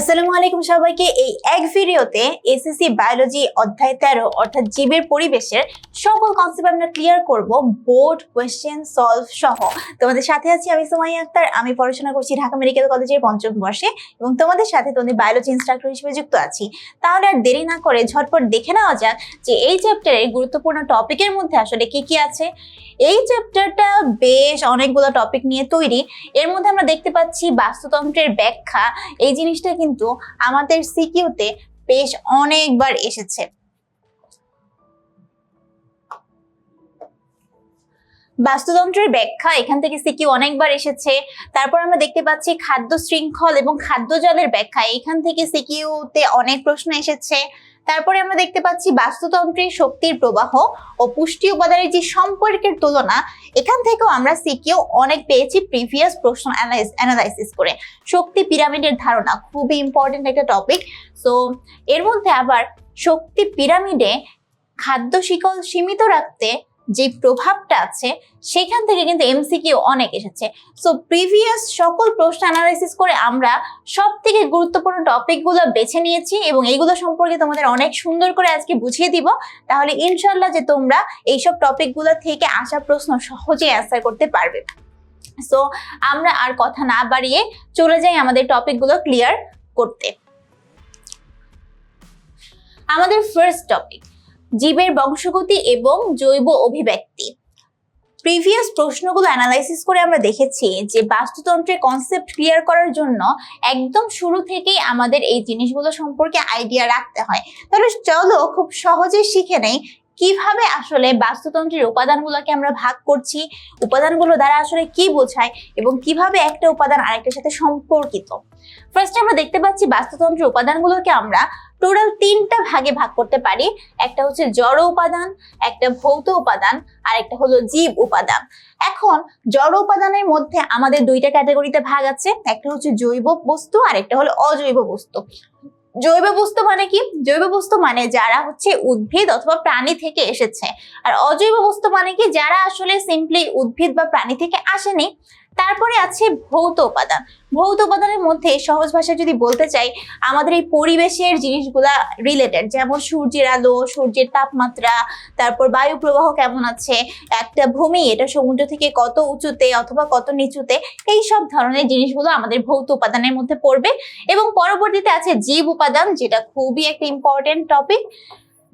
আসসালামু আলাইকুম সবাইকে। এই এক ভিডিওতে এসএসসি বায়োলজি অধ্যায় 13 অর্থাৎ জীবের পরিবেশের সকল কনসেপ্ট আমরা ক্লিয়ার করব বোর্ড কোশ্চেন সলভ সহ। তোমাদের সাথে আছি আমি সুমাইয়া আক্তার। আমি পড়াশোনা করছি ঢাকা মেডিকেল কলেজের পঞ্চম বর্ষে এবং তোমাদের সাথে তোমাদের বায়োলজি ইনস্ট্রাক্টর হিসেবে যুক্ত আছি। তাহলে আর দেরি না করে ঝটপট দেখে নেওয়া যাক যে এই চ্যাপ্টারের গুরুত্বপূর্ণ টপিকের মধ্যে আসলে কি কি আছে। এই চ্যাপ্টারটা বেশ অনেকগুলো টপিক নিয়ে তৈরি। এর মধ্যে আমরা দেখতে পাচ্ছি বাস্তুতন্ত্রের ব্যাখ্যা। এই জিনিসটা কিন্তু আমাদের সিকিউতে বেশ অনেকবার এসেছে। বাস্তুতন্ত্রের ব্যাখ্যা এখান থেকে সিকিউ অনেকবার এসেছে। তারপর আমরা দেখতে পাচ্ছি খাদ্য শৃঙ্খল এবং খাদ্য জালের ব্যাখ্যা, এখান থেকে সিকিউতে অনেক প্রশ্ন এসেছে। তারপরে আমরা দেখতে পাচ্ছি বাস্তুতন্ত্রের শক্তির প্রবাহ ও পুষ্টি উপাদানের যে সম্পর্কের তুলনা, এখান থেকেও আমরা সিকিউ অনেক পেয়েছি প্রিভিয়াস প্রশ্ন অ্যানালাইসিস করে। শক্তি পিরামিডের ধারণা খুবই ইম্পর্টেন্ট একটা টপিক। সো এর মধ্যে আবার শক্তি পিরামিডে খাদ্য শিকল সীমিত রাখতে যে প্রভাবটা আছে সেখান থেকে কিন্তু এমসিকিউ অনেক এসেছে। সো প্রিভিয়াস সকল প্রশ্ন অ্যানালাইসিস করে আমরা সব থেকে গুরুত্বপূর্ণ টপিকগুলো বেছে নিয়েছি এবং এইগুলো সম্পর্কে তোমাদের অনেক সুন্দর করে আজকে বুঝিয়ে দিব। তাহলে ইনশাল্লাহ যে তোমরা এইসব টপিকগুলো থেকে আসা প্রশ্ন সহজে অ্যান্সার করতে পারবে। সো আমরা আর কথা না বাড়িয়ে চলে যাই আমাদের টপিকগুলো ক্লিয়ার করতে। আমাদের ফার্স্ট টপিক জীবের বংশগতি এবং জৈব অভিব্যক্তি। প্রিভিয়াস প্রশ্নগুলো অ্যানালাইসিস করে আমরা দেখেছি যে বাস্তুতন্ত্রের কনসেপ্ট ক্লিয়ার করার জন্য একদম শুরু থেকেই আমাদের এই জিনিসগুলো সম্পর্কে আইডিয়া রাখতে হয়। তাহলে চলো খুব সহজে শিখে নেই কিভাবে আসলে বাস্তুতন্ত্রের উপাদানগুলোকে আমরা ভাগ করছি, উপাদানগুলো দ্বারা আসলে কি বোঝায় এবং কিভাবে একটা উপাদান আরেকটার সাথে সম্পর্কিত। ফার্স্ট আমরা দেখতে পাচ্ছি বাস্তুতন্ত্রের উপাদানগুলোকে আমরা টোটাল 3টা ভাগে ভাগ করতে পারি। একটা হচ্ছে জড় উপাদান, একটা ভৌত উপাদান, আর একটা হলো জীব উপাদান। এখন জড় উপাদানের মধ্যে আমাদের 2টা ক্যাটাগরিতে ভাগ আছে, একটা হচ্ছে জৈব বস্তু আর একটা হলো অজৈব বস্তু। জৈব বস্তু মানে কি? জৈব বস্তু মানে যারা হচ্ছে উদ্ভিদ অথবা প্রাণী থেকে এসেছে, আর অজৈব বস্তু মানে কি যারা আসলে সিম্পলি উদ্ভিদ বা প্রাণী থেকে আসেনি। তারপরে আছে ভৌত উপাদান। ভৌত উপাদানের মধ্যে সহজ ভাষায় যদি বলতে চাই, আমাদের এই পরিবেশের জিনিসগুলা রিলেটেড, যেমন সূর্যের আলো, সূর্যের তাপমাত্রা, তারপর বায়ু প্রবাহ কেমন আছে, একটা ভূমি এটা সমুদ্র থেকে কত উঁচুতে অথবা কত নিচুতে, এই সব ধরনের জিনিসগুলো আমাদের ভৌত উপাদানের মধ্যে পড়বে। এবং পরবর্তীতে আছে জীব উপাদান, যেটা খুবই একটা ইম্পর্টেন্ট টপিক।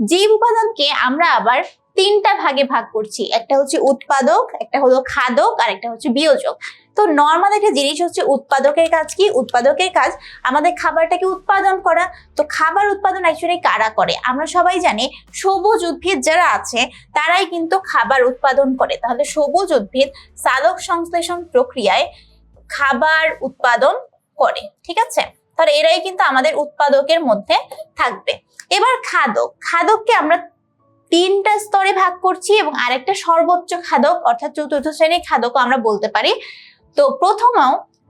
জীব উপাদানকে আমরা আবার 3টা ভাগে ভাগ করছি, একটা হচ্ছে উৎপাদক, একটা হলো খাদক, আর একটা হচ্ছে বিয়োজক। তো নর্মাল একটা জিনিস হচ্ছে উৎপাদকের কাজ কি? উৎপাদকের কাজ আমাদের খাবারটাকে উৎপাদন করা। তো খাবার উৎপাদন অ্যাকচুয়ালি কারা করে? আমরা সবাই জানি সবুজ উদ্ভিদ যারা আছে তারাই কিন্তু খাবার উৎপাদন করে। তাহলে সবুজ উদ্ভিদ সালোক সংশ্লেষণ প্রক্রিয়ায় খাবার উৎপাদন করে, ঠিক আছে? তাহলে এরাই কিন্তু আমাদের উৎপাদকের মধ্যে থাকবে। এবার খাদক, খাদককে আমরা 3টা স্তরে ভাগ করছি এবং আরেকটা সর্বোচ্চ খাদক অর্থাৎ চতুর্থ শ্রেণীর খাদকও আমরা বলতে পারি। তো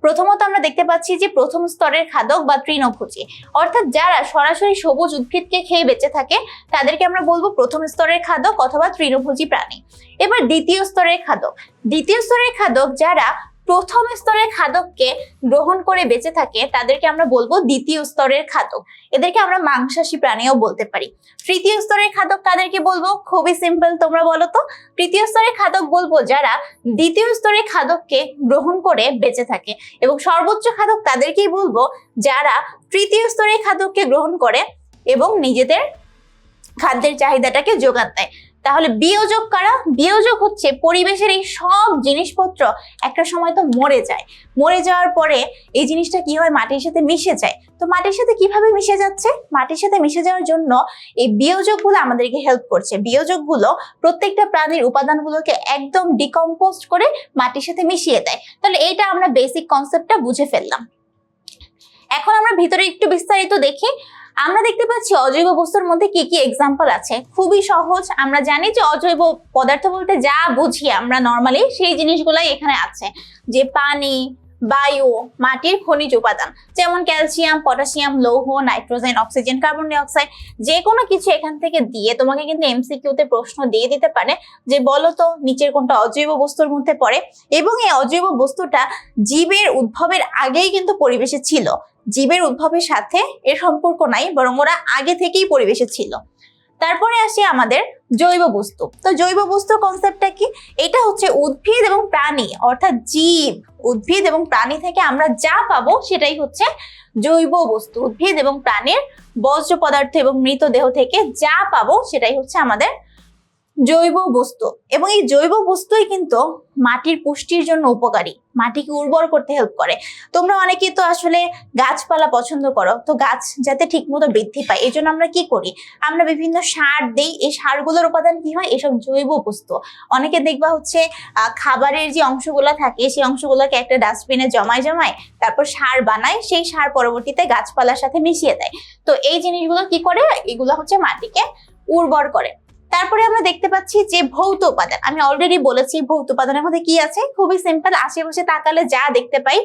প্রথমত আমরা দেখতে পাচ্ছি যে প্রথম স্তরের খাদক বা তৃণভোজী, অর্থাৎ যারা সরাসরি সবুজ উদ্ভিদকে খেয়ে বেঁচে থাকে তাদেরকে আমরা বলবো প্রথম স্তরের খাদক অথবা তৃণভোজী প্রাণী। এবার দ্বিতীয় স্তরের খাদক। দ্বিতীয় স্তরের খাদক যারা প্রথম স্তরের খাদককে গ্রহণ করে বেঁচে থাকে তাদেরকে আমরা বলবো দ্বিতীয় স্তরের খাদক। এদেরকে আমরা মাংসাশী প্রাণীও বলতে পারি। তৃতীয় স্তরের খাদক কাদেরকে বলবো? খুবই সিম্পল, তোমরা বলো তো। তৃতীয় স্তরের খাদক বলবো যারা দ্বিতীয় স্তরের খাদককে গ্রহণ করে বেঁচে থাকে। এবং সর্বোচ্চ খাদক তাদেরকেই বলবো যারা তৃতীয় স্তরের খাদককে গ্রহণ করে এবং নিজেদের খাদ্যের চাহিদাটাকে যোগান দেয়। তাহলে বিয়োজক কারা? বিয়োজক হচ্ছে পরিবেশের এই সব জিনিসপত্র একটা সময় তো মরে যায়, মরে যাওয়ার পরে এই জিনিসটা কি হয়? মাটির সাথে মিশে যায়। তো মাটির সাথে কিভাবে মিশে যাচ্ছে? মাটির সাথে মিশে যাওয়ার জন্য এই বিয়োজকগুলো আমাদেরকে হেল্প করছে। বিয়োজকগুলো প্রত্যেকটা প্রাণীর উপাদানগুলোকে একদম ডিকম্পোজ করে মাটির সাথে মিশিয়ে দেয়। তাহলে এইটা আমরা বেসিক কনসেপ্টটা বুঝে ফেললাম। এখন আমরা ভিতরে একটু বিস্তারিত দেখি। আমরা দেখতে পাচ্ছি অজৈব বস্তুর মধ্যে কি কি এক্সাম্পল আছে। খুবই সহজ, আমরা জানি যে অজৈব পদার্থ বলতে যা বুঝি আমরা নর্মালি সেই জিনিসগুলাই এখানে আছে, যে পানি, বায়ু, মাটির খনিজ উপাদান যেমন ক্যালসিয়াম, পটাশিয়াম, লৌহ, nitrogen, oxygen, carbon die oxide, যে কোনো কিছু এখান থেকে দিয়ে তোমাকে কিন্তু এমসিকিউতে প্রশ্ন দিয়ে দিতে পারে যে বলো তো নিচের কোনটা অজৈব বস্তুর মধ্যে পড়ে। এবং এই অজৈব বস্তুটা জীবের উদ্ভবের আগেই কিন্তু পরিবেশে ছিল, জীবের উদ্ভবের সাথে এর সম্পর্ক নাই, বরং ওরা আগে থেকেই পরিবেশে ছিল। তারপরে আসি আমাদের জৈব বস্তু। তো জৈব বস্তুর কনসেপ্টটা কি? এটা হচ্ছে উদ্ভিদ এবং প্রাণী, অর্থাৎ জীব, উদ্ভিদ এবং প্রাণী থেকে আমরা যা পাবো সেটাই হচ্ছে জৈব বস্তু। উদ্ভিদ এবং প্রাণীর বর্জ্য পদার্থ এবং মৃতদেহ থেকে যা পাবো সেটাই হচ্ছে আমাদের জৈব বস্তু। এবং এই জৈব বস্তুই কিন্তু মাটির পুষ্টির জন্য উপকারী, মাটিকে উর্বর করতে হেল্প করে। তোমরা অনেকেই তো আসলে গাছপালা পছন্দ করো, তো গাছ যাতে ঠিকমতো বৃদ্ধি পায় এই জন্য আমরা কি করি, আমরা বিভিন্ন সার দেই। এই সারগুলোর উপাদান কি হয়? এসব জৈব বস্তু। অনেকে দেখবা হচ্ছে খাবারের যে অংশগুলো থাকে সেই অংশগুলোকে একটা ডাস্টবিনে জমায় তারপর সার বানায়, সেই সার পরবর্তীতে গাছপালার সাথে মিশিয়ে দেয়। তো এই জিনিসগুলো কি করে? এগুলো হচ্ছে মাটিকে উর্বর করে। তারপরে আমরা দেখতে পাচ্ছি যে ভৌত উপাদান। আমি অলরেডি বলেছি ভৌত উপাদানের মধ্যে কি আছে, খুবই সিম্পল, আশেপাশে তাকালে যা দেখতে পাই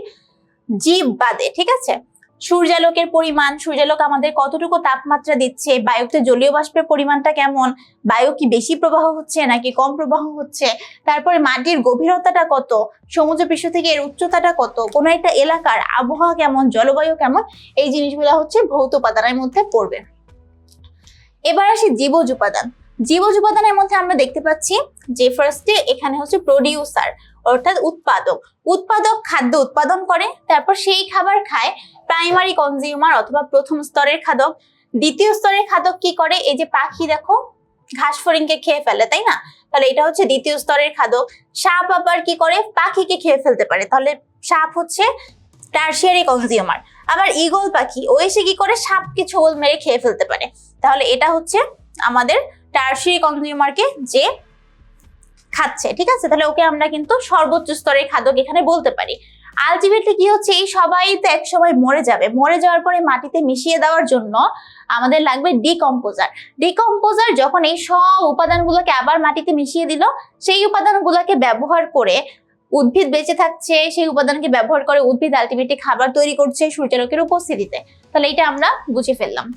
জীব বাদে, ঠিক আছে। সূর্যালোকের পরিমাণ, সূর্যালোক আমাদের কতটুকু তাপমাত্রা দিচ্ছে, বায়ুতে জলীয় বাষ্পের পরিমাণটা কেমন, বায়ু কি বেশি প্রবাহ হচ্ছে নাকি কম প্রবাহ হচ্ছে, তারপরে মাটির গভীরতাটা কত, সমুদ্র পৃষ্ঠ থেকে এর উচ্চতাটা কত, কোনো একটা এলাকার আবহাওয়া কেমন, জলবায়ু কেমন, এই জিনিসগুলো হচ্ছে ভৌত উপাদানের মধ্যে পড়বে। এবার আসি জীবজ উপাদান। জীবজ উপাদানের মধ্যে আমরা দেখতে পাচ্ছি যে ফার্স্টে এখানে হচ্ছে প্রোডিউসার, অর্থাৎ উৎপাদক। উৎপাদক খাদ্য উৎপাদন করে, তারপর সেই খাবার খায় প্রাইমারি কনজিউমার অথবা প্রথম স্তরের খাদক। দ্বিতীয় স্তরের খাদক কি করে? এই যে পাখি দেখো ঘাস ফড়িংকে খেয়ে ফেলে, তাই না? তাহলে এটা হচ্ছে দ্বিতীয় স্তরের খাদক। সাপ আবার কি করে? পাখিকে খেয়ে ফেলতে পারে, তাহলে সাপ হচ্ছে টারশিয়ারি কনজিউমার। আবার ঈগল পাখি ও এসে কি করে? সাপকে ছোবল মেরে খেয়ে ফেলতে পারে, তাহলে এটা হচ্ছে আমাদের টারশিয়ারি কনজিউমারকে যে খাচ্ছে, ঠিক আছে। তাহলে ওকে আমরা কিন্তু সর্বোচ্চ স্তরের খাদক এখানে বলতে পারি। আলটিমেটলি কি হচ্ছে, এই সবাই তো এক সময় মরে যাবে, মরে যাওয়ার পরে মাটিতে মিশিয়ে দেওয়ার জন্য আমাদের লাগবে ডিকম্পোজার। ডিকম্পোজার যখন এই সব উপাদানগুলোকে আবার মাটিতে মিশিয়ে দিল, সেই উপাদানগুলোকে ব্যবহার করে উদ্ভিদ বেঁচে থাকছে, সেই উপাদানকে ব্যবহার করে উদ্ভিদ আলটিমেটলি খাবার তৈরি করছে সূর্যালোকের উপস্থিতিতে। তাহলে এটা আমরা বুঝে ফেললাম।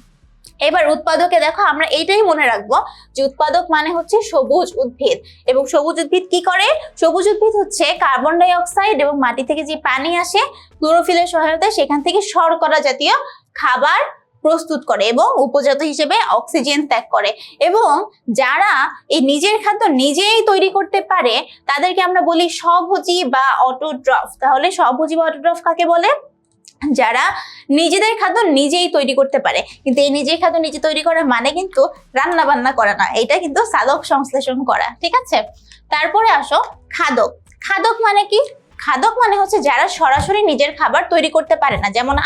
এবার উৎপাদকে দেখো, আমরা এইটাই মনে রাখবো যে উৎপাদক মানে হচ্ছে সবুজ উদ্ভিদ। এবং সবুজ উদ্ভিদ কি করে? সবুজ উদ্ভিদ হচ্ছে কার্বন ডাই অক্সাইড এবং মাটি থেকে যে পানি আসে ক্লোরোফিলের সহায়তায় সেখান থেকে শর্করা জাতীয় খাবার প্রস্তুত করে এবং উপজাত হিসেবে অক্সিজেন ত্যাগ করে। এবং যারা এই নিজের খাদ্য নিজেই তৈরি করতে পারে তাদেরকে আমরা বলি স্বভোজী বা অটোট্রফ। তাহলে স্বভোজী বা অটোট্রফ কাকে বলে? যারা নিজেদের খাদ্য নিজেই তৈরি করতে পারে। কিন্তু এই নিজের খাদ্য নিজে তৈরি করা মানে কিন্তু রান্না বান্না করা না, এটা কিন্তু সালোক সংশ্লেষণ করা, ঠিক আছে। তারপরে আসো খাদক। খাদক মানে কি? খাদক মানে হচ্ছে যারা সরাসরি নিজের খাবার তৈরি করতে পারে না। যেমন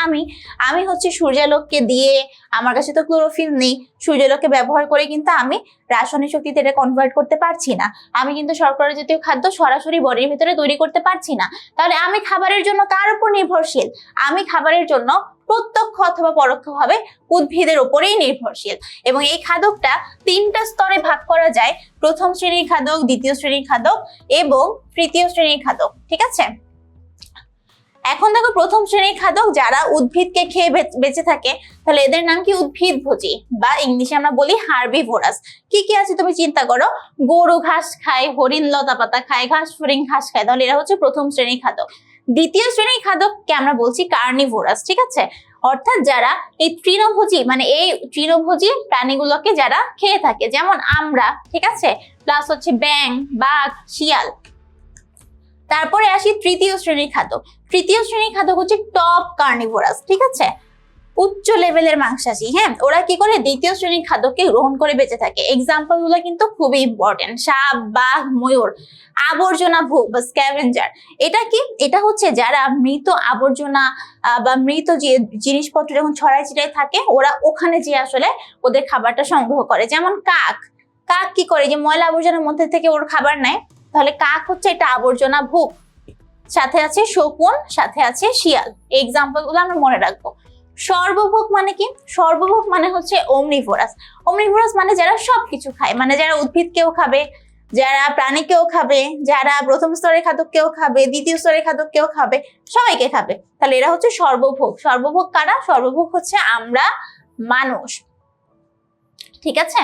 আমি হচ্ছে সূর্যালোককে দিয়ে, আমার কাছে তো ক্লোরোফিল নেই, সূর্যালোককে ব্যবহার করে কিন্তু আমি রাসায়নিক শক্তিতে এটা কনভার্ট করতে পারছি না। আমি কিন্তু শর্করা জাতীয় খাদ্য সরাসরি বডির ভিতরে তৈরি করতে পারছি না। তাহলে আমি খাবারের জন্য কার উপর নির্ভরশীল? আমি খাবারের জন্য প্রত্যক্ষ অথবা পরোক্ষভাবে উদ্ভিদের উপরেই নির্ভরশীল। এবং এই খাদকটা 3টা স্তরে ভাগ করা যায়: প্রথম শ্রেণীর খাদক, দ্বিতীয় শ্রেণীর খাদক এবং তৃতীয় শ্রেণীর খাদক, ঠিক আছে। এখন দেখো প্রথম শ্রেণীর খাদক যারা উদ্ভিদকে খেয়ে বেঁচে থাকে, তাহলে এদের নাম কি? উদ্ভিদভোজী, বা ইংলিশে আমরা বলি হার্বিভোরাস। কি কি আছে তুমি চিন্তা করো, গরু ঘাস খায়, হরিণ লতা পাতা খায়, ঘাস ফড়িং ঘাস খায়, তাহলে এরা হচ্ছে প্রথম শ্রেণীর খাদক। দ্বিতীয় শ্রেণীর খাদককে আমরা বলছি কার্নিভোরাস, ঠিক আছে। অর্থাৎ যারা এই তৃণভোজী, মানে এই তৃণভোজী প্রাণীগুলোকে যারা খেয়ে থাকে, যেমন আমরা, ঠিক আছে, প্লাস হচ্ছে ব্যাঙ, বাঘ, শিয়াল। তারপরে আসি তৃতীয় শ্রেণীর খাদক। তৃতীয় শ্রেণীর খাদক হচ্ছে টপ কার্নিভোরাস, ঠিক আছে, উচ্চ লেভেলের মাংসাশী। হ্যাঁ, ওরা কি করে? দ্বিতীয় শ্রেণীর খাদ্যকে গ্রহণ করে বেঁচে থাকে। এক্সাম্পল গুলো কিন্তু খুবই ইম্পর্টেন্ট: সাপ, বাঘ, ময়ূর। আবর্জনা ভোগ বা স্ক্যাভেঞ্জার, এটা কি? এটা হচ্ছে যারা মৃত আবর্জনা বা মৃত যে জিনিসপত্র যখন ছড়াই ছিটাই থাকে, ওরা ওখানে যে আসলে ওদের খাবারটা সংগ্রহ করে। যেমন কাক কি করে? যে ময়লা আবর্জনার মধ্যে থেকে ওর খাবার নেয়, তাহলে কাক হচ্ছে এটা আবর্জনা ভোগ। সাথে আছে শকুন, সাথে আছে শিয়াল। এই এক্সাম্পল গুলো আমরা মনে রাখবো। সর্বভোগ মানে কি? সর্বভোগ মানে হচ্ছে ওমনিভোরাস। ওমনিভোরাস মানে যারা সবকিছু খায়, মানে যারা উদ্ভিদকেও খাবে, যারা প্রাণীকেও খাবে, যারা প্রথম স্তরের খাদ্যকেও খাবে, দ্বিতীয় স্তরের খাদ্যকেও খাবে, সবাইকে খাবে। তাহলে এরা হচ্ছে সর্বভোগ। সর্বভোগ কারা? সর্বভোগ হচ্ছে আমরা মানুষ। ঠিক আছে,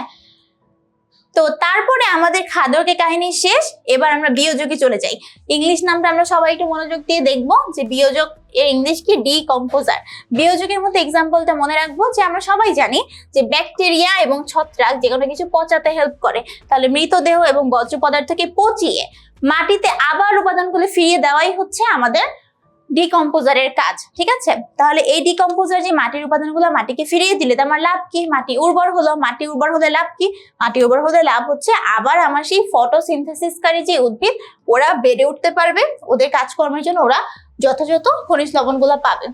তো তারপরে আমাদের খাদ্যকে কাহিনী শেষ। এবার আমরা বিয়োজকে চলে যাই। ইংলিশ নামটা আমরা সবাই একটু মনোযোগ দিয়ে দেখবো যে বিয়োজক এর ইংলিশ কি? ডিকম্পোজার। বিয়োজকের মধ্যে এক্সাম্পলটা মনে রাখবো যে আমরা সবাই জানি যে ব্যাকটেরিয়া এবং ছত্রাক যে কোনো কিছু পচাতে হেল্প করে। তাহলে মৃতদেহ এবং বর্জ্য পদার্থকে পচিয়ে মাটিতে আবার উপাদানগুলো ফিরিয়ে দেওয়াই হচ্ছে আমাদের ডিকম্পোজারের কাজ। ঠিক আছে, তাহলে এই ডিকম্পোজার যে মাটির উপাদানগুলো মাটিকে ফিরিয়ে দিলে আমার লাভ কি? মাটি উর্বর হলো। মাটি উর্বর হলে লাভ কি? মাটি উর্বর হলে লাভ হচ্ছে আবার আমার সেই ফটোসিনথেসিসকারী যে উদ্ভিদ ওরা বেড়ে উঠতে পারবে, ওদের কাজকর্মের জন্য ওরা যথাযথ খনিজ লবণগুলো পাবে।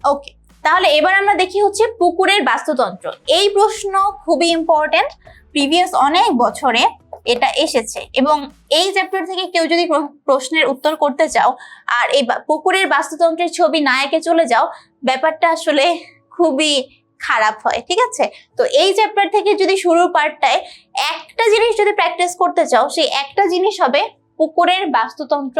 ওকে, তাহলে এবার আমরা দেখি হচ্ছে পুকুরের বাস্তুতন্ত্র। এই প্রশ্ন খুবই ইম্পর্টেন্ট, প্রিভিয়াস অনেক বছরে এটা এসেছে এবং এই চ্যাপ্টার থেকে কেউ যদি প্রশ্নের উত্তর করতে চাও আর এই পুকুরের বাস্তুতন্ত্রের ছবি না এঁকে চলে যাও, ব্যাপারটা আসলে খুবই খারাপ হয়। ঠিক আছে, তো এই চ্যাপ্টার থেকে যদি শুরুর পার্টটায় একটা জিনিস যদি প্র্যাকটিস করতে চাও, সেই একটা জিনিস হবে পুকুরের বাস্তুতন্ত্র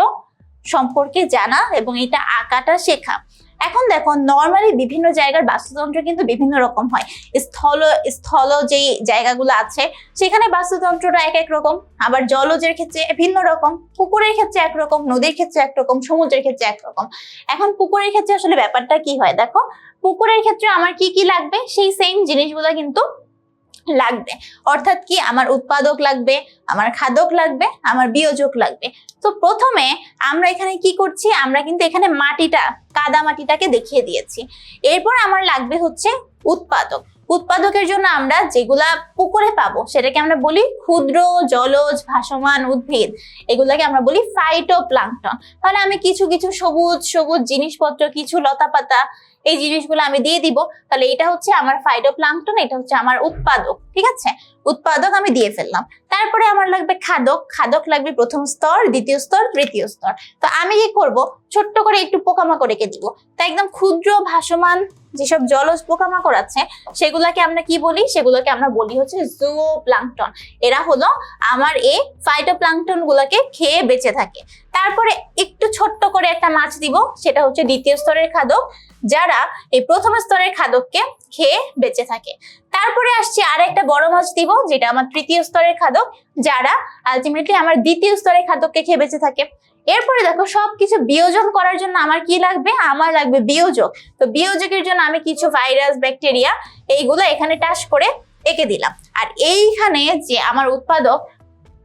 সম্পর্কে জানা এবং এটা আঁকাটা শেখা। এখন দেখো, নর্মালি বিভিন্ন জায়গার বাস্তুতন্ত্র কিন্তু বিভিন্ন রকম হয়। স্থল যেই জায়গাগুলো আছে সেখানে বাস্তুতন্ত্রটা এক এক রকম, আবার জলজের ক্ষেত্রে ভিন্ন রকম, পুকুরের ক্ষেত্রে একরকম, নদীর ক্ষেত্রে একরকম, সমুদ্রের ক্ষেত্রে একরকম। এখন পুকুরের ক্ষেত্রে আসলে ব্যাপারটা কি হয় দেখো, পুকুরের ক্ষেত্রে আমার কি কি লাগবে? সেই সেম জিনিসগুলো কিন্তু লাগবে। অর্থাৎ কি? আমার উৎপাদক লাগবে, আমার খাদক লাগবে, আমার বিয়োজক লাগবে। তো প্রথমে আমরা এখানে কি করছি? আমরা কিন্তু এখানে মাটিটা, কাদা মাটিটাকে দেখিয়ে দিয়েছি। এরপর আমার লাগবে হচ্ছে উৎপাদক। উৎপাদকের জন্য আমরা যেগুলা পুকুরে পাবো সেটাকে আমরা বলি ক্ষুদ্র জলজ ভাসমান উদ্ভিদ, এগুলাকে আমরা বলি ফাইটোপ্লাঙ্কটন। তাহলে আমি কিছু কিছু সবুজ সবুজ জিনিসপত্র, কিছু লতাপাতা, এই জিনিসগুলো আমি দিয়ে দিব। তাহলে এটা হচ্ছে আমার ফাইটোপ্লাঙ্কটন, এটা হচ্ছে আমার উৎপাদক। ঠিক আছে, উৎপাদক আমি দিয়ে ফেললাম। তারপরে আমার লাগবে খাদক। খাদক লাগবে প্রথম স্তর, দ্বিতীয় স্তর, তৃতীয় স্তর। তো আমি কি করব? ছোট্ট করে একটু পোকামাকড় রেখে দিব। তাই একদম ক্ষুদ্র ভাসমান যেসব জলজ পোকামাকড় আছে সেগুলোকে আমরা কি বলি? সেগুলোকে আমরা বলি হচ্ছে জুওপ্লাঙ্কটন। এরা হলো আমার এই ফাইটোপ্লাঙ্কটন গুলোকে খেয়ে বেঁচে থাকে। তারপরে একটু ছোট্ট করে একটা মাছ দিব, সেটা হচ্ছে দ্বিতীয় স্তরের খাদক, যারা এই প্রথম স্তরের খাদককে খেয়ে বেঁচে থাকে। তারপরে আসছে আর একটা বড় মাছ দিব, যেটা আমার তৃতীয় স্তরের খাদক, যারা আলটিমেটলি আমার দ্বিতীয় স্তরের খাদককে খেয়ে বেঁচে থাকে। এরপরে দেখো, সবকিছু বিয়োজন করার জন্য আমার কি লাগবে? আমার লাগবে বিয়োজক। তো বিয়োজকের জন্য আমি কিছু ভাইরাস, ব্যাকটেরিয়া এইগুলো এখানে টাচ করে এঁকে দিলাম। আর এইখানে যে আমার উৎপাদক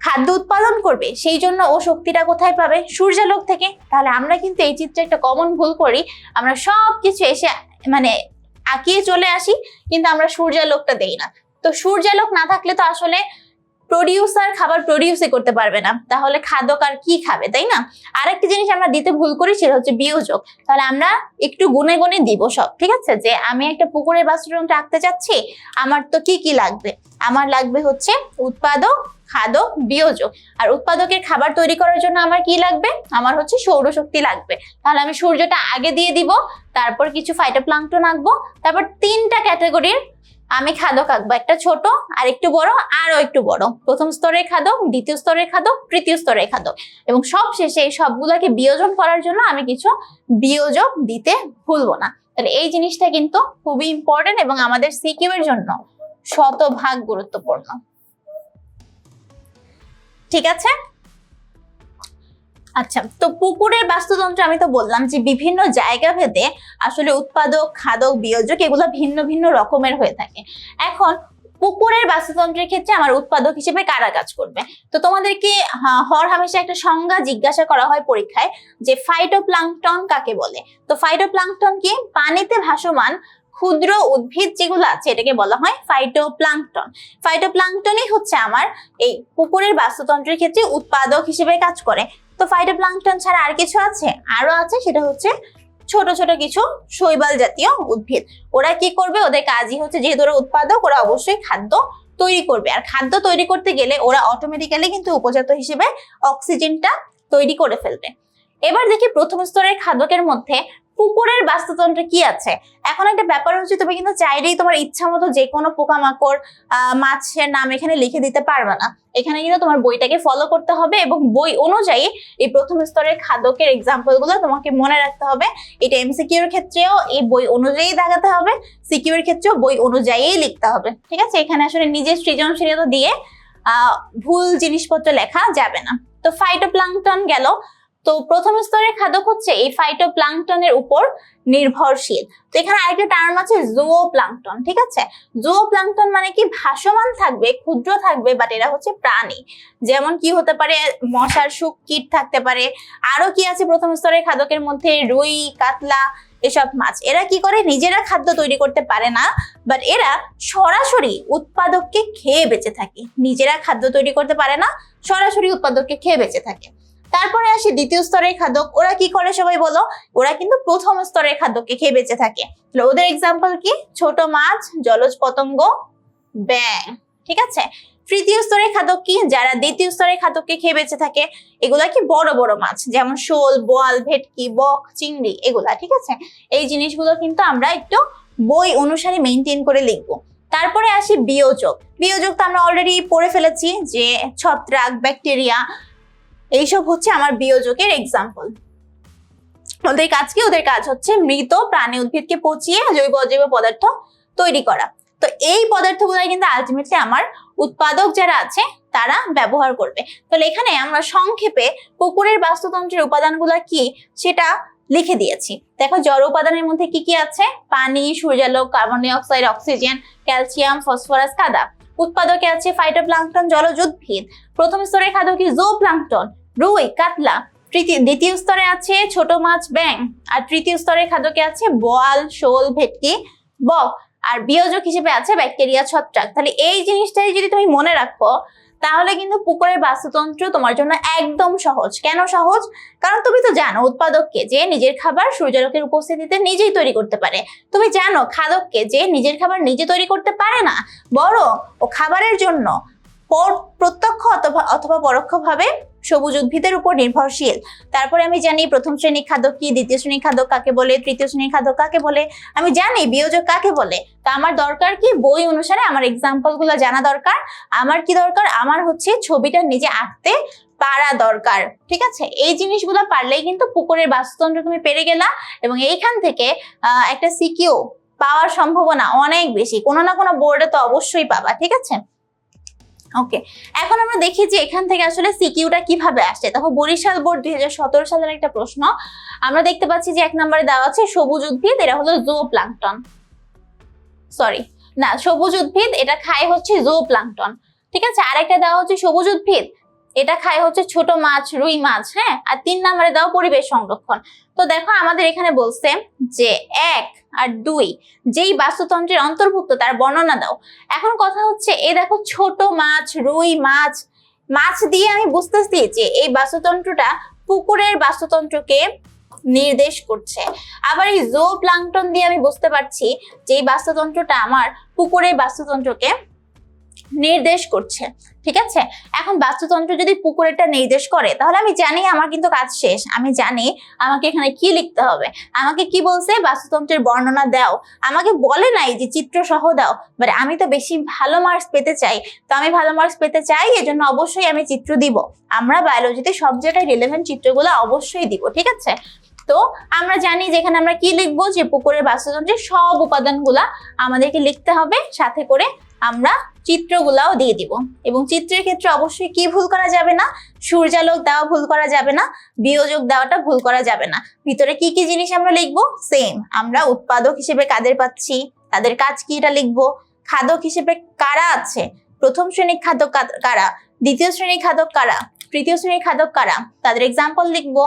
খাদ্য উৎপাদন করবে, সেই জন্য ও শক্তিটা কোথায় পাবে? সূর্যালোক থেকে। তাহলে আমরা কিন্তু এই চিত্রে একটা কমন ভুল করি, আমরা সবকিছু এসে মানে আঁকিয়ে চলে আসি, কিন্তু আমরা সূর্যালোকটা দেই না। তো সূর্যালোক না থাকলে তো আসলে প্রোডিউসার খাবার প্রোডিউসই করতে পারবে না, তাহলে খাদক আর কি খাবে, তাই না? আরেকটা জিনিস আমরা দিতে ভুল করি, সেটা হচ্ছে বিয়োজক। তাহলে আমরা একটু গুনে গুনে দিব সব। ঠিক আছে, যে আমি একটা পুকুরের বাস্তুতন্ত্র আঁকতে চাচ্ছি, আমার তো কি কি লাগবে? আমার লাগবে হচ্ছে উৎপাদক, খাদক, বিয়োজক। আর উৎপাদকের খাবার তৈরি করার জন্য আমার কি লাগবে? আমার হচ্ছে সৌরশক্তি লাগবে। তাহলে আমি সূর্যটা আগে দিয়ে দিব, তারপর কিছু ফাইটোপ্লাঙ্কটন আঁকবো, তারপর তিনটা ক্যাটাগরির আমি খাদক আঁকবো, একটা ছোট, আর একটু বড়, আরো একটু বড়। প্রথম স্তরের খাদক, দ্বিতীয় স্তরের খাদক, তৃতীয় স্তরের খাদক, এবং সব শেষে এই সবগুলোকে বিয়োজন করার জন্য আমি কিছু বিয়োজক দিতে ভুলবো না। তাহলে এই জিনিসটা কিন্তু খুবই ইম্পর্টেন্ট এবং আমাদের সিকিউ এর জন্য শতভাগ গুরুত্বপূর্ণ। ঠিক আছে, আচ্ছা, তো পুকুরের বাস্তুতন্ত্র আমি তো বললাম যে বিভিন্ন জায়গা ভেদে আসলে উৎপাদক, খাদক, বিয়োজক এগুলো ভিন্ন ভিন্ন রকমের হয়ে থাকে। এখন পুকুরের বাস্তুতন্ত্রের ক্ষেত্রে আমার উৎপাদক হিসেবে কারা কাজ করবে? তো তোমাদেরকে হরহামেশা একটা সংজ্ঞা জিজ্ঞাসা করা হয় পরীক্ষায়, যে ফাইটোপ্লাঙ্কটন কাকে বলে? তো ফাইটোপ্লাঙ্কটন কি? পানিতে ভাসমান ক্ষুদ্র উদ্ভিদ যেগুলো আছে এটাকে বলা হয় ফাইটোপ্লাঙ্কটন। ফাইটোপ্লাঙ্কটনই হচ্ছে আমার এই পুকুরের বাস্তুতন্ত্রের ক্ষেত্রে উৎপাদক হিসেবে কাজ করে। তো ফাইটোপ্লাঙ্কটন ছাড়া আর কিছু আছে? আরো আছে, সেটা হচ্ছে ছোট ছোট কিছু শৈবাল জাতীয় উদ্ভিদ। ওরা কি করবে? ওদের কাজই হচ্ছে, যেহেতু ওরা উৎপাদক, ওরা অবশ্যই খাদ্য তৈরি করবে। আর খাদ্য তৈরি করতে গেলে ওরা অটোমেটিক্যালি কিন্তু উপজাত হিসেবে অক্সিজেনটা তৈরি করে ফেলবে। এবার দেখি প্রথম স্তরের খাদকের মধ্যে পুকুরের বাস্তুতন্ত্রে কি আছে। এখন একটা ব্যাপার হচ্ছে, তুমি কিন্তু চাইলেই তোমার ইচ্ছা মতো যে কোনো পোকামাকড় মাছের নাম এখানে লিখে দিতে পারবে না। এখানে কিন্তু তোমার বইটাকে ফলো করতে হবে এবং বই অনুযায়ী এই প্রথম স্তরের খাদকের এক্সাম্পল গুলো তোমাকে মনে রাখতে হবে। এটা এমসিকিউর ক্ষেত্রেও এই বই অনুযায়ী দেখাতে হবে, সিকিউর ক্ষেত্রেও বই অনুযায়ী লিখতে হবে। ঠিক আছে, এখানে আসলে নিজের সৃজনশীলতা দিয়ে ভুল জিনিসপত্র লেখা যাবে না। তো ফাইটোপ্লাঙ্কটন গেল। তো প্রথম স্তরের খাদক হচ্ছে এই ফাইটোপ্লাঙ্কটনের উপর নির্ভরশীল। তো এখানে আরেকটা টার্ম আছে জুওপ্লাঙ্কটন। ঠিক আছে, জুওপ্লাঙ্কটন মানে কি, ভাসমান থাকবে, ক্ষুদ্র থাকবে, বাট এরা হচ্ছে প্রাণী। যেমন কি হতে পারে, মশার শুক কীট থাকতে পারে। আরো কি আছে প্রথম স্তরের খাদকের মধ্যে, রুই, কাতলা, এসব মাছ। এরা কি করে, নিজেরা খাদ্য তৈরি করতে পারে না, বাট এরা সরাসরি উৎপাদককে খেয়ে বেঁচে থাকে। নিজেরা খাদ্য তৈরি করতে পারে না, সরাসরি উৎপাদককে খেয়ে বেঁচে থাকে। তারপরে আসি দ্বিতীয় স্তরের খাদক। ওরা কি করে সবাই বলো? ওরা কিন্তু প্রথম স্তরের খাদ্যকে খেয়ে বেঁচে থাকে। ওদের এক্সাম্পল কি? ছোট মাছ, জলজ পতঙ্গ, ব্যাঙ। ঠিক আছে, তৃতীয় স্তরের খাদক কি? যারা দ্বিতীয় স্তরের খাদককে খেয়ে বেঁচে থাকে। এগুলা কি? বড় বড় মাছ, যেমন শোল, বোয়াল, ভেটকি, বক, চিংড়ি, এগুলা। ঠিক আছে, এই জিনিসগুলো কিন্তু আমরা একটু বই অনুসারে মেনটেন করে লিখবো। তারপরে আসি বিয়োজক। বিয়োজক তো আমরা অলরেডি পড়ে ফেলেছি, যে ছত্রাক, ব্যাকটেরিয়া, এইসব হচ্ছে আমার বিয়োজকের এক্সাম্পল। ওদের কাজ কি? ওদের কাজ হচ্ছে মৃত প্রাণী উদ্ভিদকে পচিয়ে জৈব অজৈব পদার্থ তৈরি করা। তো এই পদার্থগুলো কিন্তু আলটিমেটলি আমার উৎপাদক যারা আছে তারা ব্যবহার করবে। তাহলে এখানে আমরা সংক্ষেপে পুকুরের বাস্তুতন্ত্রের উপাদানগুলো কি সেটা লিখে দিয়েছি। দেখো, জড় উপাদানের মধ্যে কি কি আছে? পানি, সূর্যালোক, carbon die oxide, oxygen, calcium, phosphorus, কাদা। উৎপাদকে আছে ফাইটোপ্লাঙ্কটন, জলজ উদ্ভিদ। প্রথম স্তরের খাদ্য কি? জুওপ্লাঙ্কটন, রুই, কাতলা। দ্বিতীয় স্তরে আছে ছোট মাছ, ব্যাঙ। আর তৃতীয় স্তরের খাদ্যকে আছে বোয়াল, শোল, ভেটকি, বক। আর বিয়োজক হিসেবে আছে ব্যাকটেরিয়া, ছত্রাক। তাহলে এই জিনিসটাই যদি তুমি মনে রাখো, তাহলে কিন্তু পুকুরের বাস্তুতন্ত্র তোমার জন্য একদম সহজ। কেন সহজ? কারণ তুমি তো জানো উৎপাদককে যে নিজের খাবার সূর্যালোকের উপস্থিতিতে নিজেই তৈরি করতে পারে। তুমি জানো খাদককে যে নিজের খাবার নিজে তৈরি করতে পারে না, বরং ও খাবারের জন্য প্রত্যক্ষ অথবা পরোক্ষভাবে সবুজ উদ্ভিদের উপর নির্ভরশীল। তারপরে আমি জানি প্রথম শ্রেণীর খাদক কি, দ্বিতীয় শ্রেণীর খাদক কাকে বলে, তৃতীয় শ্রেণীর খাদক কাকে বলে, আমি জানি বিয়োজক কাকে বলে। তা আমার দরকার কি? বই অনুসারে আমার এক্সাম্পল গুলো জানা দরকার। আমার কি দরকার? আমার হচ্ছে ছবিটা নিজে আঁকতে পারা দরকার। ঠিক আছে, এই জিনিসগুলো পারলেই কিন্তু পুকুরের বাস্তুতন্ত্র তুমি পেরে গেলা, এবং এইখান থেকে একটা সিকিউ পাওয়ার সম্ভাবনা অনেক বেশি। কোনো না কোনো বোর্ডে তো অবশ্যই পাবা। ঠিক আছে, ওকে। এখন আমরা দেখি যে এখান থেকে আসলে সিকিউটা কিভাবে আসে। দেখো, বরিশাল বোর্ড 2017 সালের একটা প্রশ্ন। আমরা দেখতে পাচ্ছি যে 1 নম্বরে দেওয়া আছে সবুজ উদ্ভিদ, এরা হলো জুওপ্লাঙ্কটন। সরি, না, সবুজ উদ্ভিদ এটা খায় হচ্ছে জুওপ্লাঙ্কটন। ঠিক আছে, আরেকটা দেওয়া হচ্ছে সবুজ উদ্ভিদ, এটা খায় হচ্ছে ছোট মাছ, রুই মাছ। হ্যাঁ, আর 3 নম্বরে দেওয়া পরিবেশ সংরক্ষণ। তো দেখো, আমাদের এখানে বলছে যে 1 আর 2 যেই বাস্তুতন্ত্রের অন্তর্ভুক্ত তার বর্ণনা দাও। এখন কথা হচ্ছে, এই দেখো ছোট মাছ, রুই মাছ, মাছ দিয়ে আমি বুঝতেছি যে এই বাস্তুতন্ত্রটা পুকুরের বাস্তুতন্ত্রকে নির্দেশ করছে। আবার এই জুওপ্লাঙ্কটন দিয়ে আমি বুঝতে পারছি যে এই বাস্তুতন্ত্রটা আমার পুকুরের বাস্তুতন্ত্রকে নির্দেশ করছে। ঠিক আছে, এখন বাস্তুতন্ত্র যদি পুকুরেরটা নির্দেশ করে, তাহলে আমি জানি আমার কিন্তু কাজ শেষ। আমি জানি আমাকে এখানে কি লিখতে হবে। আমাকে কি বলছে? বাস্তুতন্ত্রের বর্ণনা দাও। আমাকে বলে নাই যে চিত্র সহ দাও, বাট আমি তো বেশি ভালো মার্কস পেতে চাই। তো আমি ভালো মার্কস পেতে চাই, এজন্য অবশ্যই আমি চিত্র দিব। আমরা বায়োলজিতে সব জায়গায় রিলেভেন্ট চিত্রগুলো অবশ্যই দিব। ঠিক আছে, তো আমরা জানি যে এখানে আমরা কি লিখবো, যে পুকুরের বাস্তুতন্ত্রের সব উপাদানগুলা আমাদেরকে লিখতে হবে, সাথে করে আমরা চিত্রগুলাও দিয়ে দিব। এবং চিত্রের ক্ষেত্রে অবশ্যই কি ভুল করা যাবে না? সূর্যালোক দেওয়া ভুল করা যাবে না, বিয়োজক দেওয়াটা ভুল করা যাবে না। ভিতরে কি কি জিনিস আমরা লিখবো? সেম, আমরা উৎপাদক হিসেবে কাদের পাচ্ছি, তাদের কাজ কি, এটা লিখবো। খাদক হিসেবে কারা আছে, প্রথম শ্রেণীর খাদক কারা, দ্বিতীয় শ্রেণীর খাদক কারা, তৃতীয় শ্রেণীর খাদক কারা, তাদের এক্সাম্পল লিখবো।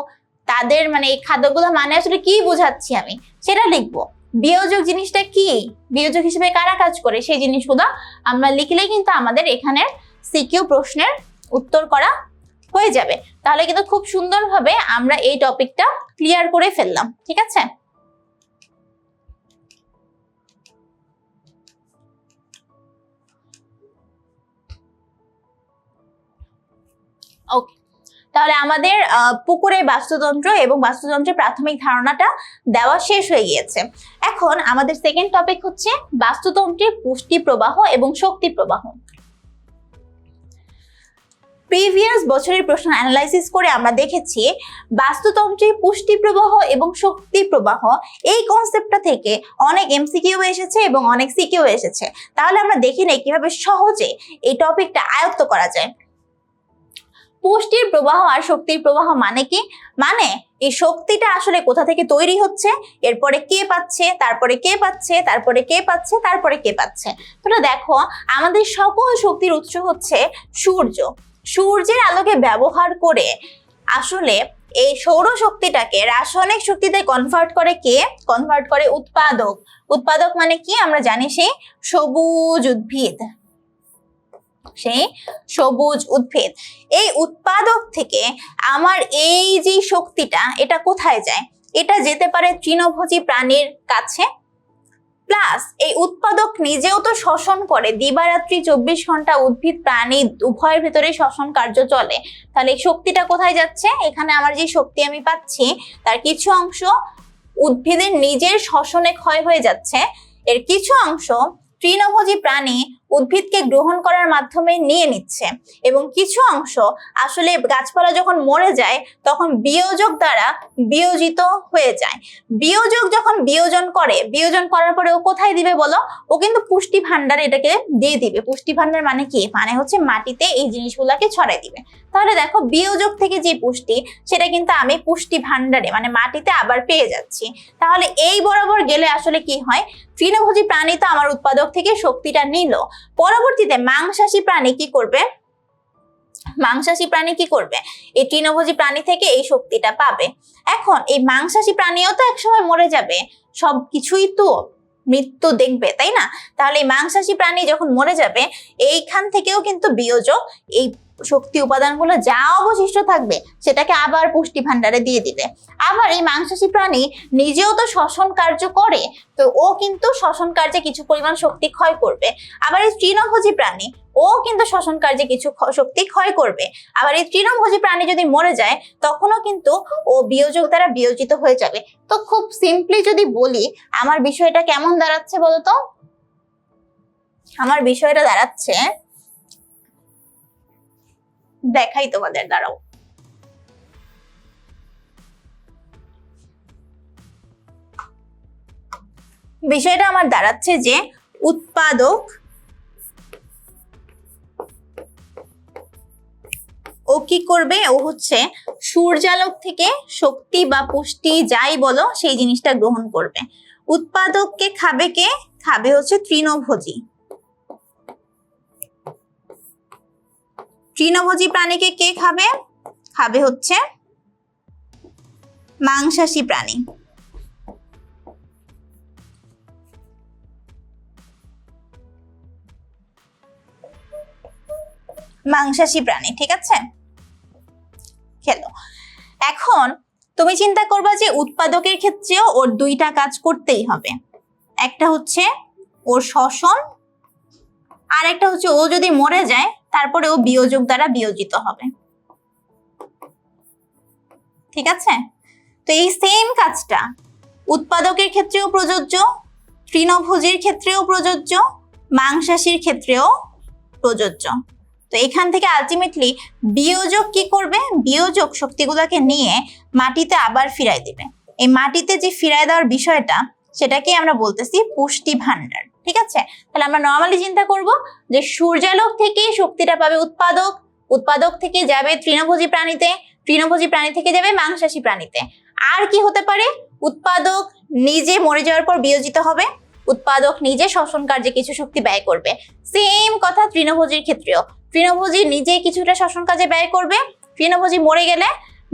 তাদের মানে এই খাদ্যগুলো মানে আসলে কি বোঝাচ্ছি আমি সেটা লিখবো। বিয়োজক জিনিসটা কি, বিয়োজক হিসেবে কারা কাজ করে, সেই জিনিসগুলো আমরা লিখলেই কিন্তু আমাদের এখানের সিকিউ প্রশ্নের উত্তর করা হয়ে যাবে। তাহলে কিন্তু খুব সুন্দরভাবে আমরা এই টপিকটা ক্লিয়ার করে ফেললাম। ঠিক আছে, ওকে। তাহলে আমাদের পুকুরে বাস্তুতন্ত্র এবং বাস্তুতন্ত্রের প্রাথমিক ধারণাটা দেওয়া শেষ হয়ে গিয়েছে। এখন আমাদের সেকেন্ড টপিক হচ্ছে বাস্তুতন্ত্রের পুষ্টি প্রবাহ এবং শক্তি প্রবাহ। প্রিভিয়াস বছরের প্রশ্ন অ্যানালাইসিস করে আমরা দেখেছি বাস্তুতন্ত্রে পুষ্টি প্রবাহ এবং শক্তি প্রবাহ এই কনসেপ্টটা থেকে অনেক এমসিকিউ এসেছে এবং অনেক সিকিউ এসেছে। তাহলে আমরা দেখি নেই কিভাবে সহজে এই টপিকটা আয়ত্ত করা যায়। পুষ্টির প্রবাহ আর শক্তির প্রবাহ মানে কি? মানে এই শক্তিটা আসলে কোথা থেকে তৈরি হচ্ছে, এরপরে কে পাচ্ছে, তারপরে কে পাচ্ছে, তারপরে কে পাচ্ছে, তারপরে কে পাচ্ছে। তোমরা দেখো আমাদের সকল শক্তির উৎস হচ্ছে সূর্য। সূর্যের আলোকে ব্যবহার করে আসলে এই সৌর শক্তিটাকে রাসায়নিক শক্তিতে কনভার্ট করে কে? কনভার্ট করে উৎপাদক। উৎপাদক মানে কি? আমরা জানি সেই সবুজ উদ্ভিদ, সেই সবুজ উদ্ভিদ। এই উৎপাদক থেকে আমার এই যে শক্তিটা এটা কোথায় যায়? এটা যেতে পারে তৃণভোজী প্রাণীর কাছে, প্লাস এই উৎপাদক নিজেও তো শ্বসন করে। দিবারাত্রি 24 ঘন্টা উদ্ভিদ প্রাণী উভয়ের ভেতরে শ্বসন কার্য চলে। তাহলে এই শক্তিটা কোথায় যাচ্ছে? এখানে আমার যে শক্তি আমি পাচ্ছি তার কিছু অংশ উদ্ভিদের নিজের শ্বসনে ক্ষয় হয়ে যাচ্ছে, এর কিছু অংশ তৃণভোজী প্রাণী উদ্ভিদকে গ্রহণ করার মাধ্যমে নিয়ে নিচ্ছে, এবং কিছু অংশ আসলে গাছপালা যখন মরে যায় তখন বিয়োজক দ্বারা বিয়োজিত হয়ে যায়। বিয়োজক যখন বিয়োজন করে, বিয়োজন করার পরে ও কোথায় দিবে বলো? ও কিন্তু পুষ্টি ভান্ডারে এটাকে দিয়ে দিবে। পুষ্টি ভান্ডার মানে কি? মানে হচ্ছে মাটিতে এই জিনিসগুলোকে ছড়াই দিবে। তাহলে দেখো বিয়োজক থেকে যে পুষ্টি সেটা কিন্তু আমি পুষ্টি ভান্ডারে মানে মাটিতে আবার পেয়ে যাচ্ছি। তাহলে এই বরাবর গেলে আসলে কি হয়? তৃণভোজী প্রাণী তো আমার উৎপাদক থেকে শক্তিটা নিল, পরবর্তীতে মাংসাশী প্রাণী কি করবে? মাংসাশী প্রাণী কি করবে? এই তৃণভোজী প্রাণী থেকে এই শক্তিটা পাবে। এখন এই মাংসাশী প্রাণীও তো একসময় মরে যাবে, সবকিছুই তো মৃত্যু দেখবে, তাই না? তাহলে এই মাংসাশী প্রাণী যখন মরে যাবে এইখান থেকেও কিন্তু বিয়োজক এই শক্তি উপাদানগুলো যা অবশিষ্ট থাকবে সেটাকে আবার পুষ্টি ভান্ডারে দিয়ে দিবে। আবার এই মাংসাশী প্রাণী নিজেও তো শ্বসন কার্য করে, তো ও কিন্তু শ্বসন কার্যে কিছু পরিমাণ শক্তি ক্ষয় করবে। আবার এই তৃণভোজী প্রাণী ও কিন্তু শ্বসন কার্যে কিছু শক্তি ক্ষয় করবে। আবার এই তৃণভোজী প্রাণী যদি মরে যায় তখনও কিন্তু ও বিয়োজক দ্বারা বিয়োজিত হয়ে যাবে। তো খুব সিম্পলি যদি বলি আমার বিষয়টা কেমন দাঁড়াচ্ছে বলতো? আমার বিষয়টা দাঁড়াচ্ছে, দেখাই তোমাদের, দাঁড়াও। বিষয়টা আমার দাঁড়াচ্ছে যে উৎপাদক ও কি করবে? ও হচ্ছে সূর্যালোক থেকে শক্তি বা পুষ্টি যাই বলো সেই জিনিসটা গ্রহণ করবে। উৎপাদককে খাবে কে? খাবে হচ্ছে তৃণভোজী। তৃণভোজী প্রাণীকে কে খাবে? খাবে হচ্ছে মাংসাশী প্রাণী। মাংসাশী প্রাণী, ঠিক আছে? খেলো। এখন তুমি চিন্তা করবা যে উৎপাদকের ক্ষেত্রেও ওর দুইটা কাজ করতেই হবে। একটা হচ্ছে ওর শ্বসন, আর একটা হচ্ছে ও যদি মরে যায় তারপরে ও বিয়োজক দ্বারা বিয়োজিত হবে, ঠিক আছে? তো এই সেম কাজটা উৎপাদকের ক্ষেত্রেও প্রযোজ্য, তৃণভোজীর ক্ষেত্রেও প্রযোজ্য, মাংসাশীর ক্ষেত্রেও প্রযোজ্য। তো এখান থেকে আলটিমেটলি বিয়োজক কি করবে? বিয়োজক শক্তিগুলোকে নিয়ে মাটিতে আবার ফিরাই দিবে। এই মাটিতে যে ফিরাই দেওয়ার বিষয়টা সেটাকে আমরা বলতেছি পুষ্টি ভান্ডার, ঠিক আছে? তাহলে আমরা নরমালি চিন্তা করব যে সূর্যালোক থেকে শক্তিটা পাবে উৎপাদক, উৎপাদক থেকে যাবে তৃণভোজী প্রাণীতে, তৃণভোজী প্রাণী থেকে যাবে মাংসাশী প্রাণীতে। আর কি হতে পারে? উৎপাদক নিজে মরে যাওয়ার পর বিয়োজিত হবে, উৎপাদক নিজে শ্বসন কার্যে কিছু শক্তি ব্যয় করবে। সেম কথা তৃণভোজীর ক্ষেত্রেও, তৃণভোজী নিজে কিছুটা শ্বসন কাজে ব্যয় করবে, তৃণভোজী মরে গেলে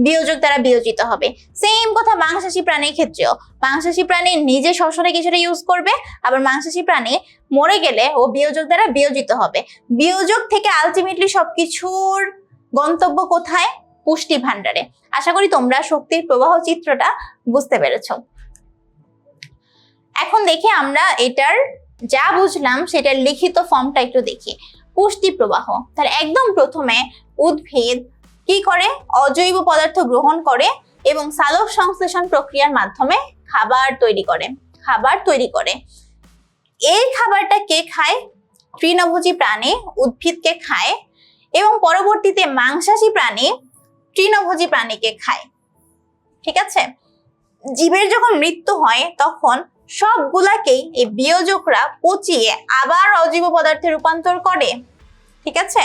বিয়োজক দ্বারা বিয়োজিত হবে। সেম কথা মাংসাশী প্রাণীর ক্ষেত্রেও, মাংসাশী প্রাণী নিজে শ্বসনে কিছুটা ইউজ করবে, আবার মাংসাশী প্রাণী মরে গেলে ও বিয়োজক দ্বারা বিয়োজিত হবে। বিয়োজক থেকে আলটিমেটলি সবকিছুর গন্তব্য কোথায়? পুষ্টি ভান্ডারে। আশা করি তোমরা শক্তির প্রবাহ চিত্রটা বুঝতে পেরেছো। এখন দেখি আমরা এটার যা বুঝলাম সেটার লিখিত ফর্মটা একটু দেখি। পুষ্টি প্রবাহ, তাহলে একদম প্রথমে উদ্ভিদ কি করে? অজৈব পদার্থ গ্রহণ করে এবং সালোক সংশ্লেষণ প্রক্রিয়ার মাধ্যমে খাবার তৈরি করে। এই খাবারটা কে খায়? তৃণভোজী প্রাণী উদ্ভিদকে খায় এবং পরবর্তীতে মাংসাশী প্রাণী তৃণভোজী প্রাণীকে খায়। ঠিক আছে? জীবের যখন মৃত্যু হয় তখন সবগুলাকেই এই বিয়োজকরা পচিয়ে আবার অজৈব পদার্থে রূপান্তর করে। ঠিক আছে?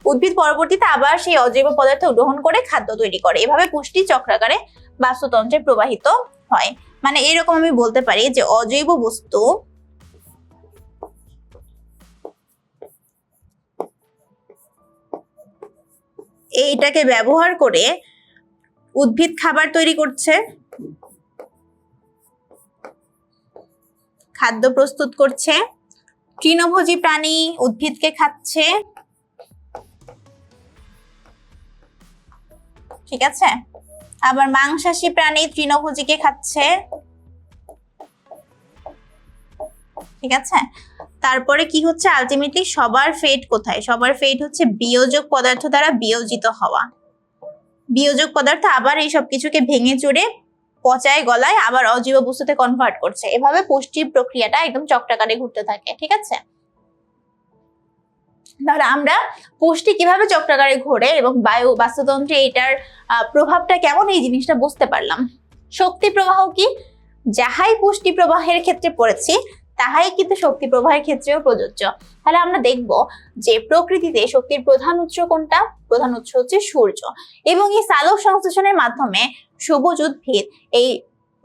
উদ্ভিদ পরবর্তীতে আবার সেই অজৈব পদার্থ গ্রহণ করে খাদ্য তৈরি করে। এভাবে পুষ্টি চক্রাকারে বাস্তুতন্ত্রে প্রবাহিত হয়। মানে এরকম আমি বলতে পারি যে অজৈব বস্তু এইটাকে ব্যবহার করে উদ্ভিদ খাবার তৈরি করছে, খাদ্য প্রস্তুত করছে। তৃণভোজী প্রাণী উদ্ভিদকে খাচ্ছে। ঠিক আছে? আবার মাংসাশী প্রাণী তৃণভোজীকে খাচ্ছে। ঠিক আছে? তারপরে কি হচ্ছে? আলটিমেটলি সবার ফেট কোথায়? সবার ফেট হচ্ছে বিয়োজক পদার্থ দ্বারা বিয়োজিত হওয়া। বিয়োজক পদার্থ আবার এই সব কিছুকে ভেঙে চুরে পচায় গলায় আবার অজৈব বস্তুতে কনভার্ট করছে। এভাবে পুষ্টির প্রক্রিয়াটা একদম চক্রাকারে ঘুরতে থাকে। ঠিক আছে? তাহলে আমরা পুষ্টি কিভাবে চক্রাকারে ঘোরে এবং বাস্তুতন্ত্রে এটার প্রভাবটা কেমন এই জিনিসটা বুঝতে পারলাম। শক্তি প্রবাহ কি? যাহাই পুষ্টি প্রবাহের ক্ষেত্রে পড়েছি তাহাই কিন্তু শক্তি প্রবাহের ক্ষেত্রেও প্রযোজ্য। তাহলে আমরা দেখব যে প্রকৃতিতে শক্তির প্রধান উৎস কোনটা? প্রধান উৎস হচ্ছে সূর্য। এবং এই সালোক সংশ্লেষণের মাধ্যমে সবুজ উদ্ভিদ এই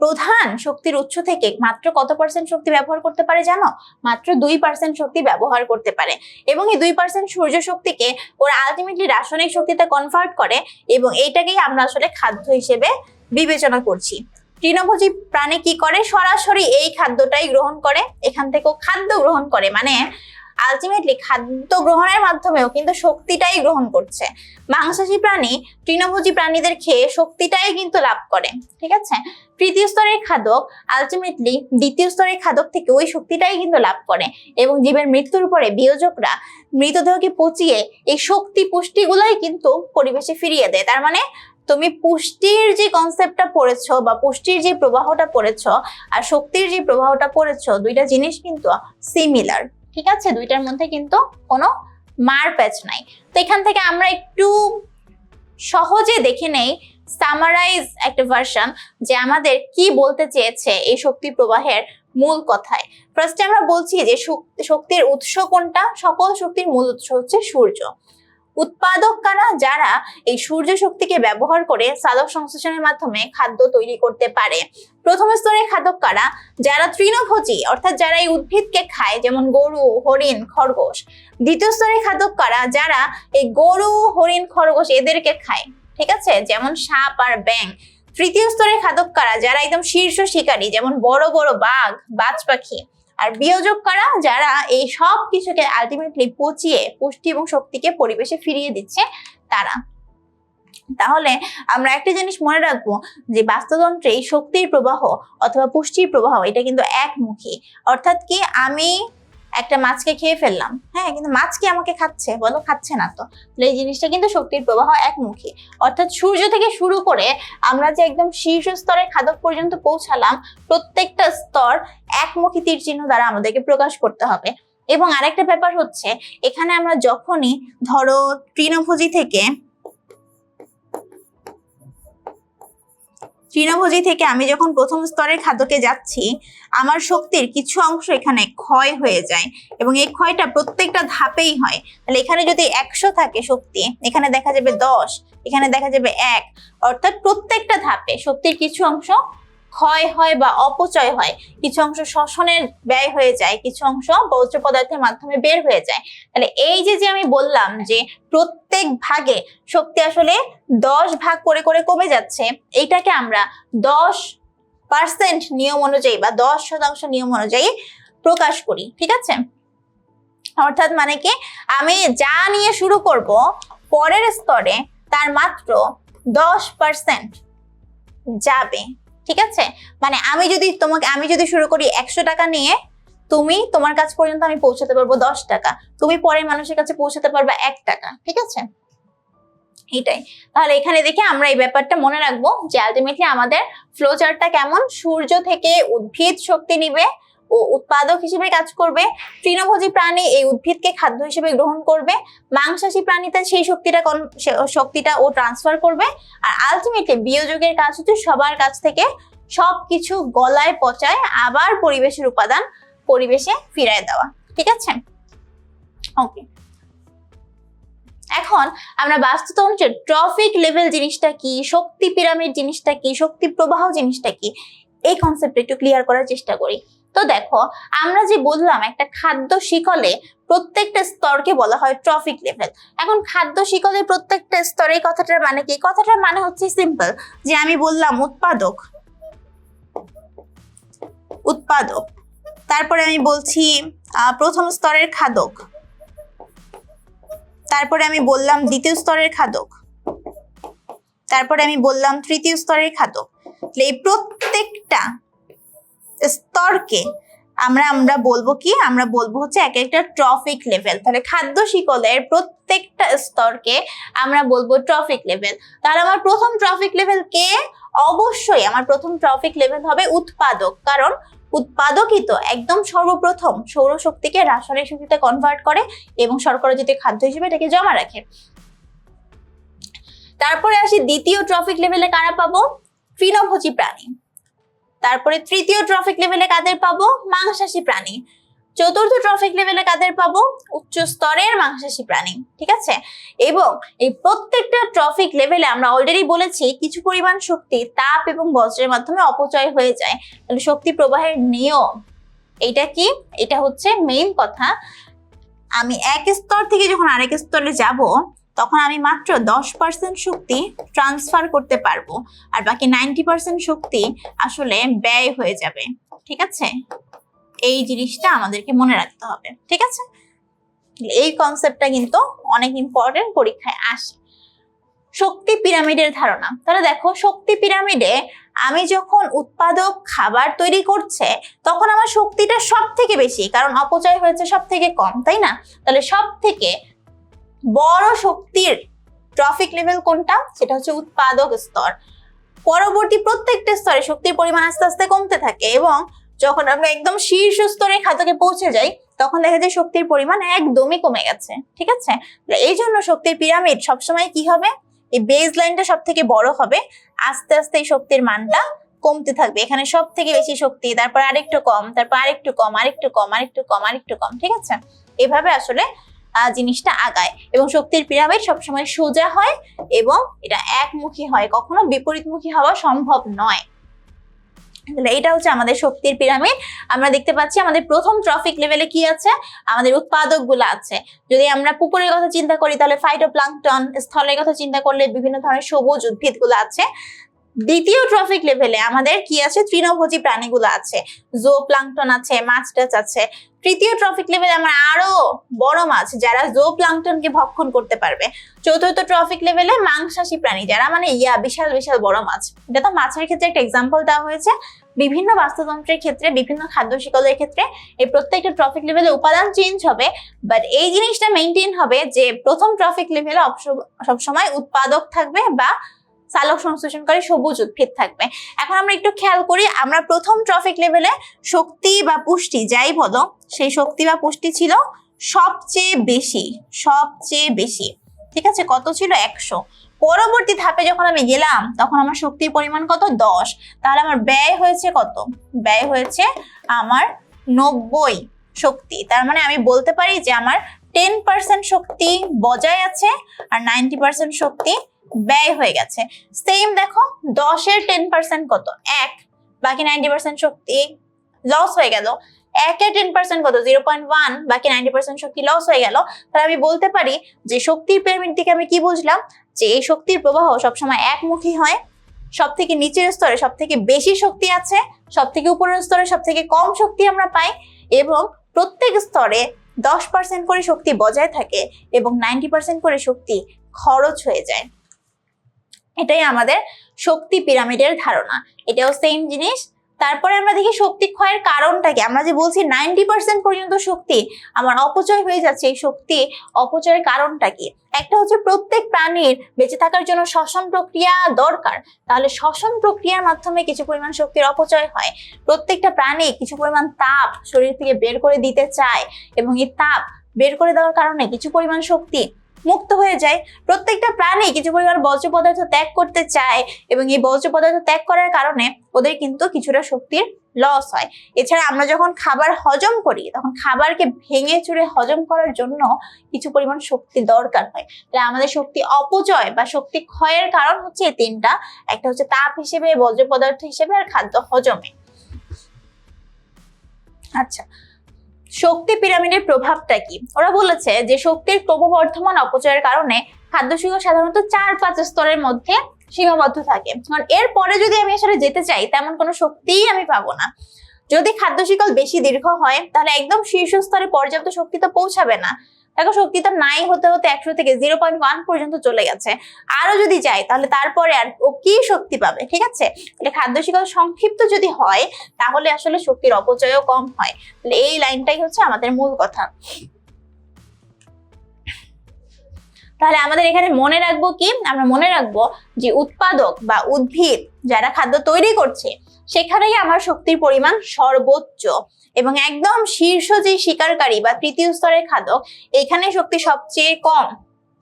প্রধান শক্তির উৎস থেকে মাত্র কত % শক্তি ব্যবহার করতে পারে জানো? মাত্র 2% শক্তি ব্যবহার করতে পারে। এবং এই 2% সূর্য শক্তিকে ওরা আলটিমেটলি রাসায়নিক শক্তিতে কনভার্ট করে এবং এইটাকেই আমরা আসলে খাদ্য হিসেবে বিবেচনা করছি। তৃণভোজী প্রাণী কি করে? সরাসরি এই খাদ্যটাই গ্রহণ করে, এখান থেকেও খাদ্য গ্রহণ করে। মানে আলটিমেটলি খাদ্য গ্রহণের মাধ্যমেও কিন্তু শক্তিটাই গ্রহণ করছে। মাংসাশী প্রাণী তৃণভোজী প্রাণীদের খেয়ে শক্তিটাই কিন্তু লাভ করে। ঠিক আছে? তৃতীয় স্তরের খাদক আলটিমেটলি দ্বিতীয় স্তরের খাদক থেকে ওই শক্তিটাই কিন্তু লাভ করে এবং জীবের মৃত্যুর পরে বিয়োজকরা মৃতদেহকে পচিয়ে এই শক্তি পুষ্টিগুলাই কিন্তু পরিবেশে ফিরিয়ে দেয়। তার মানে তুমি পুষ্টির যে কনসেপ্টটা পড়েছো বা পুষ্টির যে প্রবাহটা পড়েছো আর শক্তির যে প্রবাহটা পড়েছো, দুইটা জিনিস কিন্তু সিমিলার। ঠিক আছে? দুইটার মধ্যে কিন্তু কোনো মারপ্যাচ নাই। তো এখান থেকে আমরা একটু সহজে দেখে নেই সামারাইজ একটা ভার্সন যে আমাদের কি বলতে চেয়েছে এই শক্তি প্রবাহের মূল কথায়। ফার্স্টে আমরা বলছি যে শক্তির উৎস কোনটা? সকল শক্তির মূল উৎস হচ্ছে সূর্য। উৎপাদক কারা? যারা এই সূর্য শক্তিকে ব্যবহার করে সালোক সংশ্লেষণের মাধ্যমে খাদ্য তৈরি করতে পারে। প্রথম স্তরের খাদক কারা? যারা তৃণভোজী, অর্থাৎ যারা এই উদ্ভিদকে খায়, যেমন গরু, হরিণ, খরগোশ। দ্বিতীয় স্তরের খাদক কারা? যারা এই গরু, হরিণ, খরগোশ এদেরকে খায়। ঠিক আছে? যেমন সাপ আর ব্যাঙ। তৃতীয় স্তরের খাদক কারা? যারা একদম শীর্ষ শিকারী, যেমন বড় বড় বাঘ, বাজ পাখি। আর বিয়োজক কারা? যারা এই সব কিছুকে আলটিমেটলি পচিয়ে পুষ্টি এবং শক্তিকে পরিবেশে ফিরিয়ে দিচ্ছে তারা। তাহলে আমরা একটা জিনিস মনে রাখবো যে বাস্তুতন্ত্রে এই শক্তির প্রবাহ অথবা পুষ্টির প্রবাহ এটা কিন্তু একমুখী। অর্থাৎ কি? আমি একটা মাছকে খেয়ে ফেললাম, হ্যাঁ, কিন্তু মাছ কি আমাকে খাচ্ছে? বলো, খাচ্ছে না তো। এই জিনিসটা কিন্তু শক্তির প্রবাহ একমুখী। অর্থাৎ সূর্য থেকে শুরু করে আমরা যে একদম শীর্ষ স্তরের খাদক পর্যন্ত পৌঁছালাম, প্রত্যেকটা স্তর একমুখী তীর চিহ্ন দ্বারা আমাদেরকে প্রকাশ করতে হবে। এবং আরেকটা ব্যাপার হচ্ছে, এখানে আমরা যখনই ধরো তৃণভোজী থেকে আমি যখন প্রথম স্তরের খাদ্যকে যাচ্ছি, আমার শক্তির কিছু অংশ এখানে ক্ষয় হয়ে যায় এবং এই ক্ষয়টা প্রত্যেকটা ধাপেই হয়। তাহলে এখানে যদি 100 থাকে শক্তি, এখানে দেখা যাবে 10, এখানে দেখা যাবে 1। অর্থাৎ প্রত্যেকটা ধাপে শক্তির কিছু অংশ ক্ষয় হয় বা অপচয় হয়, কিছু অংশ শ্বসনের ব্যয় হয়ে যায়, কিছু অংশ বর্জ্য পদার্থের মাধ্যমে বের হয়ে যায়। তাহলে এই যে আমি বললাম যে প্রত্যেক ভাগে শক্তি আসলে 10 ভাগ করে করে কমে যাচ্ছে, এইটাকে আমরা 10% নিয়ম অনুযায়ী বা 10% নিয়ম অনুযায়ী প্রকাশ করি। ঠিক আছে? অর্থাৎ মানে কি, আমি যা নিয়ে শুরু করব পরের স্তরে তার মাত্র 10% যাবে। ঠিক আছে? মানে আমি যদি শুরু করি 100 টাকা নিয়ে, তোমার কাছ পর্যন্ত আমি পৌঁছাতে পারবো 10 টাকা, তুমি পরের মানুষের কাছে পৌঁছাতে পারবে 1 টাকা। ঠিক আছে? এটাই। তাহলে এখানে দেখে আমরা এই ব্যাপারটা মনে রাখবো যে আলটিমেটলি আমাদের ফ্লো চার্টটা কেমন, সূর্য থেকে উদ্ভিদ শক্তি নিবে ও উৎপাদক হিসেবে কাজ করবে, তৃণভোজী প্রাণী এই উদ্ভিদকে খাদ্য হিসেবে গ্রহণ করবে, মাংসাশী প্রাণীতে সেই শক্তিটা ও ট্রান্সফার করবে, আর আলটিমেটলি বিয়োজকের কাজ হচ্ছে সবার কাছ থেকে সবকিছু গলায় পচায় আবার পরিবেশের উপাদান পরিবেশে ফিরায় দেওয়া। ঠিক আছে, ওকে। এখন আমরা বাস্তুতন্ত্রের ট্রফিক লেভেল জিনিসটা কি, শক্তি পিরামিড জিনিসটা কি, শক্তি প্রবাহ জিনিসটা কি, এই কনসেপ্ট একটু ক্লিয়ার করার চেষ্টা করি। তো দেখো, আমরা যে বললাম একটা খাদ্য শিকলে প্রত্যেকটা স্তরকে বলা হয় ট্রফিক লেভেল। এখন খাদ্য শিকলে প্রত্যেকটা স্তরে কথাটার মানে কি? কথাটার মানে হচ্ছে সিম্পল, যে আমি বললাম উৎপাদক, তারপরে আমি বলছি প্রথম স্তরের খাদক, তারপরে আমি বললাম দ্বিতীয় স্তরের খাদক, তারপরে আমি বললাম তৃতীয় স্তরের খাদক। এই প্রত্যেকটা স্তরকে আমরা বলবো কি? আমরা বলবো হচ্ছে এক একটা ট্রফিক লেভেল। তাহলে খাদ্য শিকলের প্রত্যেকটা স্তরকে আমরা বলবো ট্রফিক লেভেল। তাহলে আমার প্রথম ট্রফিক লেভেল কে? অবশ্যই আমার প্রথম ট্রফিক লেভেল হবে উৎপাদক, কারণ উৎপাদকই তো একদম সর্বপ্রথম সৌরশক্তিকে রাসায়নিক শক্তিতে কনভার্ট করে এবং শর্করা জাতীয় খাদ্য হিসেবে এটাকে জমা রাখে। তারপরে আসি দ্বিতীয় ট্রফিক লেভেলে কারা পাবো? তৃণভোজী প্রাণী। তারপরে তৃতীয় ট্রফিক লেভেলে কাদের পাবো? মাংসাশী প্রাণী। চতুর্থ ট্রফিক লেভেলে কাদের পাবো? উচ্চ স্তরের মাংসাশী প্রাণী। ঠিক আছে, এবং এই প্রত্যেকটা ট্রফিক লেভেলে আমরা অলরেডি বলেছি কিছু পরিমাণ শক্তি তাপ এবং বজ্রের মাধ্যমে অপচয় হয়ে যায়। তাহলে শক্তি প্রবাহের নিয়ম এটা কি? এটা হচ্ছে মেইন কথা। আমি এক স্তর থেকে যখন আরেক স্তরে যাব তখন আমি মাত্র 10% শক্তি ট্রান্সফার করতে পারবো, আর বাকি 90% শক্তি আসলে ব্যয় হয়ে যাবে। ঠিক আছে, এই জিনিসটা আমাদেরকে মনে রাখতে হবে। ঠিক আছে, এই কনসেপ্টটা কিন্তু অনেক ইম্পর্টেন্ট, পরীক্ষায় আসে। শক্তি পিরামিডের ধারণা। তাহলে দেখো, শক্তি পিরামিডে আমি যখন উৎপাদক খাবার তৈরি করছে তখন আমার শক্তিটা সব থেকে বেশি, কারণ অপচয় হয়েছে সব থেকে কম, তাই না? তাহলে সব থেকে বড় শক্তির ট্রফিক লেভেল কোনটা? সেটা হচ্ছে উৎপাদক স্তর। পরবর্তী প্রত্যেকটা স্তরে শক্তির পরিমাণ আস্তে আস্তে কমতে থাকে এবং যখন আমরা একদম শীর্ষ স্তরে খাদ্যকে পৌঁছে যাই তখন দেখা যায় শক্তির পরিমাণ একদমই কমে গেছে। ঠিক আছে, এই জন্য শক্তির পিরামিড সবসময় কি হবে? এই বেস লাইনটা সব থেকে বড় হবে, আস্তে আস্তে এই শক্তির মানটা কমতে থাকবে। এখানে সব থেকে বেশি শক্তি, তারপর আরেকটু কম, তারপর আরেকটু কম, আরেকটু কম, আরেকটু কম, আরেকটু কম। ঠিক আছে, এভাবে আসলে জিনিসটা আগায় এবং শক্তির পিরামিড সবসময় সোজা হয় এবং এটা একমুখী হয়, কখনো বিপরীতমুখী হওয়া সম্ভব নয়। এটা হচ্ছে আমাদের শক্তির পিরামিড। আমরা দেখতে পাচ্ছি আমাদের প্রথম ট্রফিক লেভেলে কি আছে? আমাদের উৎপাদক গুলো আছে। যদি আমরা পুকুরের কথা চিন্তা করি তাহলে ফাইটোপ্লাঙ্কটন, স্থলের কথা চিন্তা করলে বিভিন্ন ধরনের সবুজ উদ্ভিদ গুলো আছে। দ্বিতীয় ট্রফিক লেভেলে আমাদের কি আছে? তৃণভোজী প্রাণীগুলো আছে, জোপ্লাঙ্কটন আছে, মাছ টাছ আছে। তৃতীয় ট্রফিক লেভেলে আমরা আরো বড় মাছ যারা জোপ্লাঙ্কটনকে ভক্ষণ করতে পারবে। চতুর্থ ট্রফিক লেভেলে মাংসাশী প্রাণী যারা মানে বিশাল বিশাল বড় মাছ। এটা তো মাছের ক্ষেত্রে একটা এক্সাম্পল দেওয়া হয়েছে, বিভিন্ন বাস্তুতন্ত্রের ক্ষেত্রে, বিভিন্ন খাদ্য শিকলের ক্ষেত্রে এই প্রত্যেকটা ট্রফিক লেভেলে উপাদান চেঞ্জ হবে, বাট এই জিনিসটা মেনটেন হবে যে প্রথম ট্রফিক লেভেলে সবসময় উৎপাদক থাকবে বা সালোক সংশ্লেষণকারী সবুজ উদ্ভিদ থাকবে। এখন আমরা একটু খেয়াল করি, আমরা প্রথম ট্রফিক লেভেলে শক্তি বা পুষ্টি যাই বলো, সেই শক্তি বা পুষ্টি ছিল সবচেয়ে বেশি। ঠিক আছে, কত ছিল? 100। পরবর্তী ধাপে যখন আমি গেলাম তখন আমার শক্তির পরিমাণ কত? 10। তাহলে আমার ব্যয় হয়েছে কত? ব্যয় হয়েছে আমার 90 শক্তি। তার মানে আমি বলতে পারি যে আমার 10% শক্তি বজায় আছে আর 90% শক্তি ব্যয় হয়ে গেছে। সেম দেখো, 10-এর 10% কত? 1, বাকি 90% শক্তি লস হয়ে গেল। 1-এর 10% কত? 0.1, বাকি 90% শক্তি লস হয়ে গেল। তাহলে আমি বলতে পারি যে শক্তির পিরামিড থেকে আমি কি বুঝলাম? যে এই শক্তির প্রবাহ সবসময় একমুখী হয়। সব থেকে নিচের স্তরে সব থেকে বেশি শক্তি আছে, সব থেকে উপরের স্তরে সব থেকে কম শক্তি আমরা পাই, এবং প্রত্যেক স্তরে 10% করে শক্তি বজায় থাকে এবং 90% করে শক্তি খরচ হয়ে যায়। এটাই আমাদের শক্তি পিরামিডের ধারণা। এটাও সেম জিনিস, তারপরে আমরা দেখি শক্তি ক্ষয়ের কারণটা কি। আমরা যে বলছি 90% পর্যন্ত শক্তি আমার অপচয় হয়ে যাচ্ছে, এই শক্তি অপচয়ের কারণটা কি? একটা হচ্ছে প্রত্যেক প্রাণীর বেঁচে থাকার জন্য শ্বসন প্রক্রিয়া দরকার, তাহলে শ্বসন প্রক্রিয়ার মাধ্যমে কিছু পরিমাণ শক্তির অপচয় হয়। প্রত্যেকটা প্রাণী কিছু পরিমাণ তাপ শরীর থেকে বের করে দিতে চায় এবং এই তাপ বের করে দেওয়ার কারণে কিছু পরিমাণ শক্তি মুক্ত হয়ে যায়। প্রত্যেকটা প্রাণী কিছু পরিমাণ বর্জ্য পদার্থ ত্যাগ করতে চায় এবং এই বর্জ্য পদার্থ ত্যাগ করার কারণে ওদের কিন্তু কিছুটা শক্তির লস হয়। এছাড়া আমরা যখন খাবার হজম করি তখন খাবারকে ভেঙে চুরে হজম করার জন্য কিছু পরিমাণ শক্তি দরকার হয়। তাহলে আমাদের শক্তি অপচয় বা শক্তি ক্ষয়ের কারণ হচ্ছে এই তিনটা, একটা হচ্ছে তাপ হিসেবে, বর্জ্য পদার্থ হিসেবে, আর খাদ্য হজমে। আচ্ছা, শক্তি পিরামিডের প্রভাবটা কি? ওরা বলেছে যে শক্তির ক্রমবর্ধমান অপচয়ের কারণে খাদ্য শিকড় সাধারণত 4-5 স্তরের মধ্যে সীমাবদ্ধ থাকে। কারণ এর পরে যদি আমি আসলে যেতে চাই তেমন কোনো শক্তিই আমি পাবো না। যদি খাদ্য শিকল বেশি দীর্ঘ হয় তাহলে একদম শীর্ষ স্তরে পর্যাপ্ত শক্তি তো পৌঁছাবে না। দেখো শক্তি তো নাই হতে হতে 100 থেকে 0.1 পর্যন্ত চলে গেছে, আরো যদি যায় তাহলে তারপরে আর ও কি শক্তি পাবে? ঠিক আছে, তাহলে খাদ্য শিকল সংক্ষিপ্ত যদি হয় তাহলে আসলে শক্তির অপচয়ও কম হয়। তাহলে এই লাইনটাই হচ্ছে আমাদের মূল কথা। তাহলে আমাদের এখানে মনে রাখবো কি? আমরা মনে রাখবো যে উৎপাদক বা উদ্ভিদ যারা খাদ্য তৈরি করছে সেখানেই আমার শক্তির পরিমাণ সর্বোচ্চ এবং একদম শীর্ষ যে শিকারকারী বা তৃতীয় স্তরের খাদক এখানে শক্তি সবচেয়ে কম।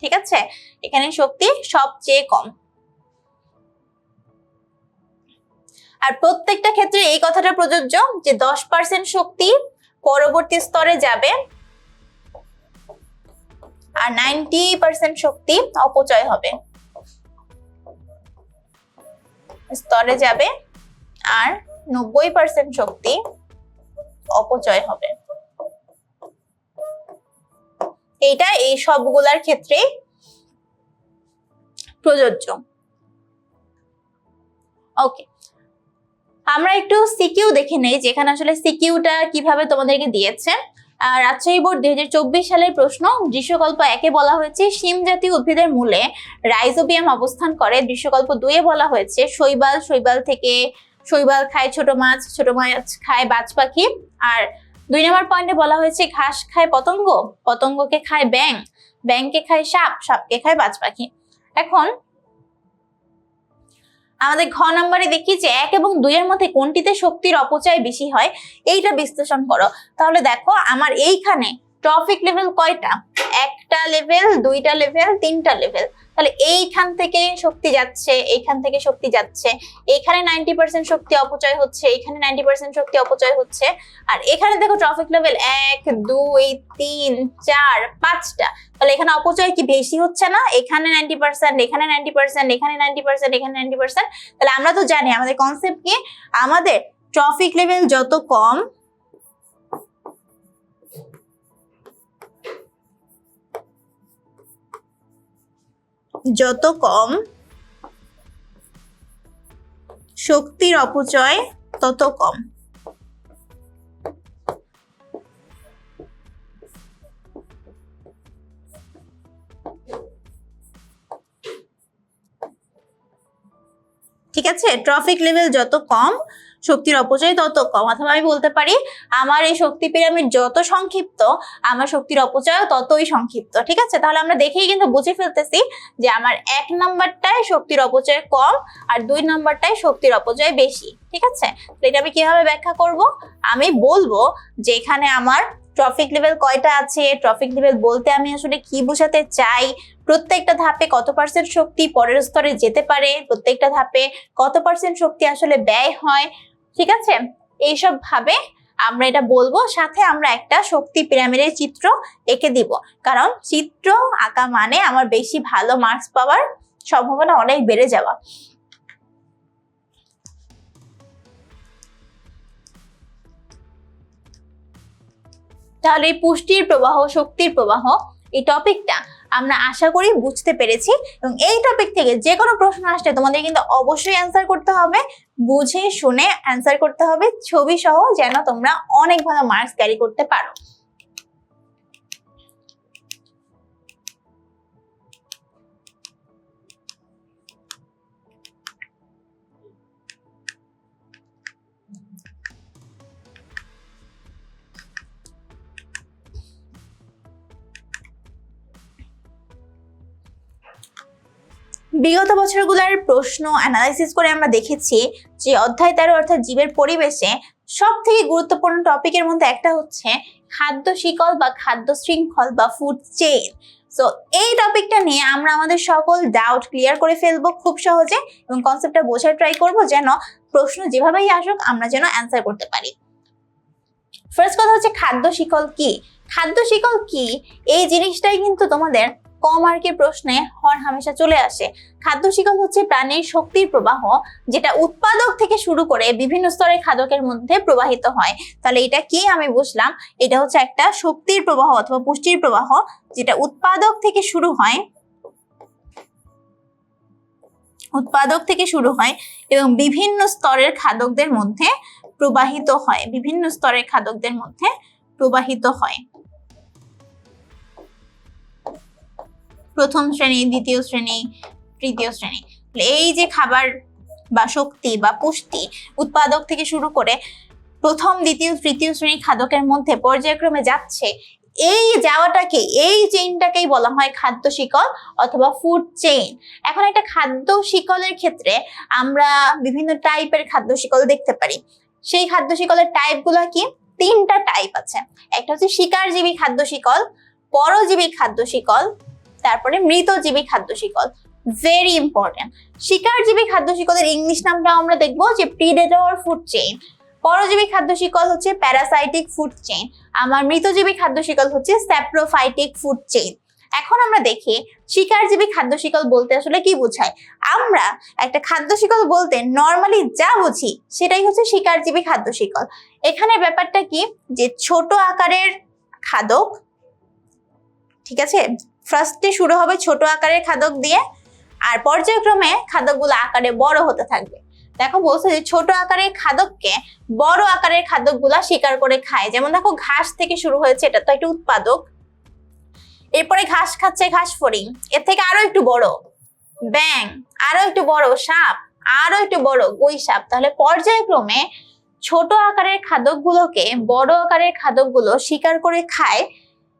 ঠিক আছে, এখানে শক্তি সবচেয়ে কম। আর প্রত্যেকটা ক্ষেত্রে এই কথাটা প্রযোজ্য যে 10% শক্তি পরবর্তী স্তরে যাবে আর 90% শক্তি অপচয় হবে, স্তরে যাবে আর 90% শক্তি অপচয় হবে। এইটা এই সবগুলার ক্ষেত্রে প্রযোজ্য। ওকে, আমরা একটু সিকিউ দেখে নেই, যেখানে আসলে সিকিউটা কিভাবে তোমাদেরকে দিয়েছে। রাজশাহী বোর্ড 2024 সালের প্রশ্ন, দৃশ্যকল্প 1-এ বলা হয়েছে শিম জাতীয় উদ্ভিদের মূলে রাইজোবিয়াম অবস্থান করে। দৃশ্যকল্প 2-এ বলা হয়েছে শৈবাল, শৈবাল থেকে শৈবাল খায় ছোট মাছ, ছোট মাছ খায় বাজ পাখি। আর 2 নম্বর পয়েন্টে বলা হয়েছে ঘাস খায় পতঙ্গ, পতঙ্গকে খায় ব্যাং, ব্যাংকে খায় সাপ, সাপকে খায় বাজ পাখি। এখন আমাদের ঘ নম্বরে দেখি যে 1 এবং 2 এর মধ্যে কোনটিতে শক্তির অপচয় বেশি হয়, এইটা বিশ্লেষণ করো। তাহলে দেখো আমার এইখানে ট্রফিক লেভেল কয়টা? 1টা লেভেল, 2টা লেভেল, 3টা লেভেল। তাহলে এইখান থেকে শক্তি যাচ্ছে, এইখান থেকে শক্তি যাচ্ছে, এখানে 90% শক্তি অপচয় হচ্ছে, এখানে 90% শক্তি অপচয় হচ্ছে। আর এখানে দেখো ট্রফিক লেভেল 1, 2, 3, 4, 5টা। তাহলে এখানে অপচয় কি বেশি হচ্ছে না? এখানে 90%, এখানে 90%, এখানে 90%, এখানে 90%। তাহলে আমরা তো জানি আমাদের কনসেপ্ট কি, আমাদের ট্রফিক লেভেল যত কম শক্তির অপচয় তত কম। ঠিক আছে, ট্রফিক লেভেল যত কম শক্তির অপচয় তত কম। অথবা আমি বলতে পারি আমার এই শক্তি পিরামিড যত সংক্ষিপ্ত আমার শক্তির অপচয় ততই সংক্ষিপ্ত। ঠিক আছে, তাহলে আমরা দেখেই কিন্তু বুঝে ফেলতেছি যে আমার 1 নাম্বারটায় শক্তির অপচয় কম আর 2 নাম্বারটায় শক্তির অপচয় বেশি। ঠিক আছে, এটা আমি কিভাবে ব্যাখ্যা করব? আমি বলবো যে এখানে আমার ট্রফিক লেভেল কয়টা আছে, ট্রফিক লেভেল বলতে আমি আসলে কি বোঝাতে চাই, প্রত্যেকটা ধাপে কত পার্সেন্ট শক্তি পরের স্তরে যেতে পারে, প্রত্যেকটা ধাপে কত পার্সেন্ট শক্তি আসলে ব্যয় হয়। ঠিক আছে, এইসব ভাবে আমরা এটা বলবো, সাথে আমরা একটা শক্তি পিরামিডের চিত্র এঁকে দিব, কারণ চিত্র আঁকা মানে আমার বেশি ভালো মার্কস পাওয়ার সম্ভাবনা অনেক বেড়ে যাওয়া। তাহলে এই পুষ্টির প্রবাহ, শক্তির প্রবাহ, এই টপিকটা আমরা আশা করি বুঝতে পেরেছি এবং এই টপিক থেকে যে কোনো প্রশ্ন আসলে তোমাদের কিন্তু অবশ্যই অ্যান্সার করতে হবে, বুঝে শুনে অ্যান্সার করতে হবে, ছবি সহ, যেন তোমরা অনেক ভালো মার্কস ক্যারি করতে পারো। বিগত বছরগুলোর প্রশ্ন অ্যানালাইসিস করে আমরা দেখেছি যে অধ্যায় 13 অর্থাৎ জীবের পরিবেশে সব থেকে গুরুত্বপূর্ণ টপিকের মধ্যে একটা হচ্ছে খাদ্য শিকল বা খাদ্য শৃঙ্খল বা ফুড চেইন। সো এই টপিকটা নিয়ে আমরা আমাদের সকল ডাউট ক্লিয়ার করে ফেলবো খুব সহজে এবং কনসেপ্টটা বোঝার ট্রাই করব যেন প্রশ্ন যেভাবেই আসুক আমরা যেন অ্যান্সার করতে পারি। ফার্স্ট কথা হচ্ছে খাদ্য শিকল কি। খাদ্য শিকল কি এই জিনিসটাই কিন্তু তোমাদের কম মার্কের প্রশ্নে হর হামেশা চলে আসে। খাদ্য শিকল হচ্ছে প্রাণীর শক্তির প্রবাহ যেটা উৎপাদক থেকে শুরু করে বিভিন্ন স্তরের খাদকের মধ্যে প্রবাহিত হয়। তাহলে এটা কি আমি বুঝলাম, এটা হচ্ছে একটা শক্তির প্রবাহ অথবা পুষ্টির প্রবাহ যেটা উৎপাদক থেকে শুরু হয় এবং বিভিন্ন স্তরের খাদকদের মধ্যে প্রবাহিত হয়। প্রথম শ্রেণী, দ্বিতীয় শ্রেণী, তৃতীয় শ্রেণী। এই যে খাবার বা শক্তি বা পুষ্টি উৎপাদক থেকে শুরু করে প্রথম, দ্বিতীয়, তৃতীয় শ্রেণী খাদকের মধ্যে পর্যায়ক্রমে যাচ্ছে, এই যাওয়াটাকে, এই চেইনটাকেই বলা হয় খাদ্য শিকল অথবা ফুড চেইন। এখন একটা খাদ্য শিকলের ক্ষেত্রে আমরা বিভিন্ন টাইপের খাদ্য শিকল দেখতে পারি। সেই খাদ্য শিকলের টাইপগুলো কি? 3টা টাইপ আছে। একটা হচ্ছে শিকারজীবী খাদ্য শিকল, পরজীবী খাদ্য শিকল, তারপরে মৃতজীবী খাদ্য শিকল। Very important. শিকারজীবী খাদ্য শিকলের ইংলিশ নামটা আমরা দেখবো যে প্রিডেটর ফুড চেইন। পরজীবী খাদ্য শিকল হচ্ছে প্যারাসাইটিক ফুড চেইন। আমার মৃতজীবী খাদ্য শিকল হচ্ছে স্যাপ্রোফাইটিক ফুড চেইন। এখন আমরা দেখি শিকারজীবী খাদ্য শিকল বলতে আসলে কি বোঝায়। আমরা একটা খাদ্য শিকল বলতে নর্মালি যা বুঝি সেটাই হচ্ছে শিকারজীবী খাদ্য শিকল। এখানে ব্যাপারটা কি যে ছোট আকারের খাদক, ঠিক আছে, ফার্স্টে শুরু হবে ছোট আকারের খাদক দিয়ে আর পর্যায়ক্রমে খাদকগুলো আকারে বড় হতে থাকবে। দেখো বলছে যে ছোট আকারের খাদককে বড় আকারের খাদকগুলা শিকার করে খায়। যেমন দেখো ঘাস থেকে শুরু হয়েছে, এটা তো একটা উৎপাদক। এরপরে ঘাস খাচ্ছে ঘাস ফড়িং, এর থেকে আরো একটু বড় ব্যাং, আরো একটু বড় সাপ, আরো একটু বড় গুই সাপ। তাহলে পর্যায়ক্রমে ছোট আকারের খাদকগুলোকে বড় আকারের খাদকগুলো শিকার করে খায়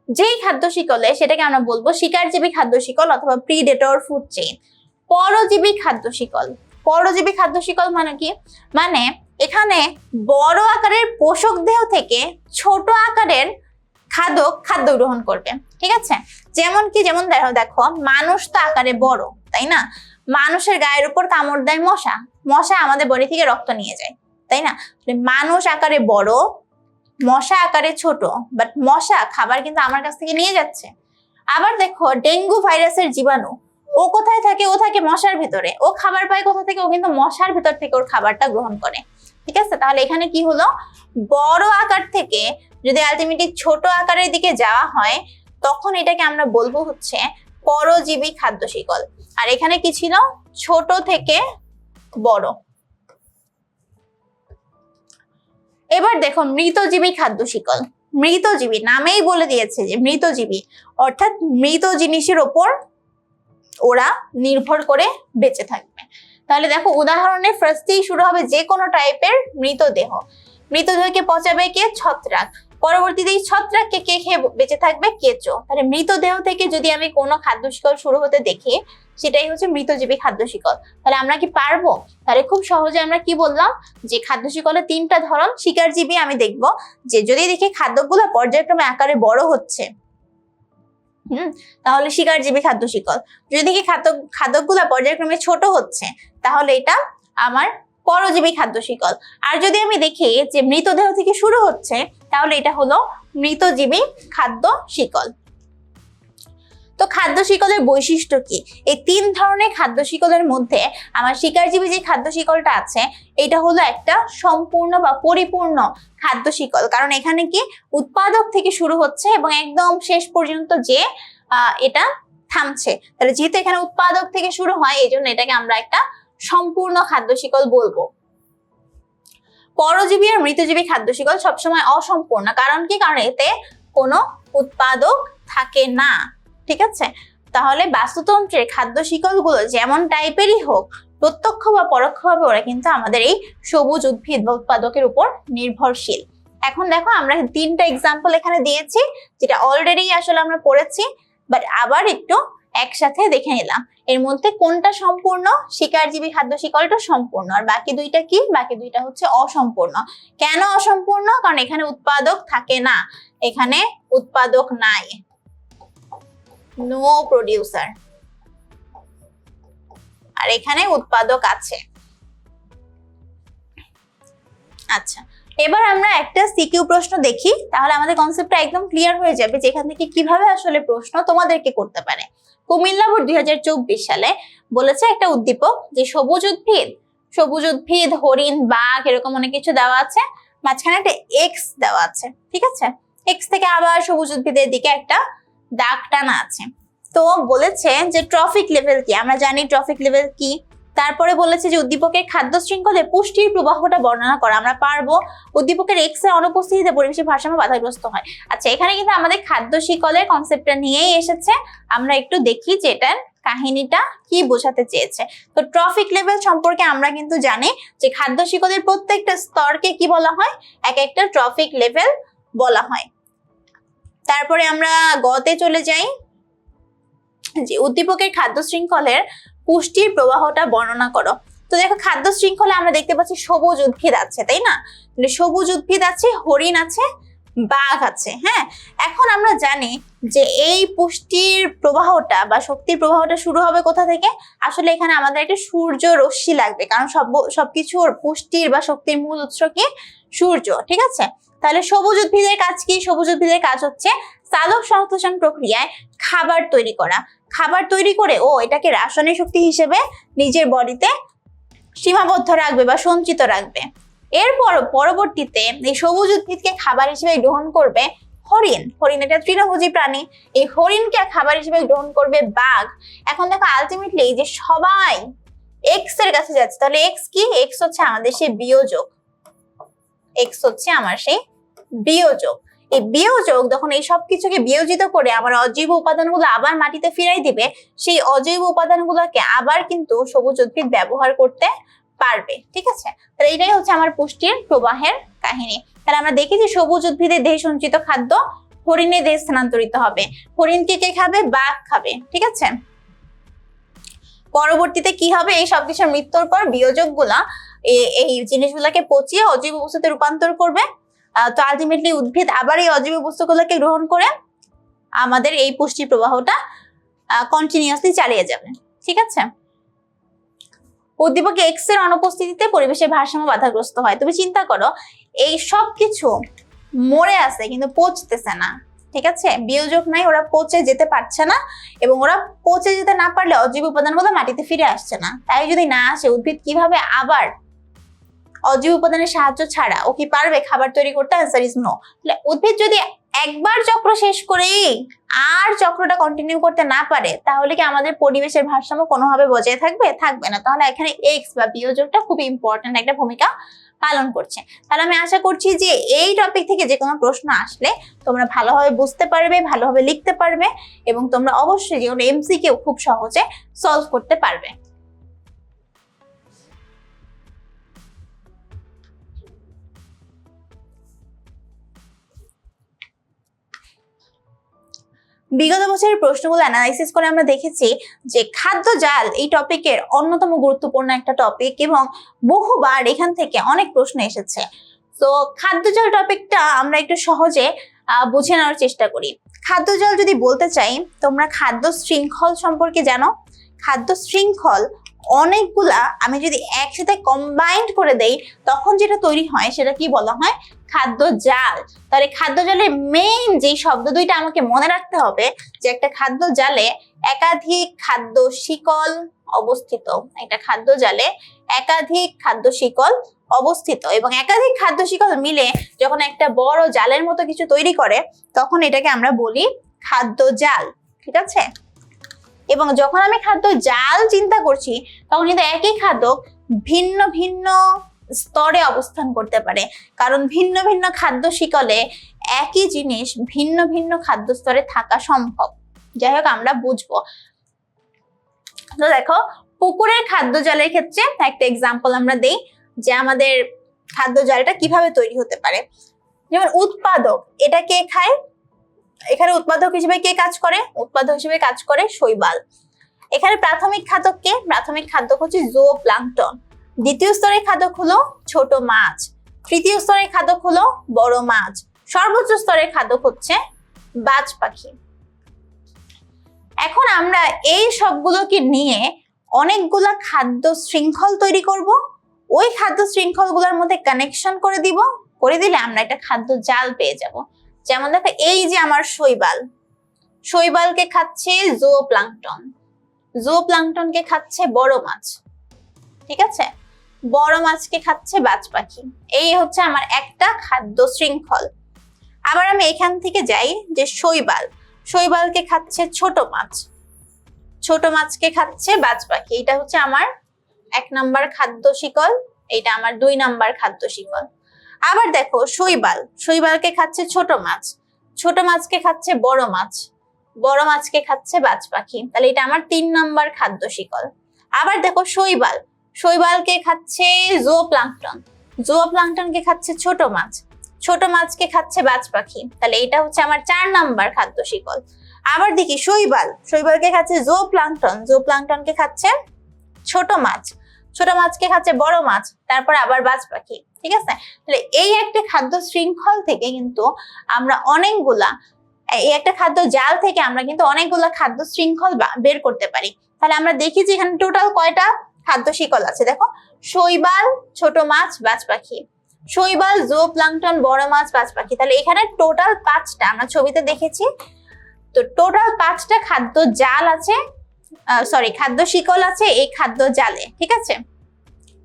যেই খাদ্য শিকলে, সেটাকে আমরা বলবো শিকারজীবী খাদ্য শিকল অথবা প্রিডেটর ফুড চেইন। পরজীবী খাদ্য শিকল। পরজীবী খাদ্য শিকল মানে কি? মানে এখানে বড় আকারের পোষক দেহ থেকে ছোট আকারের খাদক খাদ্য গ্রহণ করবে। ঠিক আছে, যেমন কি, যেমন দেখো মানুষ তো আকারে বড়, তাই না? মানুষের গায়ের উপর কামড় দেয় মশা, মশা আমাদের বডি থেকে রক্ত নিয়ে যায়, তাই না? মানুষ আকারে বড়, মশা আকারে ছোট, বাট মশা খাবার কিন্তু আমার কাছ থেকে নিয়ে যাচ্ছে। আবার দেখো ডেঙ্গু ভাইরাসের জীবাণু, ও কোথায় থাকে? ও থাকে মশার ভিতরে। ও খাবার পায় কোথা থেকে? ও কিন্তু মশার ভিতর থেকে ওর খাবারটা গ্রহণ করে। ঠিক আছে, তাহলে এখানে কি হলো, বড় আকার থেকে যদি আলটিমেটলি ছোট আকারের দিকে যাওয়া হয় তখন এটাকে আমরা বলবো হচ্ছে পরজীবী খাদ্য শিকল। আর এখানে কি ছিল? ছোট থেকে বড়। এবার দেখো মৃতজীবী খাদ্য শিকল। মৃতজীবী নামেই বলে দিয়েছে যে মৃতজীবী, অর্থাৎ মৃত জিনিসের ওপর ওরা নির্ভর করে বেঁচে থাকবে। তাহলে দেখো উদাহরণের ফার্স্টেই শুরু হবে যে কোনো টাইপের মৃতদেহ। মৃতদেহকে পচাবে কে? ছত্রাক। পরবর্তীতে এই ছত্রাককে কে খেয়ে বেঁচে থাকবে? কেঁচো। তাহলে মৃতদেহ থেকে যদি আমি কোনো খাদ্য শিকল শুরু হতে দেখি সেটাই হচ্ছে মৃতজীবী খাদ্য শিকল। তাহলে আমরা কি পারবো? তাহলে খুব সহজে আমরা কি বললাম যে খাদ্য শিকলের 3টা ধরন। শিকারজীবী আমি দেখবো যে যদি দেখি খাদ্যগুলো পর্যায়ক্রমে আকারে বড় হচ্ছে, তাহলে শিকারজীবী খাদ্য শিকল। যদি দেখি খাদ্যগুলো পর্যায়ক্রমে ছোট হচ্ছে তাহলে এটা আমার পরজীবী খাদ্য শিকল। আর যদি আমি দেখি যে মৃতদেহ থেকে শুরু হচ্ছে তাহলে এটা হলো মৃতজীবী খাদ্য শিকল। তো খাদ্য শিকলের বৈশিষ্ট্য কি? এই 3 ধরনের খাদ্য শিকলের মধ্যে আমার শিকারজীবী যে খাদ্য শিকলটা আছে এটা হলো একটা সম্পূর্ণ বা পরিপূর্ণ খাদ্য শিকল। কারণ এখানে কি উৎপাদক থেকে শুরু হচ্ছে এবং একদম শেষ পর্যন্ত যে এটা থামছে। তাহলে যেহেতু এখানে উৎপাদক থেকে শুরু হয় এই জন্য এটাকে আমরা একটা সম্পূর্ণ খাদ্য শিকল বলবো। পরজীবী আর মৃতজীবী খাদ্য শিকল সবসময় অসম্পূর্ণ। কারণ কি? কারণ এতে কোনো উৎপাদক থাকে না। ঠিক আছে, তাহলে বাস্তুতন্ত্রের খাদ্য শিকলগুলো যেমন টাইপেরই হোক প্রত্যক্ষ বা পরোক্ষভাবে ওরা কিন্তু আমাদের এই সবুজ উদ্ভিদ বা উৎপাদকের উপর নির্ভরশীল। এখন দেখো আমরা 3টা এক্সাম্পল এখানে দিয়েছি যেটা অলরেডি আসলে আমরা পড়েছি, বাট আবার একটু একসাথে দেখে নিলাম এর মধ্যে কোনটা সম্পূর্ণ, শিকারজীবী খাদ্য শিকলটা সম্পূর্ণ, আর বাকি দুইটা কি, বাকি দুইটা হচ্ছে অসম্পূর্ণ। কেন অসম্পূর্ণ? কারণ এখানে উৎপাদক থাকে না, এখানে উৎপাদক নাই, নো প্রোডিউসার, আর এখানে উৎপাদক আছে। আচ্ছা, এবার আমরা একটা সিকিউ প্রশ্ন দেখি, তাহলে আমাদের কনসেপ্টটা একদম ক্লিয়ার হয়ে যাবে যে এখান থেকে কিভাবে আসলে প্রশ্ন তোমাদেরকে করতে পারে। কুমিল্লা বোর্ড 2024 সালে বলেছে একটা উদ্দীপক যে সবুজ উদ্ভিদ, হরিণ, বাঘ এরকম অনেক কিছু দেওয়া আছে, মাঝখানে একটা এক্স দেওয়া আছে, ঠিক আছে? এক্স থেকে আবার সবুজ উদ্ভিদের দিকে একটা দাগ টানা আছে। তো বলেছে যে ট্রফিক লেভেল কি, আমরা জানি ট্রফিক লেভেল কি। তারপরে বলেছে যে উদ্দীপকের খাদ্য শৃঙ্খলে পুষ্টির প্রবাহটা বর্ণনা করা, আমরা পারবো। উদ্দীপকের এক্স এর অনুপস্থিতিতে পরিবেশের ভারসাম্য বাধাগ্রস্ত হয়। আচ্ছা, এখানে কিন্তু আমাদের খাদ্য শিকলের কনসেপ্টটা নিয়েই এসেছে, আমরা একটু দেখি যে এটার কাহিনীটা কি বোঝাতে চেয়েছে। তো ট্রফিক লেভেল সম্পর্কে আমরা কিন্তু জানি যে খাদ্য শিকলের প্রত্যেকটা স্তরকে কি বলা হয়, এক একটা ট্রফিক লেভেল বলা হয়। তারপরে আমরা গতে চলে যাই, যে উদ্দীপকের খাদ্য শৃঙ্খলের পুষ্টির প্রবাহটা বর্ণনা করো। তো দেখো, খাদ্য শৃঙ্খলে আমরা দেখতে পাচ্ছি সবুজ উদ্ভিদ আছে, তাই না? সবুজ উদ্ভিদ আছে, হরিণ আছে, বাঘ আছে। হ্যাঁ, এখন আমরা জানি যে এই পুষ্টির প্রবাহটা বা শক্তির প্রবাহটা শুরু হবে কোথা থেকে? আসলে এখানে আমাদের একটা সূর্য রশ্মি লাগবে, কারণ সবকিছুর পুষ্টির বা শক্তির মূল উৎস কি? সূর্য, ঠিক আছে? তাহলে সবুজ উদ্ভিদের কাজ কি? সবুজ উদ্ভিদের কাজ হচ্ছে সালোক সংশ্লেষণ প্রক্রিয়ায় খাবার তৈরি করা, খাবার তৈরি করে ও এটাকে রাসায়নিক শক্তি হিসেবে নিজের বডিতে সীমাবদ্ধ রাখবে বা সঞ্চিত রাখবে। এরপর পরবর্তীতে এই সবুজ উদ্ভিদকে খাবার হিসেবে গ্রহণ করবে হরিণ এটা তৃণভোজী প্রাণী, এই হরিণকে খাবার হিসেবে গ্রহণ করবে বাঘ। এখন দেখো, আলটিমেটলি যে সবাই এক্স এর কাছে যাচ্ছে, তাহলে এক্স কি? এক্স হচ্ছে আমাদের সেই বিয়োজক, এক্স হচ্ছে আমার সেই বিয়োজক। এই বিয়োজক যখন এই সব কিছুকে বিয়োজিত করে আমার অজৈব উপাদানগুলো আবার মাটিতে ফিরাই দিবে, সেই অজৈব উপাদানগুলোকে আবার কিন্তু সবুজ উদ্ভিদ ব্যবহার করতে পারবে, ঠিক আছে? তাহলে এটাই হচ্ছে আমার পুষ্টির প্রবাহের কাহিনী। তাহলে আমরা দেখি যে সবুজ উদ্ভিদের দেহে সঞ্চিত খাদ্য হরিণের দেহে স্থানান্তরিত হবে। হরিণকে কে খাবে? বাঘ খাবে, ঠিক আছে? পরবর্তীতে কি হবে? এই সবকিছুর মৃত্যুর পর বিয়োজক গুলা এই জিনিসগুলাকে পচিয়ে অজৈব বস্তুতে রূপান্তর করবে। তো আলটিমেটলি উদ্ভিদ আবার এই অজৈব বস্তুগুলোকে গ্রহণ করে আমাদের এই পুষ্টি প্রবাহটা কন্টিনিউয়াসলি চালিয়ে যাবে, ঠিক আছে? উদ্দীপকে এক্স এর অনুপস্থিতিতে পরিবেশের ভারসাম্য বাধাগ্রস্ত হয়। তুমি চিন্তা করো, এই সব কিছু মরে আছে কিন্তু পচতেছে না, ঠিক আছে? বিয়োজক নাই, ওরা পচে যেতে পারছে না, এবং ওরা পচে যেতে না পারলে অজৈব উপাদানগুলো মাটিতে ফিরে আসছে না। তাই যদি না আসে, উদ্ভিদ কিভাবে আবার অজৈব উপাদানের সাহায্য ছাড়া ও কি পারবে খাবার তৈরি করতে? Answer is no. উদ্ভিদ যদি একবার চক্র শেষ করেই আর চক্রটা কন্টিনিউ করতে না পারে, তাহলে কি আমাদের পরিবেশের ভারসাম্য কোনোভাবে বজায় থাকবে? থাকবে না। তাহলে এখানে এক্স বা বিয়োজকটা খুব ইম্পর্টেন্ট একটা ভূমিকা পালন করছে। তাহলে আমি আশা করছি যে এই টপিক থেকে যে কোনো প্রশ্ন আসলে তোমরা ভালোভাবে বুঝতে পারবে, ভালোভাবে লিখতে পারবে, এবং তোমরা অবশ্যই যে কোনো এমসিকিউ খুব সহজে সলভ করতে পারবে। বিগত বছরের প্রশ্নগুলো অ্যানালাইসিস করে আমরা দেখেছি যে খাদ্য জাল এই টপিকের অন্যতম গুরুত্বপূর্ণ একটা টপিক, এবং বহুবার এখান থেকে অনেক প্রশ্ন এসেছে। তো খাদ্য জাল টপিকটা আমরা একটু সহজে বুঝে নেওয়ার চেষ্টা করি। খাদ্য জাল যদি বলতে চাই, তোমরা খাদ্য শৃঙ্খল সম্পর্কে জানো? খাদ্য শৃঙ্খল অনেকগুলা আমি যদি একসাথে কম্বাইন্ড করে দেই, তখন যেটা তৈরি হয় সেটা কি বলা হয়? খাদ্য জাল। তাহলে খাদ্য জালের মেইন যে শব্দ দুইটা আমাকে মনে রাখতে হবে, যে একটা খাদ্য জালে একাধিক খাদ্য শিকল অবস্থিত, একটা খাদ্য জালে একাধিক খাদ্য শিকল অবস্থিত, এবং একাধিক খাদ্য শিকল মিলে যখন একটা বড় জালের মতো কিছু তৈরি করে, তখন এটাকে আমরা বলি খাদ্য জাল, ঠিক আছে? এবং যখন আমি খাদ্য জাল চিন্তা করছি, তখন কিন্তু একই খাদ্য ভিন্ন ভিন্ন স্তরে অবস্থান করতে পারে, কারণ ভিন্ন ভিন্ন খাদ্য শিকলে একই জিনিস ভিন্ন ভিন্ন খাদ্য স্তরে থাকা সম্ভব। যাই হোক, আমরা বুঝবো। তো দেখো, পুকুরের খাদ্য জালের ক্ষেত্রে একটা এক্সাম্পল আমরা দেই যে আমাদের খাদ্য জালটা কিভাবে তৈরি হতে পারে। যেমন উৎপাদক, এটা কে খায়? এখানে উৎপাদক হিসেবে কে কাজ করে? উৎপাদক হিসেবে কাজ করে শৈবাল। এখানে প্রাথমিক খাদক কে? প্রাথমিক খাদক হচ্ছে জুওপ্লাঙ্কটন। দ্বিতীয় স্তরের খাদক হলো ছোট মাছ। তৃতীয় স্তরের খাদক হলো বড় মাছ। সর্বোচ্চ স্তরের খাদক হচ্ছে বাজ পাখি। এখন আমরা এই সবগুলোকে নিয়ে অনেকগুলা খাদ্য শৃঙ্খল তৈরি করব। ওই খাদ্য শৃঙ্খলগুলোর মধ্যে কানেকশন করে দিব, করে দিলে আমরা একটা খাদ্য জাল পেয়ে যাব। যেমন দেখো, এই যে আমার শৈবাল, শৈবালকে খাচ্ছে জুওপ্লাঙ্কটন, জুওপ্লাঙ্কটনকে খাচ্ছে বড় মাছ, ঠিক আছে, বড় মাছকে খাচ্ছে বাজ পাখি। এই হচ্ছে আমার একটা খাদ্য শৃঙ্খল। আবার আমি এখান থেকে যাই যে শৈবাল, শৈবালকে খাচ্ছে ছোট মাছ, ছোট মাছকে খাচ্ছে বাজ পাখি। এটা হচ্ছে আমার 1 নাম্বার খাদ্য শিকল, এটা আমার 2 নাম্বার খাদ্য শিকল। আবার দেখো শৈবাল, শৈবালকে খাচ্ছে ছোট মাছ, ছোট মাছকে খাচ্ছে বড় মাছ, বড় মাছকে খাচ্ছে বাজ পাখি। তাহলে এটা আমার 3 নাম্বার খাদ্য শিকল। আবার দেখো শৈবাল, শৈবালকে খাচ্ছে জুওপ্লাঙ্কটন, জুওপ্লাঙ্কটনকে খাচ্ছে ছোট মাছ, ছোট মাছকে খাচ্ছে বাজ পাখি। তাহলে এটা হচ্ছে আমার 4 নাম্বার খাদ্য শিকল। আবার দেখি শৈবাল, শৈবালকে খাচ্ছে জুওপ্লাঙ্কটন, জুওপ্লাঙ্কটনকে খাচ্ছে ছোট মাছ, ছোট মাছকে খাচ্ছে বড় মাছ, তারপর আবার বাজ পাখি, ঠিক আছে। তাহলে এই একটা খাদ্য শৃঙ্খল থেকে কিন্তু আমরা অনেকগুলা, এই একটা খাদ্য জাল থেকে আমরা কিন্তু অনেকগুলা খাদ্য শৃঙ্খল বের করতে পারি। তাহলে আমরা দেখি যে এখানে টোটাল কয়টা খাদ্য শিকল আছে। দেখো, শৈবাল, ছোট মাছ, বাজ পাখি, শৈবাল, জুওপ্লাঙ্কটন, বড় মাছ, বাজ পাখি। তাহলে এখানে টোটাল 5টা আমরা ছবিতে দেখেছি। তো টোটাল 5টা খাদ্য জাল আছে, সরি খাদ্য শিকল আছে এই খাদ্য জালে, ঠিক আছে।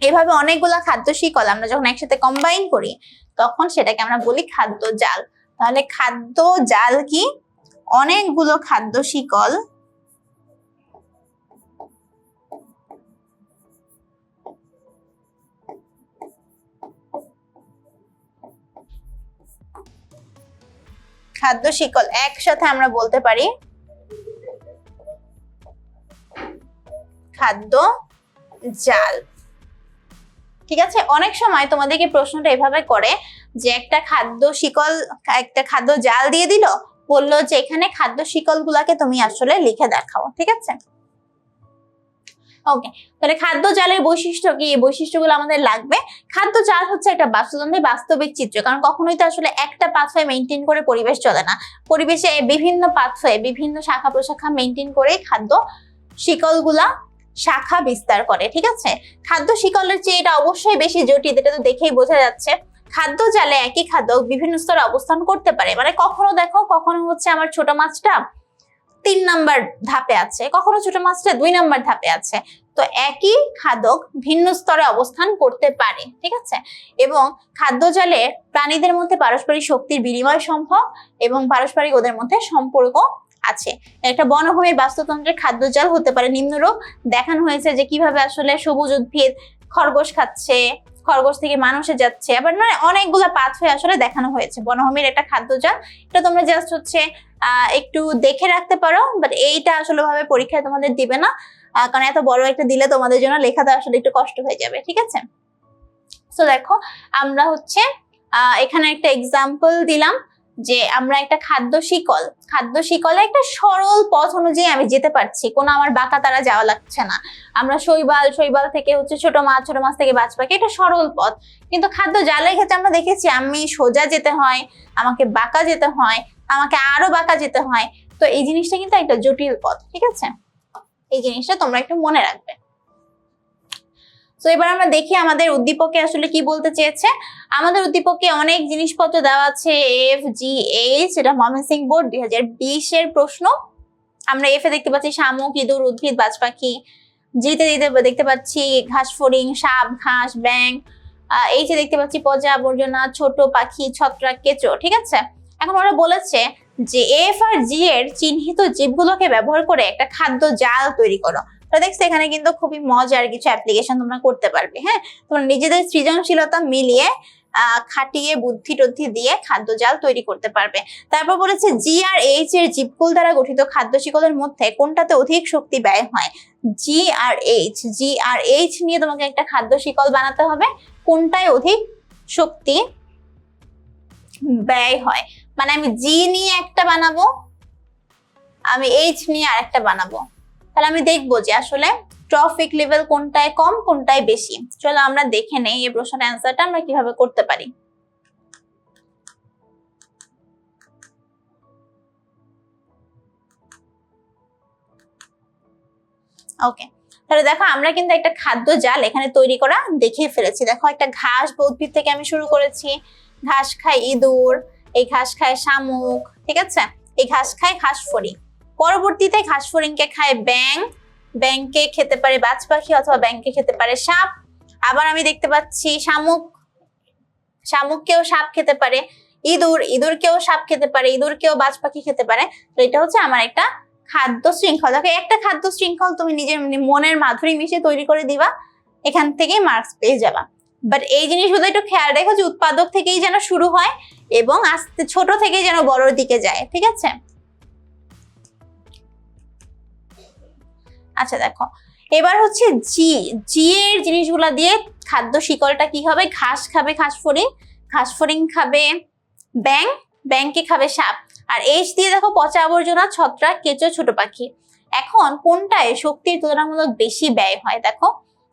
এভাবে অনেকগুলা খাদ্য শিকল আমরা যখন একসাথে কম্বাইন করি তখন সেটাকে আমরা বলি খাদ্য জাল। তাহলে খাদ্য জাল কি? অনেকগুলো খাদ্য শিকল খাদ্য শিকল একসাথে আমরা বলতে পারি খাদ্য জাল, ঠিক আছে। অনেক সময় তোমাদেরকে প্রশ্নটা এভাবে করে যে একটা খাদ্য শিকল, একটা খাদ্য জাল দিয়ে দিল, বললো যে এখানে খাদ্য শিকল গুলাকে তুমি আসলে লিখে দেখাও, ঠিক আছে। ওকে, তাহলে খাদ্য জালের বৈশিষ্ট্য কি? এই বৈশিষ্ট্যগুলো আমাদের লাগবে। খাদ্য জাল হচ্ছে একটা বাস্তুতন্ত্রের বাস্তবিক চিত্র, কারণ কখনোই তো আসলে একটা পাথওয়ে মেনটেন করে পরিবেশ চলে না। পরিবেশে বিভিন্ন পাথওয়ে, বিভিন্ন শাখা প্রশাখা মেনটেন করে খাদ্য শিকলগুলা শাখা বিস্তার করে, ঠিক আছে। খাদ্য শিকলের চেয়ে এটা অবশ্যই বেশি জটিল, এটা তো দেখেই বোঝা যাচ্ছে। খাদ্য জালে একই খাদ্য বিভিন্ন স্তরে অবস্থান করতে পারে, মানে কখনো দেখো, কখনো হচ্ছে আমার ছোট মাছটা 3 নাম্বার ধাপে আছে, কখনো ছোট মাছটা 2 নাম্বার ধাপে আছে। তো একই খাদক ভিন্ন স্তরে অবস্থান করতে পারে, ঠিক আছে। এবং খাদ্য জালে প্রাণীদের মধ্যে পারস্পরিক শক্তির বিনিময় সম্ভব এবং পারস্পরিক ওদের মধ্যে সম্পর্ক আছে। একটা বনভূমির বাস্তুতন্ত্রের খাদ্য জাল হতে পারে নিম্নরূপ। দেখানো হয়েছে যে কিভাবে আসলে সবুজ উদ্ভিদ খরগোশ খাচ্ছে, খরগোশ থেকে মানুষে যাচ্ছে, আবার নয় অনেকগুলো পাথওয়ে আসলে দেখানো হয়েছে বনভূমির একটা খাদ্য জাল। এটা তোমরা জাস্ট হচ্ছে একটু দেখে রাখতে পারো, বাট এইটা আসলে ভাবে পরীক্ষায় তোমাদের দিবে না, কারণ এত বড় একটা দিলে তোমাদের জন্য লেখাটা আসলে একটু কষ্ট হয়ে যাবে, ঠিক আছে। তো দেখো, আমরা হচ্ছে এখানে একটা এক্সাম্পল দিলাম যে আমরা একটা খাদ্য শিকলে একটা সরল পথ অনুযায়ী আমি যেতে পারছি, কোনো আমার বাঁকা তারা যাওয়া লাগছে না। আমরা শৈবাল থেকে হচ্ছে ছোট মাছ থেকে বাজ পাখি, এটা সরল পথ। কিন্তু খাদ্য জালের ক্ষেত্রে আমরা দেখেছি আমি সোজা যেতে হয়, আমাকে বাঁকা যেতে হয়, আমাকে আরো বাঁকা যেতে হয়। তো এই জিনিসটা কিন্তু একটা জটিল পথ, ঠিক আছে। এই জিনিসটা তোমরা একটু মনে রাখবে। তো এবার আমরা দেখি আমাদের উদ্দীপকে আসলে কি বলতে চেয়েছে। আমাদের উদ্দীপকে অনেক জিনিসপত্র দেওয়া আছে, FGH, এটা ময়মনসিংহ বোর্ড 2020 এর প্রশ্ন। আমরা এফ এ দেখতে পাচ্ছি শামুক, ইঁদুর, উদ্ভিদ, বাজ পাখি। জিতে দেখতে পাচ্ছি ঘাস ফড়িং, সাপ, ঘাস, ব্যাং। এইচে দেখতে পাচ্ছি পচা আবর্জনা, ছোট পাখি, ছত্রাক, কেঁচো, ঠিক আছে। এখন ওরা বলেছে যে এফ আর জি এর চিহ্নিত জীবগুলোকে ব্যবহার করে একটা খাদ্য জাল তৈরি করো। দেখছো এখানে কিন্তু খুবই মজার কিছু অ্যাপ্লিকেশন তোমরা করতে পারবে। হ্যাঁ, তোমরা নিজেদের সৃজনশীলতা মিলিয়ে খাটিয়ে বুদ্ধি টদ্ধি দিয়ে খাদ্য জাল তৈরি করতে পারবে। তারপর বলেছে জি আর এইচ এর জীবকুল দ্বারা গঠিত খাদ্য শিকলের মধ্যে কোনটাতে অধিক শক্তি ব্যয় হয়। জি আর এইচ নিয়ে তোমাকে একটা খাদ্য শিকল বানাতে হবে, কোনটায় অধিক শক্তি ব্যয় হয়। মানে আমি জি নিয়ে একটা বানাবো, আমি এইচ নিয়ে আরেকটা বানাবো, তাহলে আমি দেখবো যে আসলে ট্রফিক লেভেল কোনটায় কম কোনটায় বেশি। চলো আমরা দেখে নেই এই প্রশ্নের অ্যান্সারটা আমরা কিভাবে করতে পারি। ওকে, তাহলে দেখো আমরা কিন্তু একটা খাদ্য জাল এখানে তৈরি করা দেখিয়ে ফেলেছি। দেখো একটা ঘাস বা উদ্ভিদ থেকে আমি শুরু করেছি, ঘাস খায় ইঁদুর, এই ঘাস খায় শামুক, ঠিক আছে, এই ঘাস খায় ঘাসফড়িং। পরবর্তীতে ঘাসফড়িংকে খায় ব্যাং, ব্যাংকে খেতে পারে বাজ পাখি অথবা ব্যাংকে খেতে পারে সাপ। আবার আমি দেখতে পাচ্ছি শামুক, শামুককেও সাপ খেতে পারে, ইঁদুর, ইঁদুরকেও সাপ খেতে পারে, ইঁদুরকেও বাজ পাখি খেতে পারে। তো এটা হচ্ছে আমার একটা খাদ্য শৃঙ্খল। দেখো একটা খাদ্য শৃঙ্খল তুমি নিজের মনের মাধুরী মিশিয়ে তৈরি করে দিবা, এখান থেকেই মার্কস পেয়ে যাবা। বাট এই জিনিসগুলো একটু খেয়াল রেখো যে উৎপাদক থেকেই যেন শুরু হয় এবং আস্তে ছোট থেকেই যেন বড়র দিকে যায়, ঠিক আছে। আচ্ছা দেখো এবার হচ্ছে জি, জি এর জিনিসগুলা দিয়ে খাদ্য শিকলটা কি হবে, ঘাস খাবে ঘাসফড়িং, ঘাসফড়িং খাবে ব্যাং, ব্যাংকে খাবে সাপ। আর এইচ দিয়ে দেখো পচা আবর্জনা, ছত্রাক, কেঁচো, ছোট পাখি। এখন কোনটায় শক্তির তুলনামূলক বেশি ব্যয় হয়? দেখো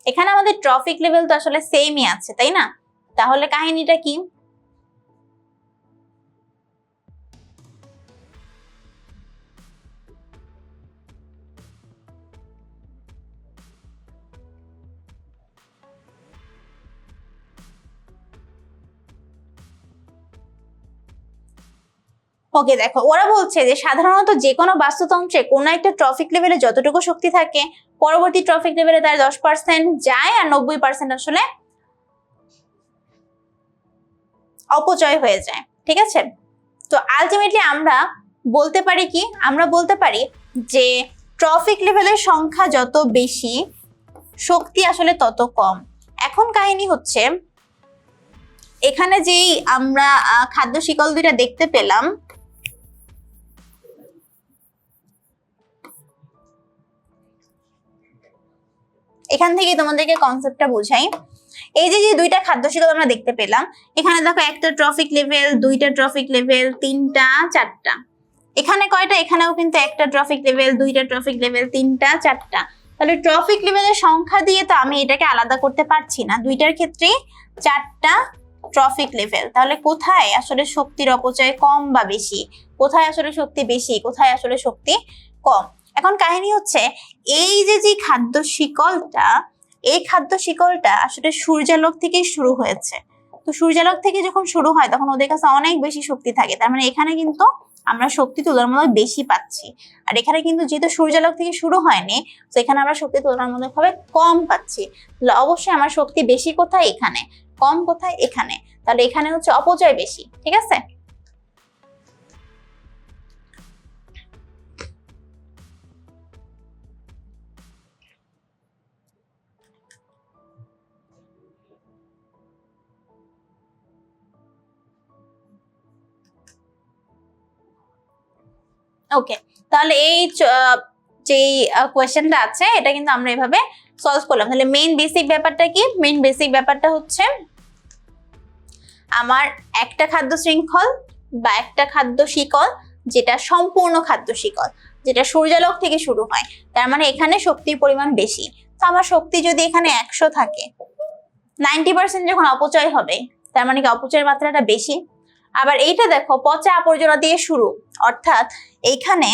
এখানে আমাদের ট্রফিক লেভেল তো আসলে সেমই আছে, তাই না? তাহলে কাহিনীটা কি? ওকে দেখো ওরা বলছে যে সাধারণত যে কোনো বাস্তুতন্ত্রে কোনো একটা ট্রফিক লেভেলে যতটুকু শক্তি থাকে পরবর্তী ট্রফিক লেভেলে তার 10% যায় আর 90% আসলে অপচয় হয়ে যায়, ঠিক আছে। তো আলটিমেটলি আমরা বলতে পারি কি, আমরা বলতে পারি যে ট্রফিক লেভেলের সংখ্যা যত বেশি শক্তি আসলে তত কম। এখন কাহিনী হচ্ছে এখানে যেই আমরা খাদ্য শিকল দুইটা দেখতে পেলাম, এখান থেকে তোমাদেরকে কনসেপ্টটা বোঝাই। এই যে দুইটা খাদ্য শিকল আমরা দেখতে পেলাম, এখানে দেখো একটা ট্রফিক লেভেল, দুইটা ট্রফিক লেভেল, তিনটা, চারটা। এখানে কয়টা? এখানেও কিন্তু একটা ট্রফিক লেভেল, দুইটা ট্রফিক লেভেল, তিনটা, চারটা। তাহলে ট্রফিক লেভেলের সংখ্যা দিয়ে তো আমি এটাকে আলাদা করতে পারছি না, দুইটার ক্ষেত্রে চারটা ট্রফিক লেভেল। তাহলে কোথায় আসলে শক্তির অপচয় কম বা বেশি, কোথায় আসলে শক্তি বেশি, কোথায় আসলে শক্তি কম? এখন কাহিনী হচ্ছে এই যে খাদ্য শিকলটা, এই খাদ্য শিকলটা আসলে সূর্যালোক থেকেই শুরু হয়েছে। তো সূর্যালোক থেকে যখন শুরু হয় তখন ওদের কাছে অনেক বেশি শক্তি থাকে, তার মানে এখানে কিন্তু আমরা শক্তি তুলনামূলক বেশি পাচ্ছি। আর এখানে কিন্তু যেহেতু সূর্যালোক থেকে শুরু হয়নি, তো এখানে আমরা শক্তি তুলনামূলকভাবে কম পাচ্ছি। তাহলে অবশ্যই আমার শক্তি বেশি কোথায়? এখানে। কম কোথায়? এখানে। তাহলে এখানে হচ্ছে অপচয় বেশি, ঠিক আছে। ওকে, তাহলে এই যেই কোয়েশ্চেনটা আছে এটা কিন্তু আমরা এভাবে সলভ করলাম। তাহলে মেইন বেসিক ব্যাপারটা কি? মেইন বেসিক ব্যাপারটা হচ্ছে আমার একটা খাদ্য শৃঙ্খল বা একটা খাদ্য শিকল যেটা সম্পূর্ণ খাদ্য শিকল, যেটা সূর্যালোক থেকে শুরু হয়, তার মানে এখানে শক্তির পরিমাণ বেশি। তো আমার শক্তি যদি এখানে 100 থাকে, 90% যখন অপচয় হবে তার মানে কি অপচয়ের মাত্রাটা বেশি। আবার এইটা দেখো পচা আবর্জনা দিয়ে শুরু, অর্থাৎ এইখানে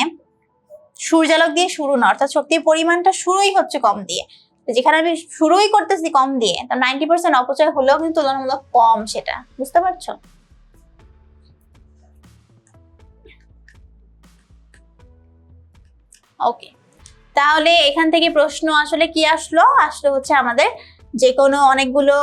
সূর্যালোক দিয়ে শুরু না, অর্থাৎ শক্তির পরিমাণটা শুরুই হচ্ছে কম দিয়ে। যেখানে আমি শুরুই করতেছি কম দিয়ে, তার 90% অপচয় হলেও কিন্তু তুলনামূলক কম, সেটা বুঝতে পারছো? ওকে, তাহলে এখান থেকে প্রশ্ন আসলে কি আসলো? আসলে হচ্ছে আমাদের যে কোনো অনেকগুলো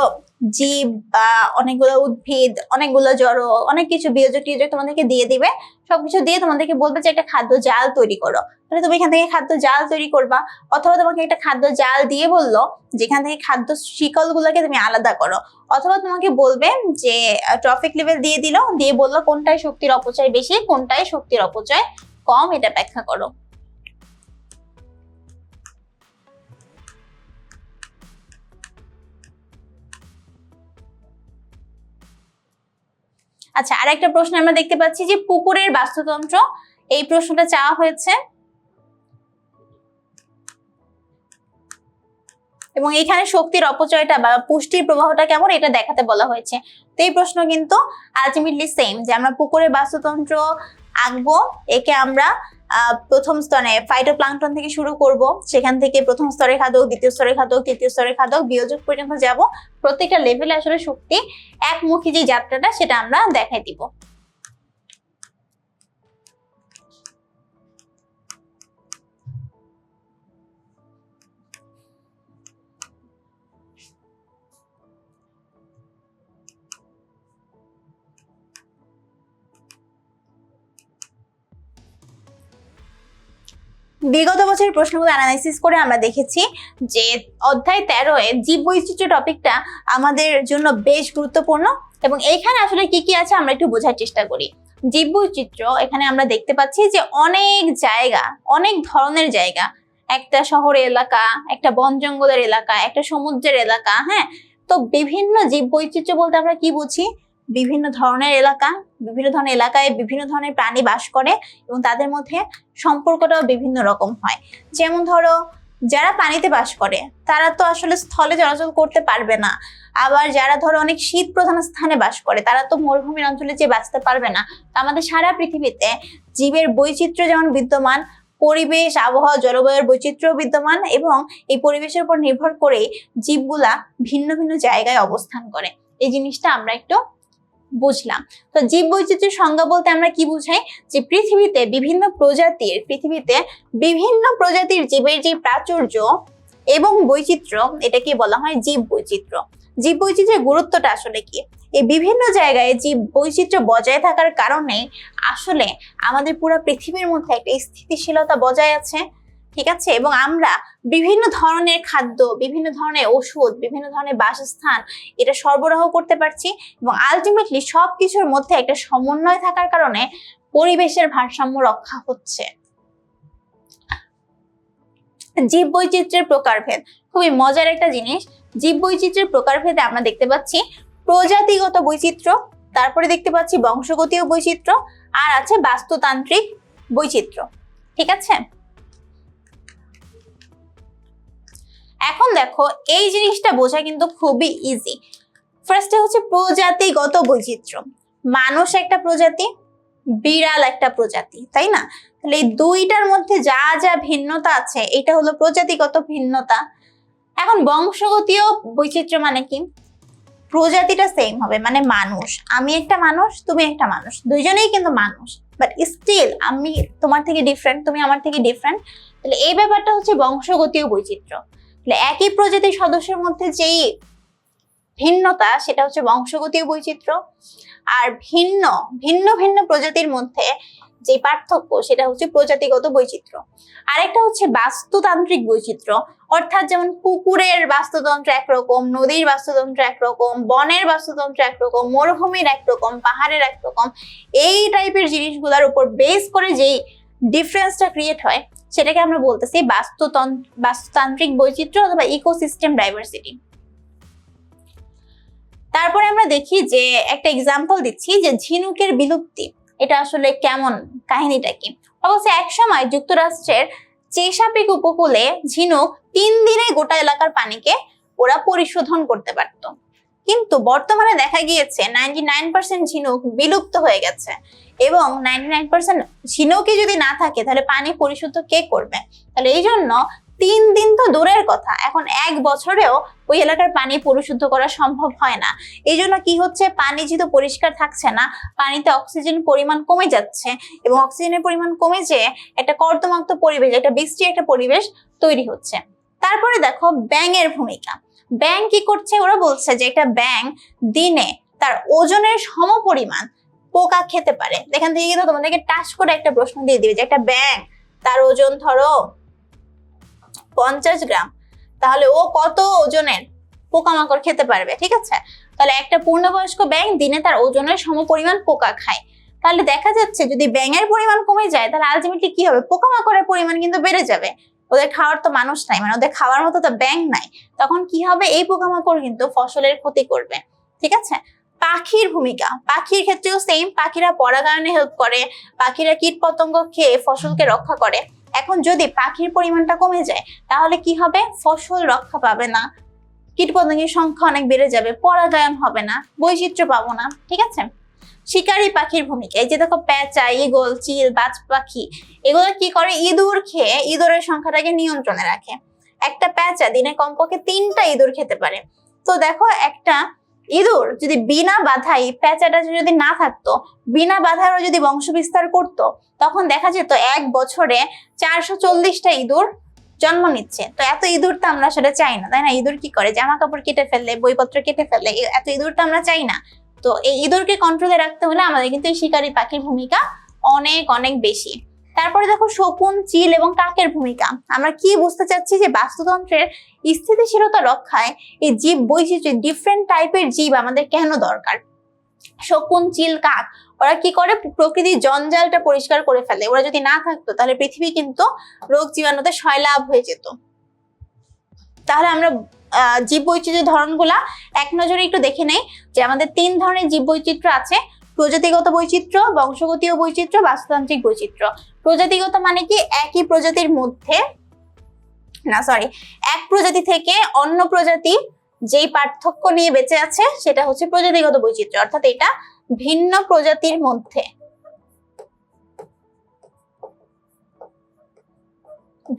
জীব বা অনেকগুলো উদ্ভিদ, অনেকগুলো জড়, অনেক কিছু বিয়োজক টিয়োজক তোমাদেরকে দিয়ে দিবে, সবকিছু দিয়ে তোমাদেরকে বলবে যে একটা খাদ্য জাল তৈরি করো। তাহলে তুমি এখান থেকে খাদ্য জাল তৈরি করবা, অথবা তোমাকে একটা খাদ্য জাল দিয়ে বললো যেখান থেকে খাদ্য শিকল গুলোকে তুমি আলাদা করো, অথবা তোমাকে বলবে যে ট্রফিক লেভেল দিয়ে দিল, দিয়ে বললো কোনটায় শক্তির অপচয় বেশি, কোনটায় শক্তির অপচয় কম, এটা ব্যাখ্যা করো। আচ্ছা, আরেকটা প্রশ্ন আমরা দেখতে পাচ্ছি যে পুকুরের বাস্তুতন্ত্র, এই প্রশ্নটা চাওয়া হয়েছে এবং এখানে শক্তির অপচয়টা বা পুষ্টির প্রবাহটা কেমন এটা দেখাতে বলা হয়েছে। তো এই প্রশ্ন কিন্তু আলটিমেটলি সেম, যে আমরা পুকুরের বাস্তুতন্ত্র আঁকবো, একে আমরা প্রথম স্তরে ফাইটোপ্লাঙ্কটন থেকে শুরু করব, সেখান থেকে প্রথম স্তরের খাদক, দ্বিতীয় স্তরের খাদক, তৃতীয় স্তরের খাদক, বিয়োজক পর্যন্ত যাব। প্রত্যেকটা লেভেলে আসলে শক্তি একমুখী যে যাত্রাটা সেটা আমরা দেখাই দিব। বিগত বছরের প্রশ্নগুলো অ্যানালাইসিস করে আমরা দেখেছি যে অধ্যায় 13-এ জীব বৈচিত্র্য টপিকটা আমাদের জন্য বেশ গুরুত্বপূর্ণ এবং এইখানে আসলে কি কি আছে আমরা একটু বোঝার চেষ্টা করি। জীব বৈচিত্র্য এখানে আমরা দেখতে পাচ্ছি যে অনেক জায়গা, অনেক ধরনের জায়গা, একটা শহর এলাকা, একটা বন জঙ্গলের এলাকা, একটা সমুদ্রের এলাকা, হ্যাঁ। তো বিভিন্ন জীব বৈচিত্র্য বলতে আমরা কি বুঝি? বিভিন্ন ধরনের এলাকা, বিভিন্ন ধরনের এলাকায় বিভিন্ন ধরনের প্রাণী বাস করে এবং তাদের মধ্যে সম্পর্কটাও বিভিন্ন রকম হয়। যেমন ধরো, যারা পানিতে বাস করে তারা তো আসলে স্থলে চলাচল করতে পারবে না, আবার যারা ধরো অনেক শীত প্রধান স্থানে বাস করে তারা তো মরুভূমির অঞ্চলে যে বাঁচতে পারবে না। আমাদের সারা পৃথিবীতে জীবের বৈচিত্র্য যেমন বিদ্যমান, পরিবেশ, আবহাওয়া, জলবায়ুর বৈচিত্র্য বিদ্যমান এবং এই পরিবেশের উপর নির্ভর করে জীবগুলা ভিন্ন ভিন্ন জায়গায় অবস্থান করে। এই জিনিসটা আমরা একটু বুঝলাম। তো জীব বৈচিত্র্যের সংজ্ঞা বলতে আমরা কি বুঝাই? যে পৃথিবীতে বিভিন্ন প্রজাতির জীবের যে প্রাচুর্য এবং বৈচিত্র্য, এটাকে বলা হয় জীব বৈচিত্র্য। জীব বৈচিত্র্যের গুরুত্বটা আসলে কি? এই বিভিন্ন জায়গায় জীব বৈচিত্র্য বজায় থাকার কারণে আসলে আমাদের পুরো পৃথিবীর মধ্যে একটা স্থিতিশীলতা বজায় আছে, ঠিক আছে। এবং আমরা বিভিন্ন ধরনের খাদ্য, বিভিন্ন ধরনের ওষুধ, বিভিন্ন ধরনের বাসস্থান এটা সরবরাহ করতে পারছি এবং আলটিমেটলি সবকিছুর মধ্যে একটা সমন্বয় থাকার কারণে পরিবেশের ভারসাম্য রক্ষা হচ্ছে। জীব বৈচিত্র্যের প্রকারভেদ খুবই মজার একটা জিনিস। জীব বৈচিত্র্যের প্রকারভেদে আমরা দেখতে পাচ্ছি প্রজাতিগত বৈচিত্র্য, তারপরে দেখতে পাচ্ছি বংশগতীয় বৈচিত্র্য, আর আছে বাস্তুতান্ত্রিক বৈচিত্র্য, ঠিক আছে। এখন দেখো, এই জিনিসটা বোঝা কিন্তু খুবই ইজি। ফার্স্টে হচ্ছে প্রজাতিগত বৈচিত্র্য। মানুষ একটা প্রজাতি, বিড়াল একটা প্রজাতি, তাই না? তাহলে এই দুইটার মধ্যে যা যা ভিন্নতা আছে এটা হলো প্রজাতিগত ভিন্নতা। এখন বংশগতীয় বৈচিত্র্য মানে কি? প্রজাতিটা সেম হবে, মানে মানুষ, আমি একটা মানুষ, তুমি একটা মানুষ, দুইজনেই কিন্তু মানুষ, বাট স্টিল আমি তোমার থেকে ডিফারেন্ট, তুমি আমার থেকে ডিফারেন্ট। তাহলে এই ব্যাপারটা হচ্ছে বংশগতীয় বৈচিত্র্য। একই প্রজাতির সদস্যের মধ্যে যেই ভিন্নতা সেটা হচ্ছে বংশগতীয় বৈচিত্র্য, আর ভিন্ন ভিন্ন ভিন্ন প্রজাতির মধ্যে যে পার্থক্য সেটা হচ্ছে প্রজাতিগত বৈচিত্র্য। আরেকটা হচ্ছে বাস্তুতান্ত্রিক বৈচিত্র্য, অর্থাৎ যেমন পুকুরের বাস্তুতন্ত্র একরকম, নদীর বাস্তুতন্ত্র একরকম, বনের বাস্তুতন্ত্র একরকম, মরুভূমির একরকম, পাহাড়ের একরকম, এই টাইপের জিনিসগুলোর উপর বেস করে যেই ডিফারেন্সটা ক্রিয়েট হয় সেটাকে আমরা বলতেছি বাস্তুতান্ত্রিক বৈচিত্র্য অথবা ইকোসিস্টেম ডাইভার্সিটি। তারপরে আমরা দেখি যে একটা এক্সাম্পল দিচ্ছি যে ঝিনুকের বিলুপ্তি, এটা আসলে কেমন, কাহিনীটা কি? অবশ্য একসময় যুক্তরাষ্ট্রের চেসাপিক উপকূলে ঝিনুক 3 দিনে গোটা এলাকার পানিকে ওরা পরিশোধন করতে পারত, কিন্তু বর্তমানে দেখা গিয়েছে 99% ঝিনুক বিলুপ্ত হয়ে গেছে এবং 99% ঝিনুকই যদি না থাকে তাহলে পানি পরিশুদ্ধ কে করবে? তাহলে এই জন্য 3 দিন তো দূরের কথা, এখন 1 বছরেও ওই এলাকার পানি পরিশুদ্ধ করা সম্ভব হয় না। এই জন্য কি হচ্ছে, পানি যেহেতু পরিষ্কার থাকছে না, পানিতে অক্সিজেনের পরিমাণ কমে যাচ্ছে এবং অক্সিজেনের পরিমাণ কমে যেয়ে একটা কর্দমাক্ত পরিবেশ, একটা বৃষ্টি একটা পরিবেশ তৈরি হচ্ছে। তারপরে দেখো ব্যাঙের ভূমিকা। ব্যাঙ কি করছে? ওরা বলছে যে একটা ব্যাঙ দিনে তার ওজনের সমপরিমাণ পোকা খেতে পারে। এখান থেকে কিন্তু তোমাদেরকে টাচ করে একটা প্রশ্ন দিয়ে দিবে যে একটা ব্যাঙ তার ওজন ধরো 50 গ্রাম, তাহলে ও কত ওজনের পোকামাকড় খেতে পারবে, ঠিক আছে। তাহলে একটা পূর্ণবয়স্ক ব্যাঙ দিনে তার ওজনের সমপরিমাণ পোকা খায়। তাহলে দেখা যাচ্ছে যদি ব্যাঙের পরিমাণ কমে যায় তাহলে আলটিমেটলি কি হবে, পোকামাকড়ের পরিমাণ কিন্তু বেড়ে যাবে। ওদের খাওয়ার তো মানুষ নাই, মানে ওদের খাওয়ার মতো তো ব্যাঙ নাই, তখন কি হবে, এই পোকামাকড় কিন্তু ফসলের ক্ষতি করবে, ঠিক আছে। পাখির ভূমিকা, পাখির ক্ষেত্রেও সেম, পাখিরা পরাগায়নে হেল্প করে, পাখিরা কীট পতঙ্গ খেয়ে ফসলকে রক্ষা করে। এখন যদি পাখির পরিমাণটা কমে যায় তাহলে কি হবে? ফসল রক্ষা পাবে না, কীটপতঙ্গের সংখ্যা অনেক বেড়ে যাবে, পরাগায়ন হবে না, বৈচিত্র্য পাবো না। ঠিক আছে। শিকারী পাখির ভূমিকা, এই যে দেখো পেঁচা, ঈগল, চিল, বাজ পাখি, এগুলো কি করে? ইঁদুর খেয়ে ইঁদুরের সংখ্যাটাকে নিয়ন্ত্রণে রাখে। একটা পেঁচা দিনে কমপক্ষে 3টা ইঁদুর খেতে পারে। তো দেখো একটা ইঁদুর যদি বিনা বাধাই, পেঁচাটা যদি না থাকতো, বিনা বাধায় যদি বংশ বিস্তার করতো, তখন দেখা যেত 1 বছরে 440টা ইঁদুর জন্ম নিচ্ছে। তো এত ইঁদুর তো আমরা আসলে চাই না, তাই না? ইঁদুর কি করে? জামা কাপড় কেটে ফেললে, বইপত্র কেটে ফেললে, এত ইঁদুর তো আমরা চাই না। তো এই ইঁদুরকে কন্ট্রোলে রাখতে হলে আমাদের কিন্তু এই শিকারী পাখির ভূমিকা অনেক অনেক বেশি। তারপরে দেখো শকুন, চিল এবং কাকের ভূমিকা। আমরা কি বুঝতে চাচ্ছি? যে বাস্তুতন্ত্রের স্থিতিশীলতা রক্ষায় এই জীব বৈচিত্র্য, ডিফারেন্ট টাইপের জীব আমাদের কেন দরকার। শকুন, চিল, কাক, ওরা কি করে? প্রকৃতির জঞ্জালটা পরিষ্কার করে ফেলে। ওরা যদি না থাকতো তাহলে পৃথিবী কিন্তু রোগ জীবাণুতে সয়লাভ হয়ে যেত। তাহলে আমরা জীব বৈচিত্র্যের ধরনগুলা এক নজরে একটু দেখে নেই যে আমাদের 3 ধরনের জীব বৈচিত্র্য আছে: প্রজাতিগত বৈচিত্র্য, বংশগতীয় বৈচিত্র্য, বাস্তুতান্ত্রিক বৈচিত্র্য। প্রজাতিগত মানে কি? একই প্রজাতির মধ্যে এক প্রজাতি থেকে অন্য প্রজাতি যেই পার্থক্য নিয়ে বেঁচে আছে সেটা হচ্ছে প্রজাতিগত বৈচিত্র্য, অর্থাৎ এটা ভিন্ন প্রজাতির মধ্যে,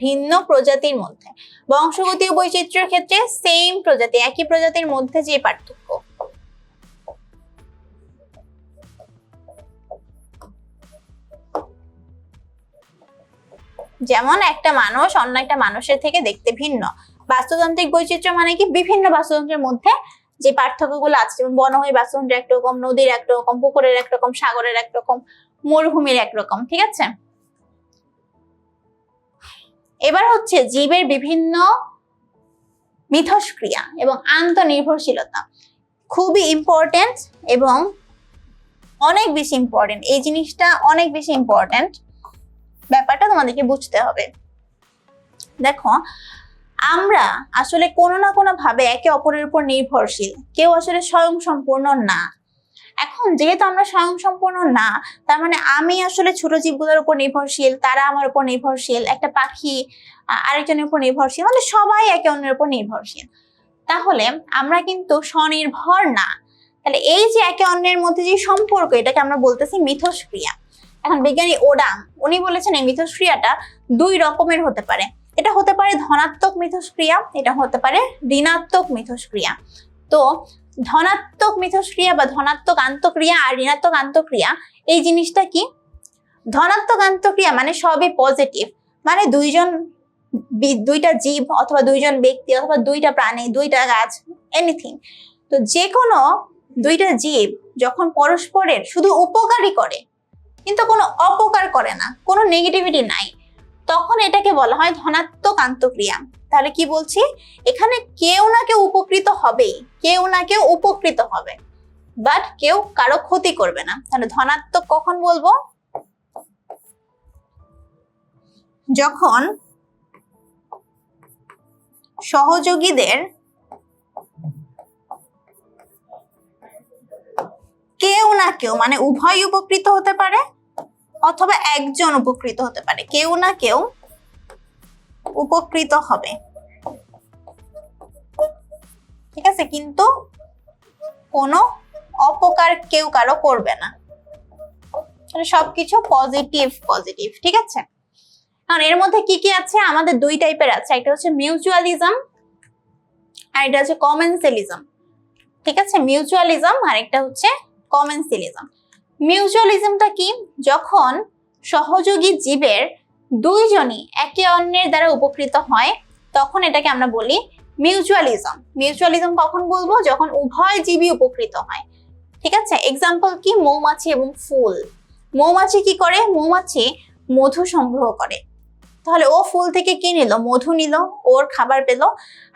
ভিন্ন প্রজাতির মধ্যে। বংশগতীয় বৈচিত্র্যের ক্ষেত্রে সেম প্রজাতি, একই প্রজাতির মধ্যে যে পার্থক্য। যেমন একটা মানুষ অন্য একটা মানুষের থেকে দেখতে ভিন্ন। বাস্তুতান্ত্রিক বৈচিত্র্য মানে কি? বিভিন্ন বাস্তুতন্ত্রের মধ্যে যে পার্থক্যগুলো আছে, যেমন বনভূমি বাস্তুতন্ত্র একরকম, নদীর একরকম, পুকুরের একরকম, সাগরের একরকম, মরুভূমির একরকম। ঠিক আছে। এবার হচ্ছে জীবের বিভিন্ন মিথস্ক্রিয়া এবং আন্তঃনির্ভরশীলতা। খুবই ইম্পর্টেন্ট এবং অনেক বেশি ইম্পর্টেন্ট, এই জিনিসটা অনেক বেশি ইম্পর্টেন্ট, ব্যাপারটা তোমাদেরকে বুঝতে হবে। দেখো, আমরা আসলে কোনো না কোনো ভাবে একে অপরের উপর নির্ভরশীল, কেউ আসলে স্বয়ংসম্পূর্ণ না। এখন যেহেতু আমরা স্বয়ংসম্পূর্ণ না, তার মানে আমি আসলে ছোট জীবগুলোর উপর নির্ভরশীল, তারা আমার উপর নির্ভরশীল, একটা পাখি আরেকজনের উপর নির্ভরশীল, মানে সবাই একে অন্যের উপর নির্ভরশীল। তাহলে আমরা কিন্তু স্বনির্ভর না। তাহলে এই যে একে অন্যের মধ্যে যে সম্পর্ক, এটাকে আমরা বলতেছি মিথস্ক্রিয়া। এখন বিজ্ঞানী ওডাং উনি বলেছেন এই মিথস্ক্রিয়াটা 2 রকমের হতে পারে। এটা হতে পারে ধনাত্মক মিথস্ক্রিয়া, এটা হতে পারে ঋণাত্মক মিথস্ক্রিয়া। তো ধনাত্মক মিথস্ক্রিয়া বা ধনাত্মক আন্তঃক্রিয়া আর ঋণাত্মক আন্তঃক্রিয়া, এই জিনিসটা কি? ধনাত্মক আন্তঃক্রিয়া মানে সবই পজিটিভ, মানে দুইটা জীব অথবা 2 জন ব্যক্তি অথবা 2টা প্রাণী, 2টা গাছ, এনিথিং। তো যে কোনো 2টা জীব যখন পরস্পরের শুধু উপকারই করে কিন্তু কোনো অপকার করে না, কোনো নেগেটিভিটি নাই, তখন এটাকে বলা হয় ধনাত্মক আন্তঃক্রিয়া। তাহলে কি বলছি? এখানে কেউ না কেউ উপকৃত হবেই, কেউ না কেউ উপকৃত হবে, বাট কেউ কারো ক্ষতি করবে না। তাহলে ধনাত্মক কখন বলবো? যখন সহযোগীদের কেউ না কেউ, মানে উভয় উপকৃত হতে পারে অথবা একজন উপকৃত হতে পারে, কেউ না কেউ উপকৃত হবে। ঠিক আছে, কিন্তু কোনো অপকার কেউ কারো করবে না। সবকিছু পজিটিভ পজিটিভ। ঠিক আছে। কারণ এর মধ্যে কি কি আছে? আমাদের 2 টাইপের আছে, একটা হচ্ছে মিউচুয়ালিজম আর এটা হচ্ছে কমেন্সালিজম। ঠিক আছে, মিউচুয়ালিজম আর একটা হচ্ছে কমেন্সালিজম। মিউচুয়ালিজমটা কি? যখন সহযোগী জীবের 2 জনই একে অন্যের দ্বারা উপকৃত হয়, তখন এটাকে আমরা বলি মিউচুয়ালিজম। মিউচুয়ালিজম কখন বলবো? যখন উভয় জীবই উপকৃত হয়। ঠিক আছে। এক্সাম্পল কি? মৌমাছি এবং ফুল। মৌমাছি কি করে? মৌমাছি মধু সংগ্রহ করে। তাহলে ও ফুল থেকে কি নিল? মধু নিল, ওর খাবার পেল।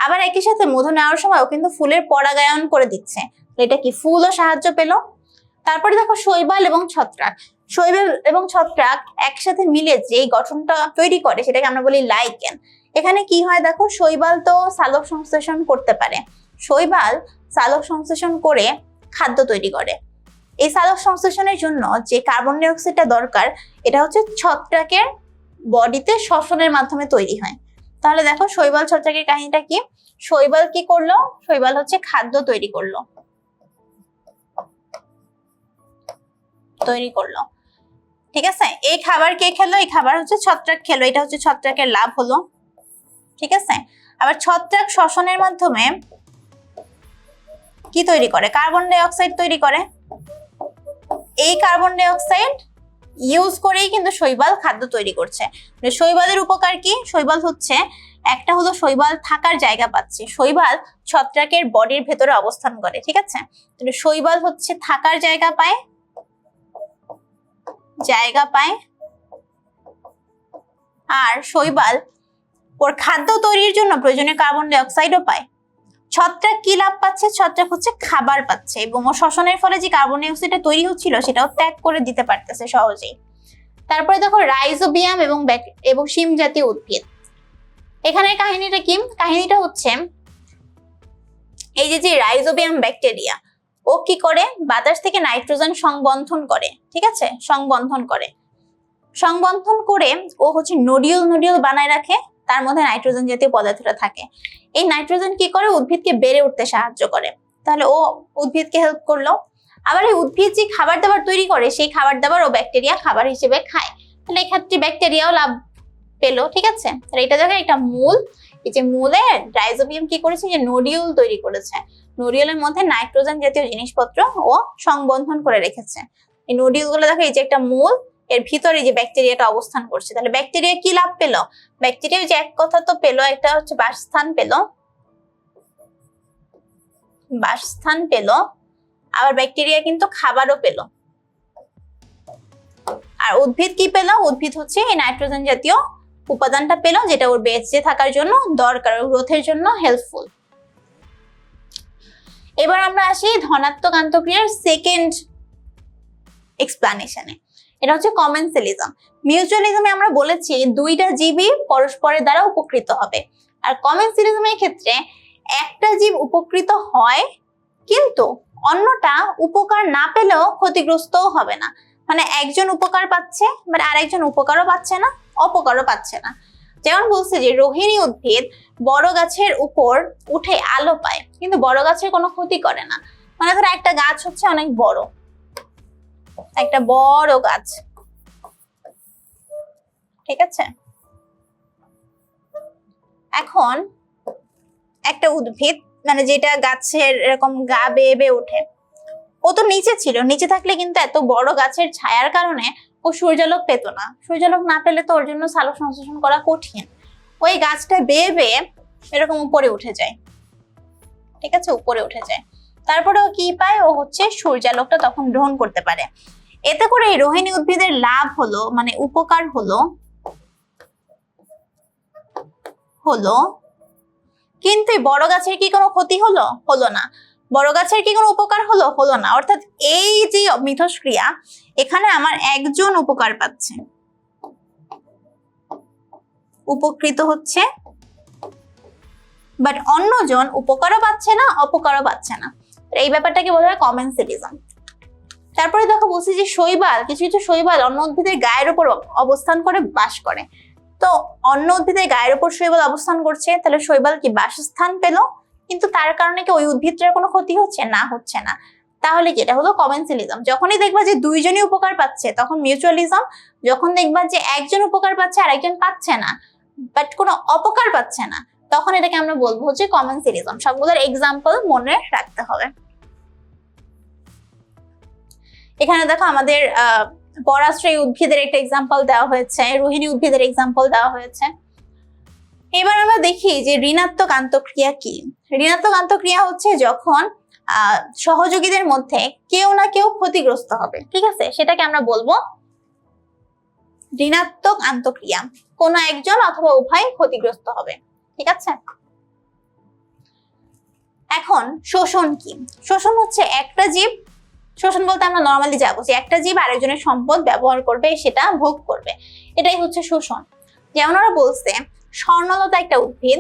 আবার একই সাথে মধু নেওয়ার সময় ও কিন্তু ফুলের পরাগায়ন করে দিচ্ছে, এটা কি? ফুলও সাহায্য পেল। তারপরে দেখো শৈবাল এবং ছত্রাক। শৈবাল এবং ছত্রাক একসাথে মিলে যে গঠনটা তৈরি করে সেটাকে আমরা বলি লাইকেন। এখানে কি হয় দেখো, শৈবাল তো সালোক সংশ্লেষণ করতে পারে, শৈবাল সালোক সংশ্লেষণ করে খাদ্য তৈরি করে। এই সালোক সংশ্লেষণের জন্য যে কার্বন ডাই অক্সাইডটা দরকার, এটা হচ্ছে ছত্রাকের বডিতে শ্বসনের মাধ্যমে তৈরি হয়। তাহলে দেখো শৈবাল ছত্রাকের কাহিনীটা কি? শৈবাল কি করলো? শৈবাল হচ্ছে খাদ্য তৈরি করলো। ঠিক আছে, এই খাবার কে খেলো? এই খাবার হচ্ছে ছত্রাক খেলো। এটা হচ্ছে ছত্রাকের লাভ হলো। ঠিক আছে, আবার ছত্রাক শ্বসনের মাধ্যমে কি তৈরি করে? কার্বন ডাই অক্সাইড তৈরি করে। এই কার্বন ডাই অক্সাইড ইউজ করেই কিন্তু শৈবাল খাদ্য তৈরি করছে। শৈবালের উপকার কি? শৈবাল হচ্ছে একটা হলো শৈবাল থাকার জায়গা পাচ্ছে। শৈবাল ছত্রাকের বডির ভেতরে অবস্থান করে। ঠিক আছে, শৈবাল হচ্ছে থাকার জায়গা পায়, আর শৈবাল ওর খাদ্য তৈরির জন্য প্রয়োজনীয় কার্বন ডাই অক্সাইডও পায়। ছত্রাক কি লাভ পাচ্ছে? ছত্রাক হচ্ছে খাবার পাচ্ছে এবং ও শ্বসনের ফলে যে কার্বন ডাই অক্সাইডটা তৈরি হচ্ছিল সেটাও ত্যাগ করে দিতে পারতেছে সহজেই। তারপরে দেখো রাইজোবিয়াম এবং শিম জাতীয় উদ্ভিদ। এখানে কাহিনীটা কি? কাহিনীটা হচ্ছে এই যে রাইজোবিয়াম ব্যাকটেরিয়া, ও কি করে? বাতাস থেকে নাইট্রোজেন সংবন্ধন করে। ঠিক আছে, সংবন্ধন করে ও হচ্ছে নোডিউল বানায় রাখে, তার মধ্যে নাইট্রোজেন জাতীয় পদার্থটা থাকে। এই নাইট্রোজেন কি করে? উদ্ভিদকে বেড়ে উঠতে সাহায্য করে। তাহলে ও উদ্ভিদকে হেল্প করলো। আবার এই উদ্ভিদ যে খাবার দাবার তৈরি করে, সেই খাবার দাবার ও ব্যাকটেরিয়া খাবার হিসেবে খায়। তাহলে এক্ষেত্রে ব্যাকটেরিয়াও লাভ পেলো। ঠিক আছে, তাহলে এটা দেখো একটা মূল, এই যে মূলে রাইজোবিয়াম কি করেছে? যে নোডিউল তৈরি করেছে। নোডিউলের মধ্যে নাইট্রোজেন জাতীয় জিনিসপত্র ও সংবন্ধন করে রেখেছে। এই নোডিউল গুলো দেখো, এই যে একটা মূল, এর ভিতরে যে ব্যাকটেরিয়াটা অবস্থান করছে। তাহলে ব্যাকটেরিয়া কি লাভ পেলো? ব্যাকটেরিয়া যে এক কথা তো পেলো, একটা হচ্ছে বাসস্থান পেলো, আবার ব্যাকটেরিয়া কিন্তু খাবারও পেলো। আর উদ্ভিদ কি পেলো? উদ্ভিদ হচ্ছে এই নাইট্রোজেন জাতীয় উপাদানটা পেলো, যেটা ওর বেঁচে থাকার জন্য দরকার, গ্রোথের জন্য হেল্পফুল। এবার আমরা আসি ধনাত্মক আন্তঃক্রিয়ার সেকেন্ড এক্সপ্লানেশনে। এটা হচ্ছে কমেন্সিয়ালিজম। মিউচুয়ালিজমে আমরা বলেছি দুইটা জীবই পরস্পরের দ্বারা উপকৃত হবে, আর কমেন্সিয়ালিজমের ক্ষেত্রে একটা জীব উপকৃত হয় কিন্তু অন্যটা উপকার না পেলেও ক্ষতিগ্রস্তও হবে না। মানে একজন উপকার পাচ্ছে, বাট আরেকজন উপকারও পাচ্ছে না, অপকারও পাচ্ছে না। যেমন বলছে যে রোহিণী উদ্ভিদ বড় গাছের উপর উঠে আলো পায়, কিন্তু বড় গাছের কোনো ক্ষতি করে না। মানে ধরো একটা গাছ হচ্ছে অনেক বড়, একটা বড় গাছ, ঠিক আছে, এখন একটা উদ্ভিদ মানে যেটা গাছের এরকম গা বেয়ে বেয়ে ওঠে, ও তো নিচে ছিল, নিচে থাকলে কিন্তু এত বড় গাছের ছায়ার কারণে ও সূর্যালোক পেত না। সূর্যালোক না পেলে তো ওর জন্য সালোক সংশ্লেষণ করা কঠিন। ওই গাছটা বেয়ে বেয়ে এরকম উপরে উঠে যায়, ঠিক আছে, উপরে উঠে যায়। তারপরে ও কি পায়? ও হচ্ছে সূর্যালোকটা তখন গ্রহণ করতে পারে। এতে করে এই রোহিণী উদ্ভিদের লাভ হলো, মানে উপকার হলো, কিন্তু এই বড় গাছের কি কোনো ক্ষতি হলো? হলো না। বড় গাছের কি কোনো উপকার হলো? হলো না। অর্থাৎ এই যে মিথস্ক্রিয়া, এখানে আমার একজন উপকার পাচ্ছে, উপকৃত হচ্ছে, বাট অন্যজন উপকারও পাচ্ছে না, অপকারও পাচ্ছে না। এই ব্যাপারটাকে বলা হয় কমেন্সিয়ালিজম। তারপরে দেখো বলছি যে শৈবাল, কিছু কিছু শৈবাল অন্য উদ্ভিদের গায়ের উপর অবস্থান করে বাস করে। তো অন্য উদ্ভিদের গায়ের উপর শৈবাল অবস্থান করছে, তাহলে শৈবাল কি বাসস্থান পেল, কিন্তু তার কারণে কি ওই উদ্ভিদটার কোনো ক্ষতি হচ্ছে? না, হচ্ছে না। তাহলে কি এটা হলো কমেন্সিয়ালিজম। যখনই দেখবা যে দুইজনই উপকার পাচ্ছে তখন মিউচুয়ালিজম, যখন দেখবা যে একজন উপকার পাচ্ছে আর একজন পাচ্ছে না, বাট কোনো অপকার পাচ্ছে না, তখন এটাকে আমরা বলবো হচ্ছে কমেন্সিয়ালিজম। সবগুলোর এক্সাম্পল মনে রাখতে হবে। এখানে দেখো আমাদের পরাশ্রয়ী উদ্ভিদের একটা এক্সাম্পল দেওয়া হয়েছে, রোহিণী উদ্ভিদের এক্সাম্পল দেওয়া হয়েছে। এবার আমরা দেখি যে ঋণাত্মক আন্তঃক্রিয়া কি। ঋণাত্মক আন্তঃক্রিয়া হচ্ছে যখন সহযোগীদের মধ্যে কেউ না কেউ ক্ষতিগ্রস্ত হবে, ঠিক আছে, সেটাকে আমরা বলবো ঋণাত্মক আন্তঃক্রিয়া। কোনো একজন অথবা উভয় ক্ষতিগ্রস্ত হবে, ঠিক আছে। এখন শোষণ কি? শোষণ হচ্ছে একটা জীব, শোষণ বলতে আমরা নর্মালি যা বুঝি, একটা জীব আরেকজনের সম্পদ ব্যবহার করবে, সেটা ভোগ করবে, এটাই হচ্ছে শোষণ। যেমন ওরা বলছে স্বর্ণলতা একটা উদ্ভিদ,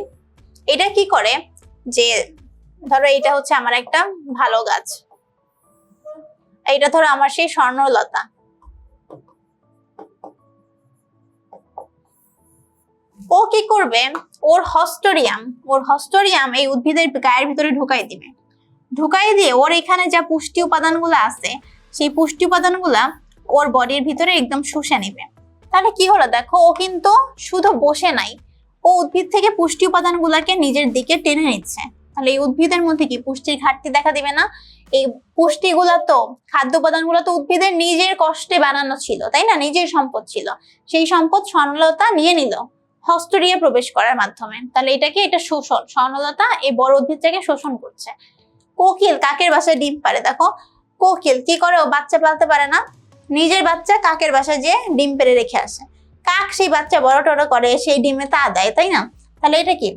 এটা কি করে যে ধরো এটা হচ্ছে আমার একটা ভালো গাছ, এইটা ধরো আমার সেই স্বর্ণলতা, ও কি করবে, ওর হস্টোরিয়াম এই উদ্ভিদের গায়ের ভিতরে ঢুকাই দিবে, ঢুকাই দিয়ে ওর এখানে যা পুষ্টি উপাদানগুলো আছে সেই পুষ্টি উপাদানগুলা ওর বডির ভিতরে একদম শুষে নেবে। তাহলে কি হলো দেখো, ও কিন্তু শুধু বসে নাই, ও উদ্ভিদ থেকে পুষ্টি উপাদানগুলোকে নিজের দিকে টেনে নিচ্ছে। তাহলে এই উদ্ভিদের মধ্যে কি পুষ্টির ঘাটতি দেখা দিবে না? এই পুষ্টিগুলা তো, খাদ্য উপাদানগুলো তো উদ্ভিদের নিজের কষ্টে বানানো ছিল, তাই না? নিজের সম্পদ ছিল, সেই সম্পদ স্বর্ণলতা নিয়ে নিল হস্টোরিয়া প্রবেশ করার মাধ্যমে। তাহলে এটা শোষণ, স্বর্ণলতা এই বড় উদ্ভিদটাকে শোষণ করছে। কোকিল কাকের বাসায় ডিম পারে, দেখো কোকিল কি করে, ও বাচ্চা পালতে পারে না, নিজের বাচ্চা কাকের বাসায় যে ডিম পেড়ে রেখে আসে, কাক সেই বাচ্চা বড় টড় করে সেই ডিমে তা দেয়, তাই না? তাহলে এটা কি,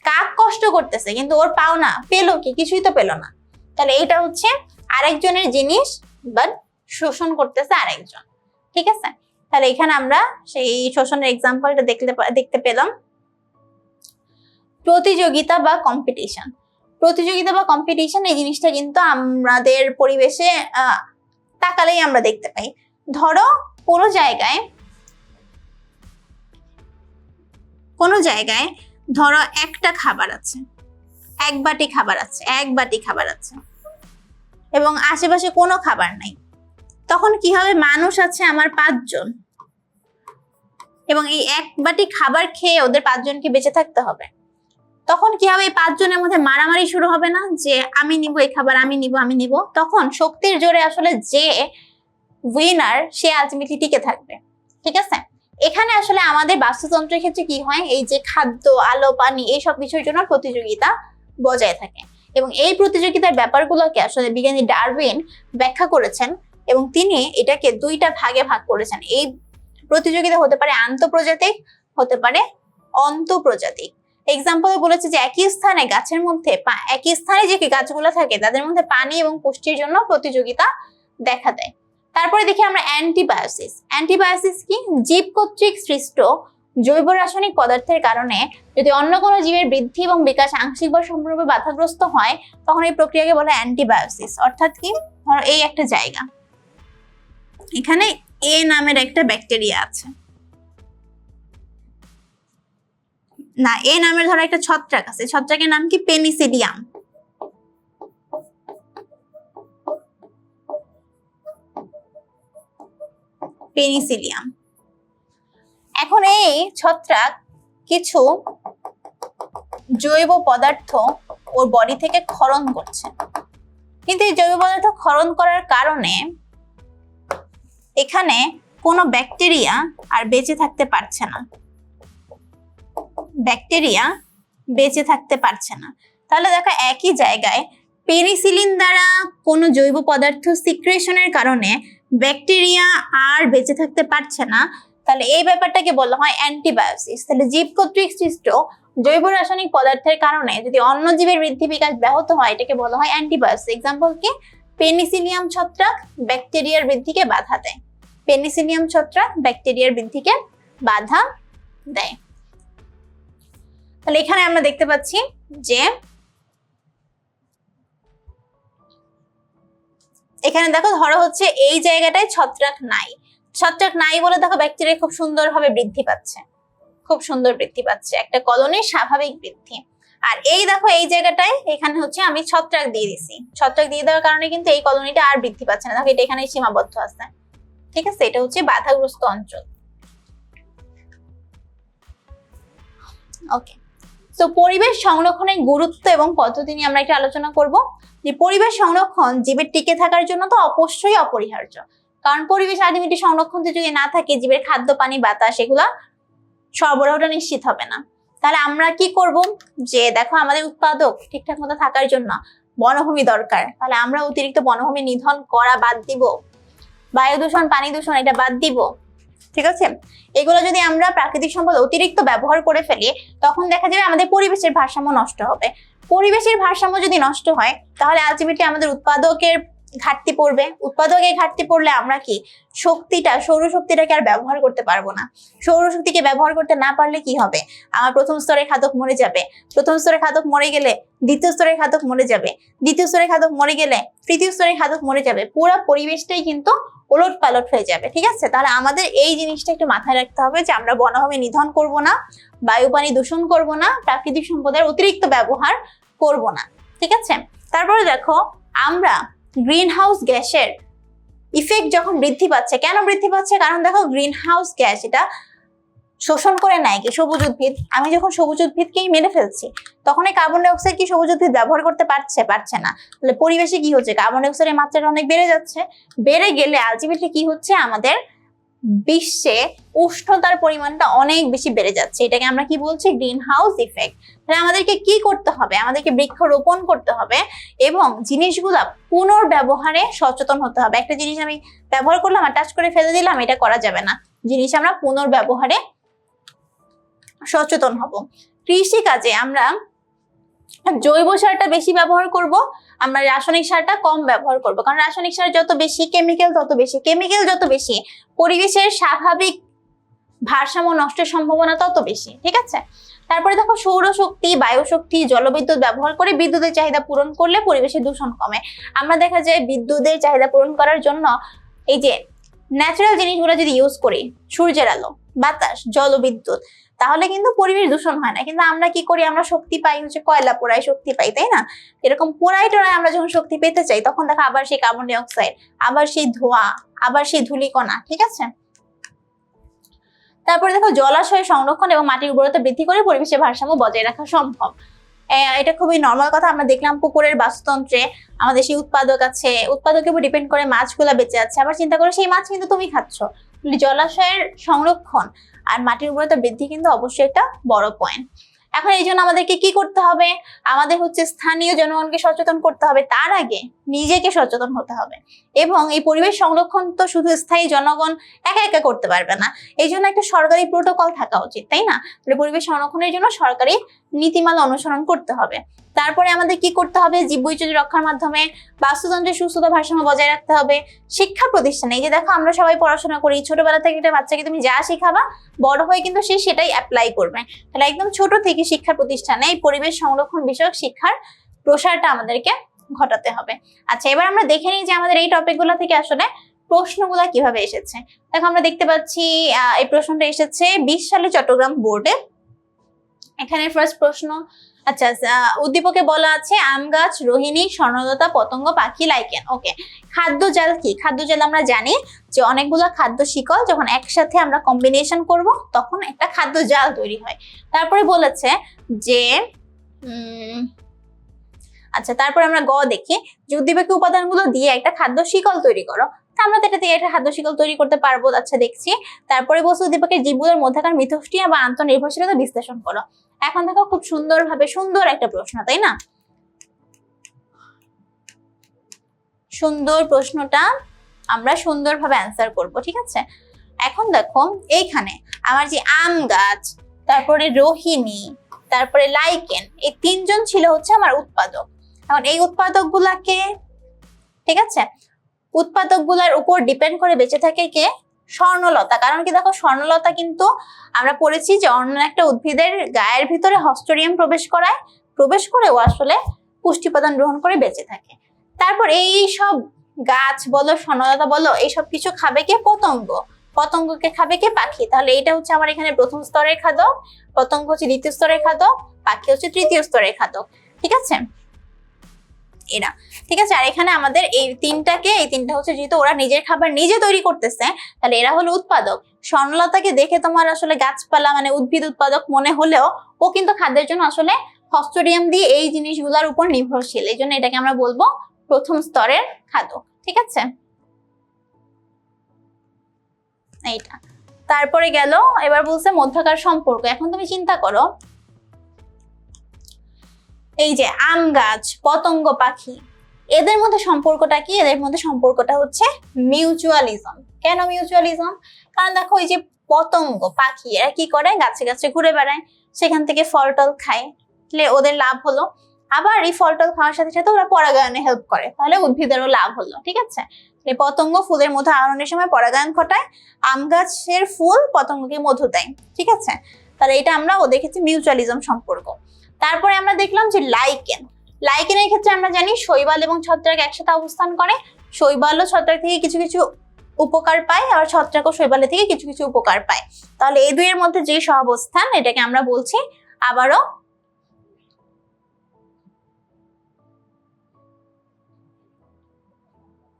কাক কষ্ট করতেছে কিন্তু ওর পাওনা পেলো কি? কিছুই তো পেলো না। তাহলে এটা হচ্ছে আরেকজনের জিনিস, বাট শোষণ করতেছে আরেকজন। ঠিক আছে, তাহলে এখানে আমরা সেই শোষণের এক্সাম্পলটা দেখতে পেলাম। প্রতিযোগিতা বা কম্পিটিশন, এই জিনিসটা কিন্তু আমাদের পরিবেশে তাকালেই আমরা দেখতে পাই। ধরো কোনো জায়গায় ধরো একটা খাবার আছে, এক বাটি খাবার আছে এবং আশেপাশে কোনো খাবার নাই। তখন কি হবে, মানুষ আছে আমার 5 জন, এবং এই এক বাটি খাবার খেয়ে ওদের 5 জনকে বেঁচে থাকতে হবে। তখন কি হবে, এই 5 জনের মধ্যে মারামারি শুরু হবে না, যে আমি নিব এই খাবার, আমি নিব। তখন শক্তির জোরে আসলে যে উইনার সে আলটিমেটলি টিকে থাকবে। ঠিক আছে, এখানে আসলে আমাদের বাস্তুতন্ত্রের ক্ষেত্রে কি হয়, এই যে খাদ্য, আলো, পানি, এই সব কিছুর জন্য প্রতিযোগিতা বজায় থাকে, এবং এই প্রতিযোগিতার ব্যাপারগুলোকে আসলে বিজ্ঞানী ডারউইন ব্যাখ্যা করেছেন, এবং তিনি এটাকে 2টা ভাগে ভাগ করেছেন। এই প্রতিযোগিতা হতে পারে আন্তঃপ্রজাতিক, হতে পারে অন্তঃপ্রজাতিক। এক্সাম্পলে বলেছে যে একই স্থানে যে গাছগুলো থাকে তাদের মধ্যে পানি এবং পুষ্টির জন্য প্রতিযোগিতা দেখা দেয়। তারপরে দেখি আমরা অ্যান্টিবায়োসিস কি, জীব কর্তৃক সৃষ্ট জৈব রাসায়নিক পদার্থের কারণে যদি অন্য কোনো জীবের বৃদ্ধি এবং বিকাশ আংশিক বা সম্পূর্ণরূপে বাধাগ্রস্ত হয়, তখন এই প্রক্রিয়াকে বলে অ্যান্টিবায়োসিস। অর্থাৎ কি, ধরো এই একটা জায়গা, এখানে এ নামের একটা ব্যাকটেরিয়া আছে, না এ নামের ধরো একটা ছত্রাক আছে, ছত্রাকের নাম কি, পেনিসিলিয়াম। এখন এই ছত্রাক কিছু জৈব পদার্থ ওর বডি থেকে ক্ষরণ করছে, কিন্তু এই জৈব পদার্থ ক্ষরণ করার কারণে এখানে কোনো ব্যাকটেরিয়া আর বেঁচে থাকতে পারছে না। তাহলে দেখো একই জায়গায় পেনিসিলিন দ্বারা কোনো জৈব পদার্থ সিক্রেশনের কারণে ব্যাকটেরিয়া আর বেঁচে থাকতে পারছে না, তাহলে এই ব্যাপারটাকে বলা হয় অ্যান্টিবায়োসিস। তাহলে জীব কর্তৃক সৃষ্ট জৈব রাসায়নিক পদার্থের কারণে যদি অন্য জীবের বৃদ্ধি বিকাশ ব্যাহত হয়, এটাকে বলা হয় অ্যান্টিবায়োসিস। এক্সাম্পল কি, পেনিসিলিয়াম ছত্রাক ব্যাকটেরিয়ার বৃদ্ধিকে বাধা দেয়, তাহলে এখানে আমরা দেখতে পাচ্ছি যে এখানে দেখো, ধরো হচ্ছে এই জায়গাটায় ছত্রাক নাই বলে দেখো ব্যাকটেরিয়া খুব সুন্দরভাবে বৃদ্ধি পাচ্ছে, একটা কলোনির স্বাভাবিক বৃদ্ধি। আর এই দেখো এই জায়গাটায় এখানে হচ্ছে আমি ছত্রাক দিয়ে দিছি, ছত্রাক দিয়ে দেওয়ার কারণে কিন্তু এই কলোনিটা আর বৃদ্ধি পাচ্ছে না, দেখো এটা এখানে সীমাবদ্ধ আছে। ঠিক আছে, এটা হচ্ছে বাধাগ্রস্ত অঞ্চল। ওকে, তো পরিবেশ সংরক্ষণের গুরুত্ব এবং পদ্ধতি নিয়ে আমরা একটা আলোচনা করব। যে পরিবেশ সংরক্ষণ জীবের টিকে থাকার জন্য তো অবশ্যই অপরিহার্য, কারণ পরিবেশ আলটিমেটলি সংরক্ষণ যদি না থাকে, জীবের খাদ্য, পানি, বাতাস এগুলা সরবরাহটা নিশ্চিত হবে না। তাহলে আমরা কি করব, যে দেখো আমাদের উৎপাদক ঠিকঠাক মতো থাকার জন্য বনভূমি দরকার, তাহলে আমরা অতিরিক্ত বনভূমি নিধন করা বাদ দিব, বায়ু দূষণ, পানি দূষণ এটা বাদ দিব। ঠিক আছে, এগুলো যদি আমরা প্রাকৃতিক সম্পদ অতিরিক্ত ব্যবহার করে ফেলি, তখন দেখা যাবে আমাদের পরিবেশের ভারসাম্য নষ্ট হবে। পরিবেশের ভারসাম্য যদি নষ্ট হয়, তাহলে আলটিমেটলি আমাদের উৎপাদকের ঘাটতি পড়লে আমরা কি সৌরশক্তিটাকে আর ব্যবহার করতে পারবো না। সৌরশক্তিকে ব্যবহার করতে না পারলে কি হবে, আমার প্রথম স্তরের খাদক মরে যাবে। প্রথম স্তরের খাদক মরে গেলে দ্বিতীয় স্তরের খাদক মরে যাবে, দ্বিতীয় স্তরের খাদক মরে গেলে তৃতীয় স্তরের খাদক মরে যাবে, পুরো পরিবেশটাই কিন্তু ওলট পালট হয়ে যাবে। ঠিক আছে, তাহলে আমাদের এই জিনিসটা একটু মাথায় রাখতে হবে যে আমরা বনভূমি নিধন করব না, বায়ু পানি দূষণ করব না, প্রাকৃতিক সম্পদের অতিরিক্ত ব্যবহার করব না। ঠিক আছে, তারপরে দেখো আমরা গ্রিন হাউস গ্যাসের ইফেক্ট যখন বৃদ্ধি পাচ্ছে, কেন বৃদ্ধি পাচ্ছে? কারণ দেখো গ্রিন হাউস গ্যাস এটা শোষণ করে নেয় কি সবুজ উদ্ভিদ। আমি যখন সবুজ উদ্ভিদকেই মেরে ফেলছি তখন এই কার্বন ডাই অক্সাইড কি সবুজ উদ্ভিদ ব্যবহার করতে পারছে না। তাহলে পরিবেশে কি হচ্ছে, কার্বন ডাই অক্সাইডের মাত্রাটা অনেক বেড়ে যাচ্ছে। বেড়ে গেলে আলটিমেটলি কি হচ্ছে, আমাদের বিশ্বে উষ্ণতার পরিমাণটা অনেক বেশি বেড়ে যাচ্ছে। এটাকে আমরা কি বলছি, গ্রিন হাউস ইফেক্ট। তাহলে আমাদেরকে কি করতে হবে, আমাদেরকে বৃক্ষরোপণ করতে হবে এবং জিনিসগুলা পুনর্ব্যবহারে সচেতন হতে হবে। একটা জিনিস আমি ব্যবহার করলাম আর টাচ করে ফেলে দিলাম, এটা করা যাবে না। জিনিস আমরা পুনর্ব্যবহারে সচেতন হব। কৃষি কাজে আমরা জৈব সারটা বেশি ব্যবহার করব, আমরা রাসায়নিক সারটা কম ব্যবহার করব। কারণ রাসায়নিক সার যত বেশি, কেমিক্যাল যত বেশি, পরিবেশের স্বাভাবিক ভারসাম্য নষ্টের সম্ভাবনা তত বেশি। ঠিক আছে, তারপরে দেখো সৌরশক্তি, বায়ুশক্তি, জলবিদ্যুৎ ব্যবহার করে বিদ্যুতের চাহিদা পূরণ করলে পরিবেশের দূষণ কমে। আমরা দেখা যায় বিদ্যুতের চাহিদা পূরণ করার জন্য এই যে ন্যাচারাল জিনিসগুলো যদি ইউজ করি, সূর্যের আলো, বাতাস, জলবিদ্যুৎ, তাহলে কিন্তু পরিবেশ দূষণ হয় না। কিন্তু আমরা কি করি, আমরা শক্তি পাই হচ্ছে কয়লা পোড়ায় শক্তি পাই, তাই না? এরকম পোড়ায় টোড়ায় আমরা যখন শক্তি পেতে চাই তখন দেখো আবার সেই কার্বন ডাই অক্সাইড, আবার সেই ধোঁয়া, আবার সেই ধূলিকণা। ঠিক আছে, তারপরে দেখো জলাশয় সংরক্ষণ এবং মাটির উর্বরতা বৃদ্ধি করে পরিবেশের ভারসাম্য বজায় রাখা সম্ভব। এটা খুবই নর্মাল কথা। আমরা দেখলাম পুকুরের বাস্তুতন্ত্রে আমাদের সেই উৎপাদক আছে, উৎপাদকের উপর ডিপেন্ড করে মাছগুলা বেঁচে আছে। আবার চিন্তা করো সেই মাছ কিন্তু তুমি খাচ্ছ। জলাশয়ের সংরক্ষণ আর মাটির উর্বরতা বৃদ্ধি কিন্তু অবশ্যই একটা বড় পয়েন্ট। এখন এই জন্য আমাদেরকে কি করতে হবে, আমাদের হচ্ছে স্থানীয় জনগণকে সচেতন করতে হবে, তার আগে নিজেকে সচেতন হতে হবে। এবং এই পরিবেশ সংরক্ষণ তো শুধু স্থায়ী জনগণ একা একা করতে পারবে না, এই জন্য একটা সরকারি প্রোটোকল থাকা উচিত, তাই না? পরিবেশ সংরক্ষণের জন্য সরকারি নীতিমালা অনুসরণ করতে হবে। তারপরে আমাদের কি করতে হবে, জীববৈচিত্র্য রক্ষার মাধ্যমে বাস্তুতন্ত্রের সুস্থতা ভারসাম্য বজায় রাখতে হবে। শিক্ষা প্রতিষ্ঠানে এই যে দেখো আমরা সবাই পড়াশোনা করি, ছোটবেলা থেকে একটা বাচ্চাকে তুমি যা শিখাবা বড় হয়ে কিন্তু সে সেটাই অ্যাপ্লাই করবে। তাহলে একদম ছোট থেকে শিক্ষা প্রতিষ্ঠানে এই পরিবেশ সংরক্ষণ বিষয়ক শিক্ষার প্রসারটা আমাদেরকে ঘটাতে হবে। আচ্ছা, এবার আমরা দেখে নিই যে আমাদের এই টপিকগুলো থেকে আসলে প্রশ্নগুলো কিভাবে এসেছে। দেখো আমরা দেখতে পাচ্ছি এই প্রশ্নটা এসেছে 20 সালে চট্টগ্রাম বোর্ডে। এখানে ফার্স্ট প্রশ্ন, আচ্ছা উদ্দীপকে বলা আছে আম গাছ, রোহিণী, স্বর্ণলতা, পতঙ্গ, পাখি, লাইকেন। ওকে, খাদ্য জাল কি? খাদ্য জাল আমরা জানি যে অনেকগুলো খাদ্য শিকল যখন একসাথে আমরা কম্বিনেশন করব তখন একটা খাদ্য জাল তৈরি হয়। তারপরে বলেছে যে আচ্ছা, তারপর আমরা গ দেখি যে উদ্দীপকের উপাদানগুলো দিয়ে একটা খাদ্য শিকল তৈরি করো। আমরা তো এটা থেকে একটা খাদ্য শিকল তৈরি করতে পারবো। আচ্ছা দেখছি, তারপরে বলছে উদ্দীপকের জীবগুলোর মধ্যকার মিথস্ক্রিয়া বা আন্তঃনির্ভরশীলতা বিশ্লেষণ করো। এখন দেখো খুব সুন্দরভাবে সুন্দর একটা প্রশ্ন, তাই না? সুন্দর প্রশ্নটা আমরা সুন্দরভাবে অ্যান্সার করব। ঠিক আছে, এখন দেখো এইখানে আমার যে আম গাছ, তারপরে রোহিণী, তারপরে লাইকেন, এই তিনজন ছিল হচ্ছে আমার উৎপাদক। এখন এই উৎপাদকগুলাকে, ঠিক আছে, উৎপাদকগুলার উপর ডিপেন্ড করে বেঁচে থাকে কে? স্বর্ণলতা। কারণ কি দেখো স্বর্ণলতা কিন্তু আমরা পড়েছি যে অন্য একটা উদ্ভিদের গায়ের ভিতরে হস্টোরিয়াম প্রবেশ করে ও আসলে পুষ্টি উপাদান গ্রহণ করে বেঁচে থাকে। তারপর এই সব গাছ বলো, স্বর্ণলতা বলো, এইসব কিছু খাবে কে? পতঙ্গ। পতঙ্গকে খাবে কে? পাখি। তাহলে এইটা হচ্ছে আমার এখানে প্রথম স্তরের খাদক, পতঙ্গ হচ্ছে দ্বিতীয় স্তরের খাদক, পাখি হচ্ছে তৃতীয় স্তরের খাদক। ঠিক আছে, এরা, ঠিক আছে। আর এখানে আমাদের এই তিনটা হচ্ছে যেহেতু ওরা নিজের খাবার নিজে তৈরি করতেছে, তাহলে এরা হলো উৎপাদক। স্বর্ণলতাকে দেখে তোমার আসলে গাছপালা মানে উদ্ভিদ উৎপাদক মনে হলেও ও কিন্তু খাদ্যের জন্য আসলে হস্টোরিয়াম দিয়ে এই জিনিসগুলোর উপর নির্ভরশীল। এই জন্য এটাকে আমরা বলবো প্রথম স্তরের খাদক। ঠিক আছে, এইটা। তারপরে গেল, এবার বলছে মধ্যকার সম্পর্ক। এখন তুমি চিন্তা করো, এই যে আম গাছ, পতঙ্গ, পাখি, এদের মধ্যে সম্পর্কটা কি? এদের মধ্যে সম্পর্কটা হচ্ছে মিউচুয়ালিজম। কেন মিউচুয়ালিজম? কারণ দেখো এই যে পতঙ্গ, পাখি, এরা কি করে? গাছে গাছে ঘুরে বেড়ায়, সেখান থেকে ফল টল খায়, তাহলে ওদের লাভ হলো। আবার এই ফল টল খাওয়ার সাথে সাথে ওরা পরাগায়নে হেল্প করে, তাহলে উদ্ভিদেরও লাভ হলো। ঠিক আছে, এই পতঙ্গ ফুলের মধু আহরণের সময় পরাগায়ন ঘটায়, আম গাছের ফুল পতঙ্গকে মধু দেয়। ঠিক আছে, তাহলে এটা আমরা দেখেছি মিউচুয়ালিজম সম্পর্ক। তারপরে আমরা দেখলাম যে লাইকেন। লাইকেনের ক্ষেত্রে আমরা জানি শৈবাল এবং ছত্রাক একসাথে অবস্থান করে, শৈবালও ছত্রাক থেকে কিছু কিছু উপকার পায়, আর ছত্রাকও শৈবালের থেকে কিছু কিছু উপকার পায়। তাহলে এই দুইয়ের মধ্যে যে সহাবস্থান, এটাকে আমরা বলছি আবারও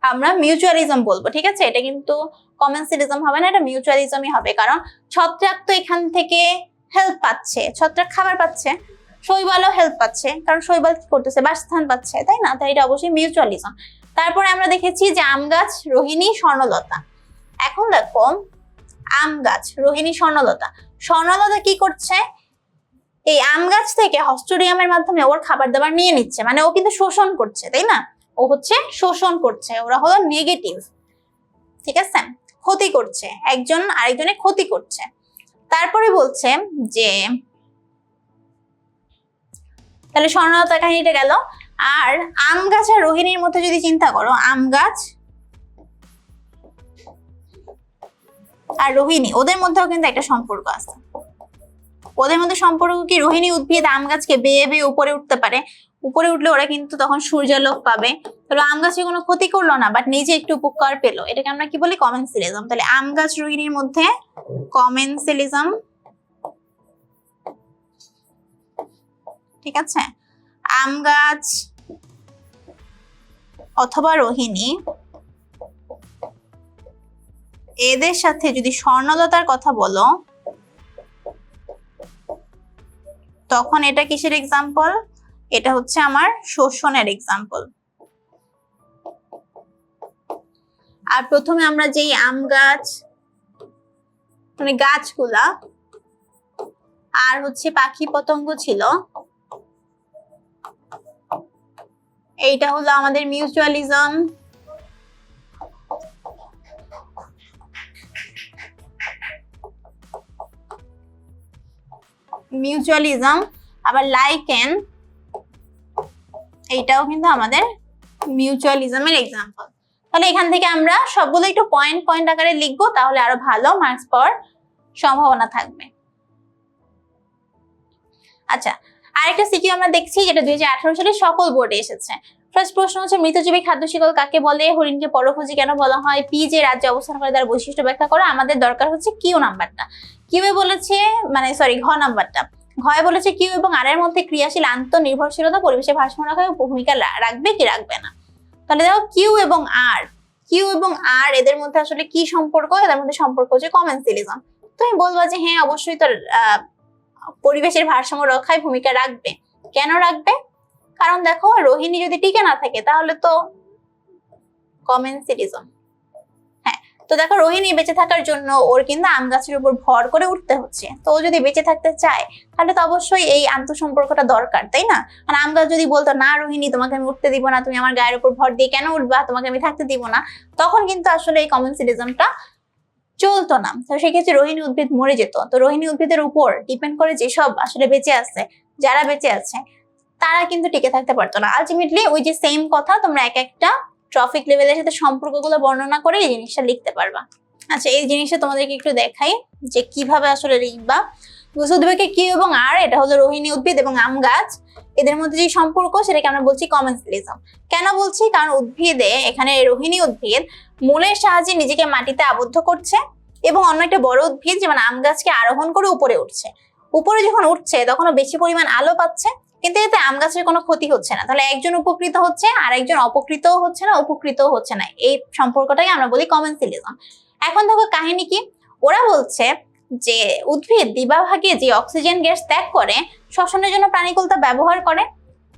আমরা মিউচুয়ালিজম বলবো। ঠিক আছে, এটা কিন্তু কমেন্সিলিজম হবে না, এটা মিউচুয়ালিজমই হবে। কারণ ছত্রাক তো এখান থেকে হেল্প পাচ্ছে, ছত্রাক খাবার পাচ্ছে, শৈবালও হেল্প পাচ্ছে, কারণ শৈবাল কি করতেছে, বাসস্থান পাচ্ছে, তাই না? তাই এটা অবশ্যই মিউচুয়ালিজম। তারপরে আমরা দেখেছি যে আম গাছ, রোহিণী, স্বর্ণলতা। এখন দেখো আম গাছ, রোহিণী, স্বর্ণলতা। স্বর্ণলতা কি করছে, এই আম গাছ থেকে হস্টোরিয়ামের মাধ্যমে ওর খাবার দাবার নিয়ে নিচ্ছে, মানে ও কিন্তু শোষণ করছে, তাই না? ও হচ্ছে শোষণ করছে, ওরা হলো নেগেটিভ, ঠিক আছে, ক্ষতি করছে, একজন আরেকজনের ক্ষতি করছে। তারপরে বলছে যে তাহলে স্বর্ণলতা কাহিনীটা গেল। আর আম গাছ আর রোহিণীর মধ্যে যদি চিন্তা করো, আম গাছ আর রোহিণী, ওদের মধ্যেও কিন্তু একটা সম্পর্ক আছে। ওদের মধ্যে সম্পর্ক কি, রোহিণী উদ্ভিদ আম গাছকে বেয়ে বেয়ে উপরে উঠতে পারে, উপরে উঠলে ওরা কিন্তু তখন সূর্যালোক পাবে। তাহলে আম গাছে কোনো ক্ষতি করলো না, বাট নিজে একটু উপকার পেলো, এটাকে আমরা কি বলি, কমেন্সিলিজম। তাহলে আম গাছ রোহিণীর মধ্যে কমেন্সিলিজম, ঠিক আছে। আম গাছ অথবা রোহিণী এদের সাথে যদি স্বর্ণলতার কথা বলো, তখন এটা কিসের এক্সাম্পল, এটা হচ্ছে আমার শোষণের এক্সাম্পল। আর প্রথমে আমরা যেই আম গাছ মানে গাছগুলা আর হচ্ছে পাখি পতঙ্গ ছিল, এইটা হলো আমাদের মিউচুয়ালিজম। মিউচুয়ালিজম। আবার লাইকেন, এইটাও কিন্তু আমাদের মিউচুয়ালিজমের এক্সাম্পল। তাহলে এখান থেকে আমরা সবগুলো একটু পয়েন্ট পয়েন্ট আকারে লিখবো, তাহলে আরো ভালো মার্কস পাওয়ার সম্ভাবনা থাকবে। আচ্ছা, আরেকটা সিকিউ আমরা দেখছি, যেটা 2018 সালে সকল বোর্ডে এসেছে। ফার্স্ট প্রশ্ন হচ্ছে মৃতজীবী খাদ্য শিকল কাকে বলে, হরিণকে পরভোজী কেন বলা হয়, পি যে রাজ্যে অবস্থান করে তার বৈশিষ্ট্য ব্যাখ্যা করো। আমাদের দরকার হচ্ছে কিউ নাম্বারটা। কিউ এ বলেছে মানে সরি ঘ নাম্বারটা। ঘয়ে বলেছে কিউ এবং আর এর মধ্যে ক্রিয়াশীল আন্তঃনির্ভরশীলতা পরিবেশের ভারসাম্য রাখার ভূমিকা রাখবে কি রাখবে না। তাহলে দেখো কিউ এবং আর এদের মধ্যে আসলে কি সম্পর্ক, এদের মধ্যে সম্পর্ক হচ্ছে কমেন্সিলিজম। তুমি বলবা যে হ্যাঁ অবশ্যই তোর পরিবেশের ভারসাম্য রক্ষায় ভূমিকা রাখবে। কেন রাখবে? কারণ দেখো রোহিণী যদি টিকে না থাকে তাহলে তো কমেন্সিলিজম। হ্যাঁ, তো দেখো রোহিণী বেঁচে থাকার জন্য ওর কিন্তু আম গাছের উপর ভর করে উঠতে হচ্ছে। তো ও যদি বেঁচে থাকতে চায় তাহলে তো অবশ্যই এই আন্তঃসম্পর্কটা দরকার, তাই না? আর আম গাছ যদি বলতো না রোহিণী তোমাকে আমি উঠতে দিব না, তুমি আমার গায়ের উপর ভর দিয়ে কেন উঠবা, তোমাকে আমি থাকতে দিব না, তখন কিন্তু আসলে এই কমেন্সিলিজমটা চলতো না। তো সেক্ষেত্রে রোহিণী উদ্ভিদ মরে যেত। তো রোহিণী উদ্ভিদের উপর ডিপেন্ড করে যেসব আসলে বেঁচে আছে, যারা বেঁচে আছে তারা কিন্তু টিকে থাকতে পারতো না। আলটিমেটলি ওই যে সেম কথা, তোমরা এক একটা ট্রফিক লেভেলের সাথে সম্পর্কগুলো বর্ণনা করে এই জিনিসটা লিখতে পারবা। আচ্ছা, এই জিনিসটা তোমাদেরকে একটু দেখাই যে কিভাবে আসলে লিখবা। উদ্ভিদকে কিউ এবং আর, এটা হলো রোহিণী উদ্ভিদ এবং আম গাছ, এদের মধ্যে যে সম্পর্ক সেটাকে আমরা বলছি কমেন্সিলিজম। কেন বলছি? কারণ উদ্ভিদে এখানে রোহিণী উদ্ভিদ মূলের সাহায্যে নিজেকে মাটিতে আবদ্ধ করছে এবং অন্য একটা বড় উদ্ভিদ যেমন আম গাছকে আরোহণ করে উপরে উঠছে। উপরে যখন উঠছে তখন বেশি পরিমাণ আলো পাচ্ছে, কিন্তু এতে আম গাছের কোনো ক্ষতি হচ্ছে না। তাহলে একজন উপকৃত হচ্ছে আর একজন অপকৃতও হচ্ছে না, উপকৃতও হচ্ছে না। এই সম্পর্কটাকে আমরা বলি কমেন্সিলিজম। এখন দেখো কাহিনী কি, ওরা বলছে যে উদ্ভিদ দিবাভাগে যে অক্সিজেন গ্যাস ত্যাগ করে শ্বসনের জন্য প্রাণীকুল তা ব্যবহার করে।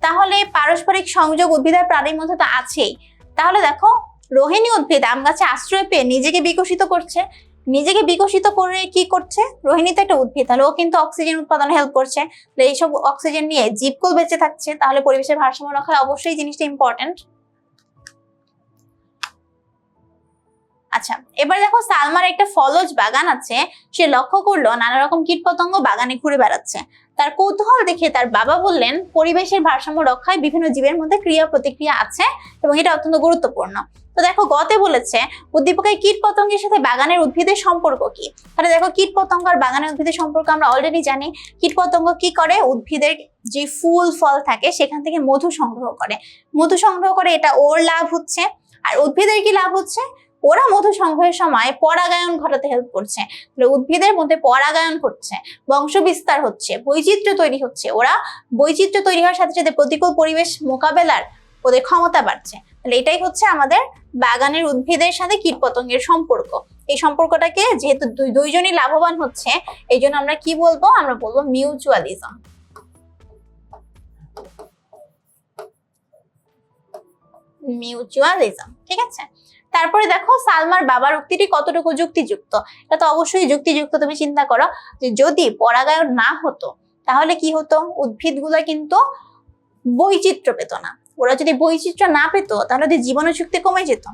তাহলে পারস্পরিক সংযোগ উদ্ভিদ আর প্রাণীর মধ্যে তো আছেই। তাহলে দেখো রোহিণী উদ্ভিদ আম গাছে আশ্রয় পেয়ে নিজেকে বিকশিত করছে। নিজেকে বিকশিত করে কি করছে? রোহিণী তো একটা উদ্ভিদ, তাহলে ও কিন্তু অক্সিজেন উৎপাদনে হেল্প করছে। এইসব অক্সিজেন নিয়ে জীবকুল বেঁচে থাকছে। তাহলে পরিবেশের ভারসাম্য রক্ষায় অবশ্যই জিনিসটা ইম্পর্টেন্ট। আচ্ছা, এবার দেখো সালমার একটা ফলজ বাগান আছে। সে লক্ষ্য করলো নানা রকম কীটপতঙ্গ বাগানে ঘুরে বেড়াচ্ছে। তার কৌতূহল দেখে তার বাবা বললেন পরিবেশের ভারসাম্য রক্ষায় বিভিন্ন জীবের মধ্যে ক্রিয়া প্রতিক্রিয়া আছে এবং এটা অত্যন্ত গুরুত্বপূর্ণ। তো দেখো গতে বলেছে উদ্দীপকের কীট পতঙ্গের সাথে বাগানের উদ্ভিদের সম্পর্ক কি। তাহলে দেখো কীট পতঙ্গ আর বাগানের উদ্ভিদের সম্পর্ক আমরা অলরেডি জানি। কীট পতঙ্গ কি করে, উদ্ভিদের যে ফুল ফল থাকে সেখান থেকে মধু সংগ্রহ করে, মধু সংগ্রহ করে, এটা ওর লাভ হচ্ছে। আর উদ্ভিদের কি লাভ হচ্ছে, ওরা মধু সংগ্রহের সময় পরাগায়ন ঘটাতে হেল্প করছে। উদ্ভিদের মধ্যে পরাগায়ন করছে, বংশ বিস্তার হচ্ছে, বৈচিত্র্য তৈরি হচ্ছে। ওরা বৈচিত্র্য তৈরি হওয়ার সাথে সাথে প্রতিকূল পরিবেশ মোকাবেলার ওদের ক্ষমতা বাড়ছে। তাহলে এটাই হচ্ছে আমাদের বাগানের উদ্ভিদের সাথে কীটপতঙ্গের সম্পর্ক। এই সম্পর্কটাকে যেহেতু দুইজনই লাভবান হচ্ছে, এই জন্য আমরা কি বলবো, আমরা বলবো মিউচুয়ালিজম। মিউচুয়ালিজম, ঠিক আছে। তারপরে দেখো সালমার বাবার উক্তিটি কতটুকু যুক্তিযুক্ত। এটা তো অবশ্যই যুক্তিযুক্ত। তুমি চিন্তা করো যে যদি পরাগায়ন না হতো তাহলে কি হতো, উদ্ভিদগুলো কিন্তু বৈচিত্র্য পেত না। ওরা যদি বৈচিত্র্য না পেত তাহলে ওদের জীবনের শক্তি কমে যেত।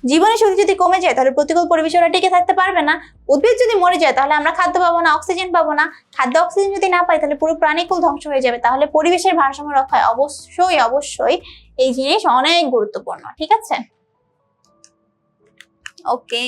জীবনের শক্তি যদি কমে যায় তাহলে প্রতিকূল পরিবেশে ওরা টিকে থাকতে পারবে না। উদ্ভিদ যদি মরে যায় তাহলে আমরা খাদ্য পাবো না, অক্সিজেন পাবো না। খাদ্য অক্সিজেন যদি না পাই তাহলে পুরো প্রাণীকুল ধ্বংস হয়ে যাবে। তাহলে পরিবেশের ভারসাম্য রক্ষায় অবশ্যই অবশ্যই এই জিনিস অনেক গুরুত্বপূর্ণ, ঠিক আছে। ওকে,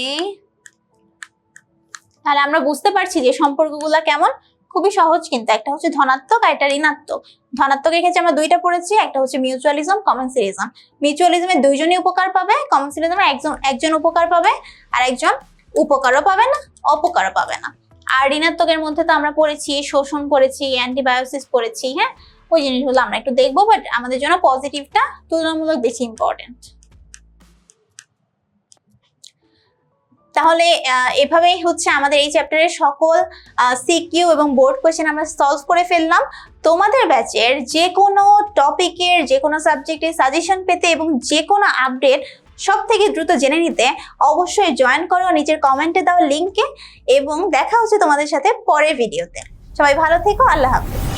তাহলে আমরা বুঝতে পারছি যে সম্পর্কগুলা কেমন, খুবই সহজ কিন্তু। একটা হচ্ছে ধনাত্মক আর একটা ঋণাত্মক। ধনাত্মকের ক্ষেত্রে আমরা দুইটা পড়েছি, একটা হচ্ছে মিউচুয়ালিজম, কমেন্সারিজম। মিউচুয়ালিজমে দুইজনই উপকার পাবে, কমেন্সারিজমে একজন উপকার পাবে আর একজন উপকারও পাবে না, অপকারও পাবে না। আর ঋণাত্মকের মধ্যে তো আমরা পড়েছি শোষণ পড়েছি, অ্যান্টিবায়োসিস পড়েছি, হ্যাঁ ওই জিনিসগুলো আমরা একটু দেখবো, বাট আমাদের জন্য পজিটিভটা তুলনামূলক বেশি ইম্পর্টেন্ট। তাহলে এভাবেই হচ্ছে আমাদের এই চ্যাপ্টারের সকল সিকিউ এবং বোর্ড কোয়েশ্চেন আমরা সলভ করে ফেললাম। তোমাদের ব্যাচের যে কোনো টপিকের যে কোনো সাবজেক্টের সাজেশন পেতে এবং যে কোনো আপডেট সব থেকে দ্রুত জেনে নিতে অবশ্যই জয়েন করো নিচের কমেন্টে দেওয়া লিঙ্কে। এবং দেখা হচ্ছে তোমাদের সাথে পরের ভিডিওতে। সবাই ভালো থেকো, আল্লাহ হাফেজ।